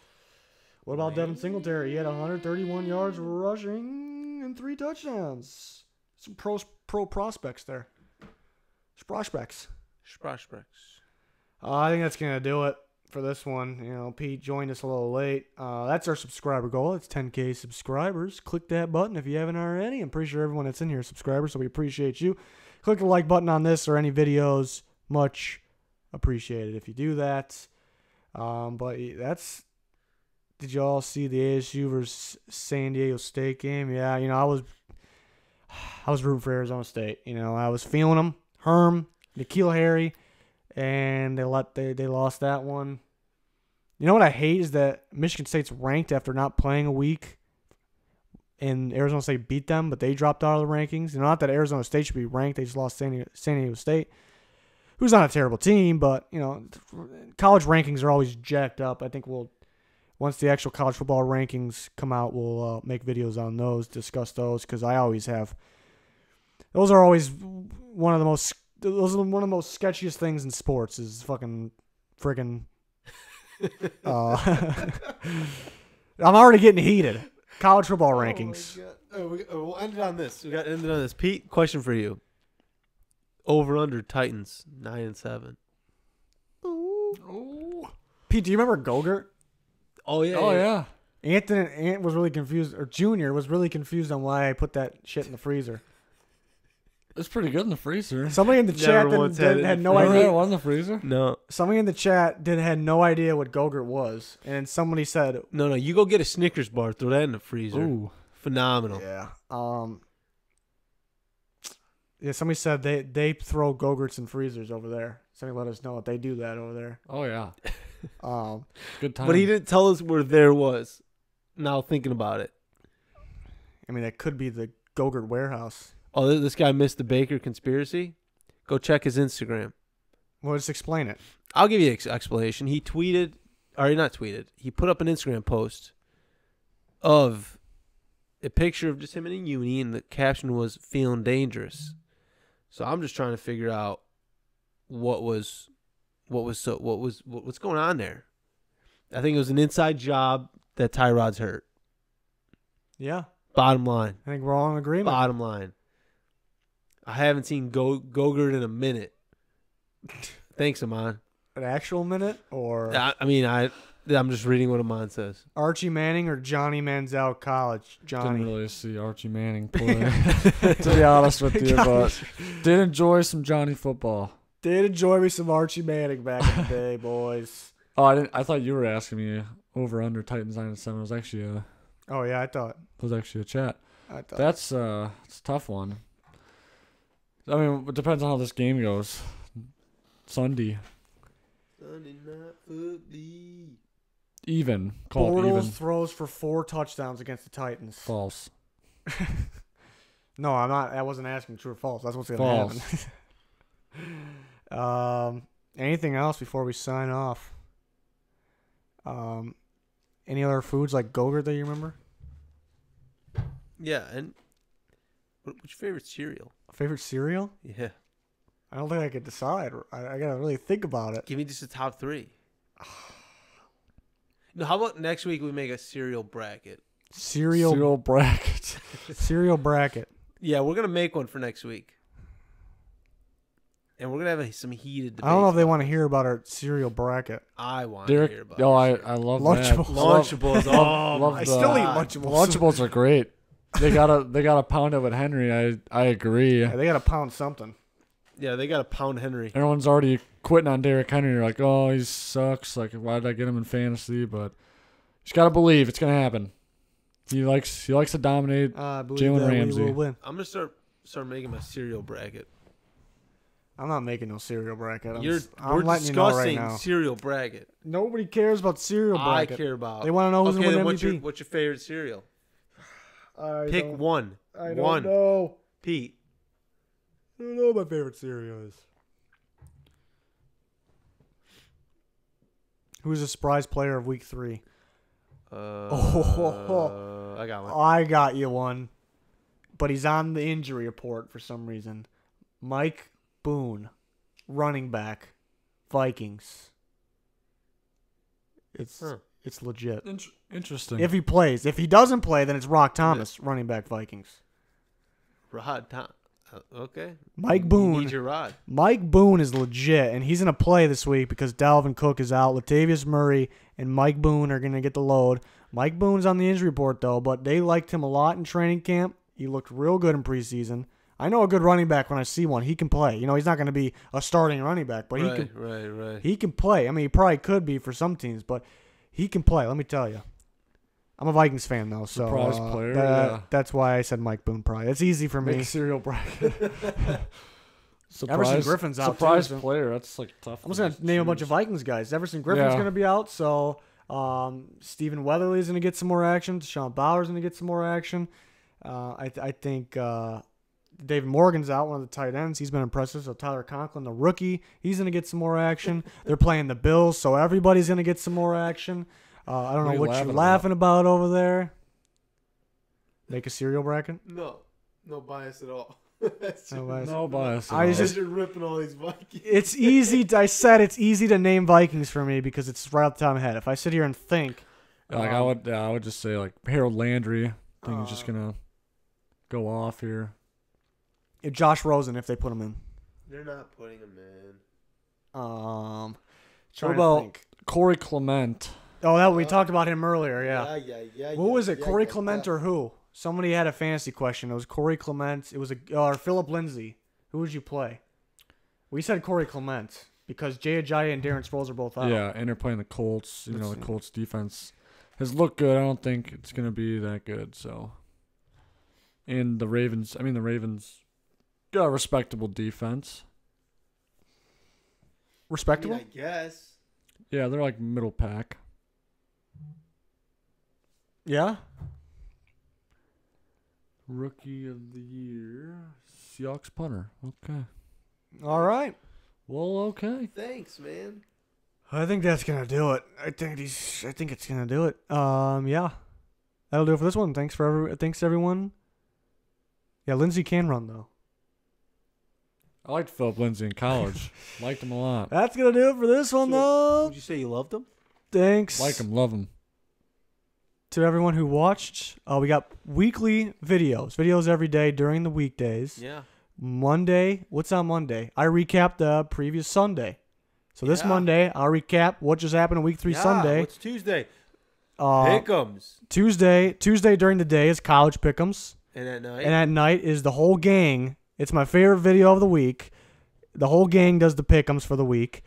What about Devin Singletary? He had 131 yards rushing and 3 touchdowns. Some pro prospects there. Prospects. I think that's going to do it for this one. Pete joined us a little late. That's our subscriber goal. It's 10K subscribers. Click that button if you haven't already. I'm pretty sure everyone that's in here is subscribers, so we appreciate you. Click the like button on this or any videos. Much appreciated if you do that. But that's... Did y'all see the ASU versus San Diego State game? Yeah, I was rooting for Arizona State. I was feeling them. Herm, N'Keal Harry, and they lost that one. You know what I hate is that Michigan State's ranked after not playing a week, and Arizona State beat them, but they dropped out of the rankings. Not that Arizona State should be ranked. They just lost San Diego State. who's not a terrible team, but college rankings are always jacked up. I think once the actual college football rankings come out, we'll make videos on those, discuss those, because I always have. Those are always one of the most sketchiest things in sports is fucking friggin'. I'm already getting heated. College football rankings. We'll end it on this. We got to end it on this. Pete, question for you. Over under Titans 9-7. Ooh. Pete, do you remember Gogurt? Oh yeah. Oh yeah. Ant was really confused, or Junior was really confused on why I put that shit in the freezer. It's pretty good in the freezer. Somebody in the chat had no idea. It was in the freezer? No. Somebody in the chat had no idea what Gogurt was, and somebody said, No. You go get a Snickers bar. Throw that in the freezer. Ooh. Phenomenal. "Yeah, yeah." Somebody said they throw Gogurts in freezers over there. Somebody let us know that they do that over there. Oh yeah. Good time. But he didn't tell us where there was. Now thinking about it. I mean, that could be the Gogurt warehouse. Oh, this guy missed the Baker conspiracy? Go check his Instagram. Well, just explain it. I'll give you an explanation. He tweeted, or not tweeted, he put up an Instagram post of a picture of just him in a uni, and the caption was "feeling dangerous." So I'm just trying to figure out what's going on there. I think it was an inside job that Tyrod's hurt. Yeah. Bottom line. I think we're all in agreement. Bottom line. I haven't seen Gogurt in a minute. Thanks, Amon. An actual minute, or I'm just reading what Amon says. Archie Manning or Johnny Manziel College? Johnny. Didn't really see Archie Manning play, to be honest with you, but did enjoy some Johnny football. Did enjoy me some Archie Manning back in the day, boys. Oh, I thought you were asking me over under Titans 9-7. It was actually Oh yeah, I thought. It was actually a chat. That's it's a tough one. I mean, it depends on how this game goes. Sunday night football. Even. Call it Bortles even. throws for 4 touchdowns against the Titans. False. No, I'm not. I wasn't asking true or false. That's what's going to happen. Anything else before we sign off? Any other foods like Gogurt that you remember? Yeah, and what's your favorite cereal? Favorite cereal? Yeah. I don't think I could decide. I got to really think about it. Give me just a top 3. No, how about next week we make a cereal bracket? Cereal bracket. Cereal bracket. Yeah, we're going to make one for next week. And we're going to have some heated debates. I don't know if they want to hear about our cereal bracket. I want to hear about it. I love Lunchables. that. Lunchables. Love I still eat Lunchables. Lunchables are great. They got a pound of it, Henry. I agree. Yeah, they got to pound something. Yeah, they got to pound Henry. Everyone's already quitting on Derrick Henry. You're like, oh, he sucks. Like, why did I get him in fantasy? But you just gotta believe it's gonna happen. He likes to dominate. Jalen Ramsey. We will win. I'm gonna start making my cereal bracket. I'm not making no cereal bracket. We're letting you know right discussing now. cereal bracket. Nobody cares about cereal bracket. I care about. They want to know who's okay, going then to win MVP. what's your favorite cereal? Pick one. I don't know. Pete. I don't know what my favorite cereal is. Who's the surprise player of week 3? I got one. I got you one. But he's on the injury report for some reason. Mike Boone, running back, Vikings. It's legit. Interesting. If he plays. If he doesn't play, then it's Rock Thomas, running back, Vikings. Rod Tom. Okay. Mike Boone. You need your rod. Mike Boone is legit, and he's going to play this week because Dalvin Cook is out. Latavius Murray and Mike Boone are going to get the load. Mike Boone's on the injury report, though, but they liked him a lot in training camp. He looked real good in preseason. I know a good running back when I see one. He can play. You know, he's not going to be a starting running back, but he can play. I mean, he probably could be for some teams, but he can play, let me tell you. I'm a Vikings fan, though, so surprise player, that's why I said Mike Boone probably. It's easy for me. Make cereal bracket. Everson Griffin's out, surprise too, so. player. That's like tough. I'm just going to name a bunch of Vikings guys. Everson Griffin's going to be out, so Stephen Weatherly's going to get some more action. Deshaun Bauer's going to get some more action. I think David Morgan's out, one of the tight ends. He's been impressive. So Tyler Conklin, the rookie, he's going to get some more action. They're playing the Bills, so everybody's going to get some more action. I don't know what you're laughing about over there. Make a cereal bracket? No bias at all. No bias. I was just ripping all these Vikings. It's easy. I said it's easy to name Vikings for me because it's right off the top of my head. If I sit here and think, I would just say like Harold Landry. I think he's just gonna go off here. Josh Rosen, if they put him in. They're not putting him in. What about Corey Clement? Oh, we talked about him earlier. Yeah. Who was it? Corey Clement or who? Somebody had a fantasy question. It was Corey Clement. It was or Philip Lindsay. Who would you play? We said Corey Clement because Jay Ajayi and Darren Sproles are both out. Yeah, and they're playing the Colts. You know, the Colts defense has looked good. I don't think it's going to be that good. So, and the Ravens. I mean, the Ravens got a respectable defense. Respectable? I guess. Yeah, they're like middle pack. Yeah. Rookie of the year, Seahawks punter. Okay. All right. Well, okay. Thanks, man. I think that's gonna do it. I think it's gonna do it. Yeah. That'll do it for this one. Thanks everyone. Yeah, Lindsey can run though. I liked Philip Lindsay in college. Liked him a lot. That's gonna do it for this one though. Would you say you loved him? Thanks. Like him, love him. To everyone who watched, we got weekly videos every day during the weekdays. Yeah. Monday, what's on Monday? I recap the previous Sunday. So this Monday, I'll recap what just happened in week 3 Sunday. What's Tuesday? Pick'ems. Tuesday during the day is college pick'ems. And at night? And at night is the whole gang. It's my favorite video of the week. The whole gang does the pick'ems for the week.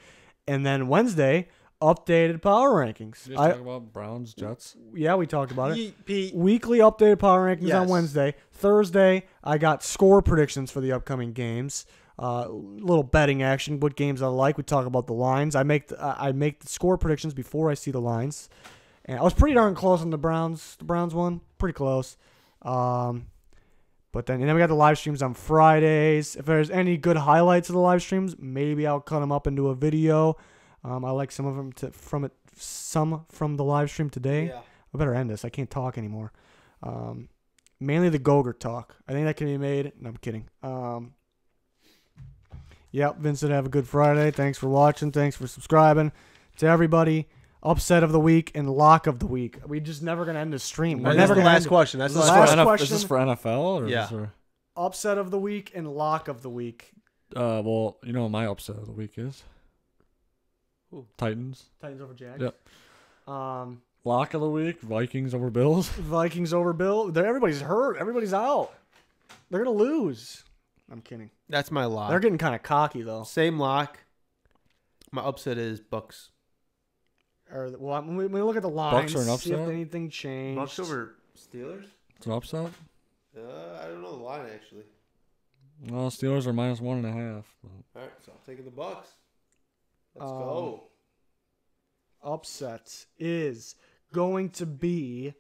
And then Wednesday, updated power rankings. You just talk about Browns, Jets? Yeah, we talked about it. Pete. Weekly updated power rankings on Wednesday. Thursday, I got score predictions for the upcoming games. Little betting action, what games I like. We talk about the lines. I make the score predictions before I see the lines. And I was pretty darn close on the Browns. The Browns one, pretty close. But then we got the live streams on Fridays. If there's any good highlights of the live streams, maybe I'll cut them up into a video. I like some of them from the live stream today. Yeah. I better end this. I can't talk anymore. Mainly the Gogurt talk. I think that can be made. No, I'm kidding. Yep, Vincent, have a good Friday. Thanks for watching. Thanks for subscribing. To everybody, upset of the week and lock of the week. We just never going to end the stream. We're never the gonna last end question. That's the last last question. Is this for NFL? Or Yeah. Is this for... Upset of the week and lock of the week. Well, you know what my upset of the week is? Who? Titans. Titans over Jags. Yep. Lock of the week, Vikings over Bills. Vikings over Bill. Everybody's hurt. Everybody's out. They're going to lose. I'm kidding. That's my lock. They're getting kind of cocky, though. Same lock. My upset is Bucks. When we look at the lines, Bucks are an see if upset? anything changed. Bucks over Steelers? It's an upset. I don't know the line, actually. Well, Steelers are -1.5. All right, so I'm taking the Bucks. Let's go. Upset is going to be...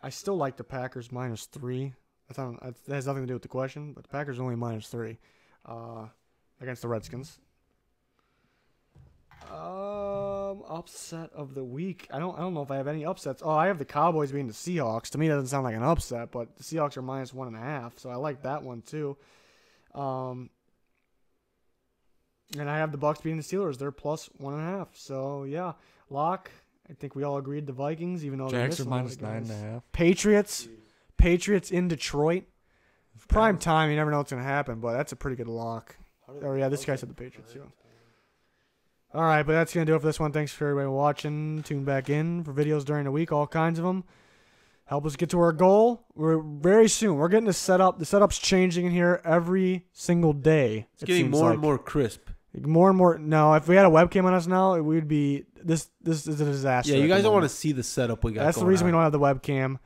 I still like the Packers -3. That has nothing to do with the question, but the Packers are only -3 against the Redskins. Upset of the week. I don't know if I have any upsets. Oh, I have the Cowboys beating the Seahawks. To me, that doesn't sound like an upset, but the Seahawks are -1.5, so I like that one too. And I have the Bucks beating the Steelers. They're +1.5. So yeah, lock. I think we all agreed the Vikings, even though Jags are they're missing a lot of guys. -9.5. Patriots in Detroit. Prime time. You never know what's gonna happen, but that's a pretty good lock. Oh yeah, this guy said the Patriots. Yeah. All right, but that's going to do it for this one. Thanks for everybody watching. Tune back in for videos during the week, all kinds of them. Help us get to our goal. We're very soon. We're getting the setup. The setup's changing in here every single day. It's getting more and more crisp. More and more. No, if we had a webcam on us now, it would be this is a disaster. Yeah, you guys don't want to see the setup we got. That's the reason we don't have the webcam.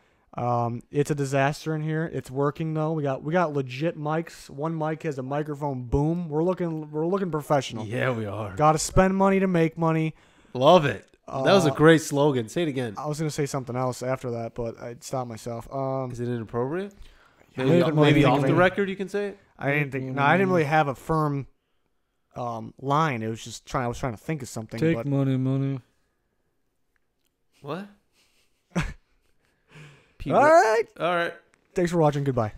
It's a disaster in here. It's working though. We got legit mics. One mic has a microphone boom. We're looking professional. Yeah, we are. Got to spend money to make money. Love it. That was a great slogan. Say it again. I was gonna say something else after that, but I stopped myself. Is it inappropriate? I Maybe, didn't really maybe think off of the it. record you can say it? I didn't think. No, I didn't really have a firm line. It was just I was trying to think of something. Take but money. What? all right. All right. Thanks for watching. Goodbye.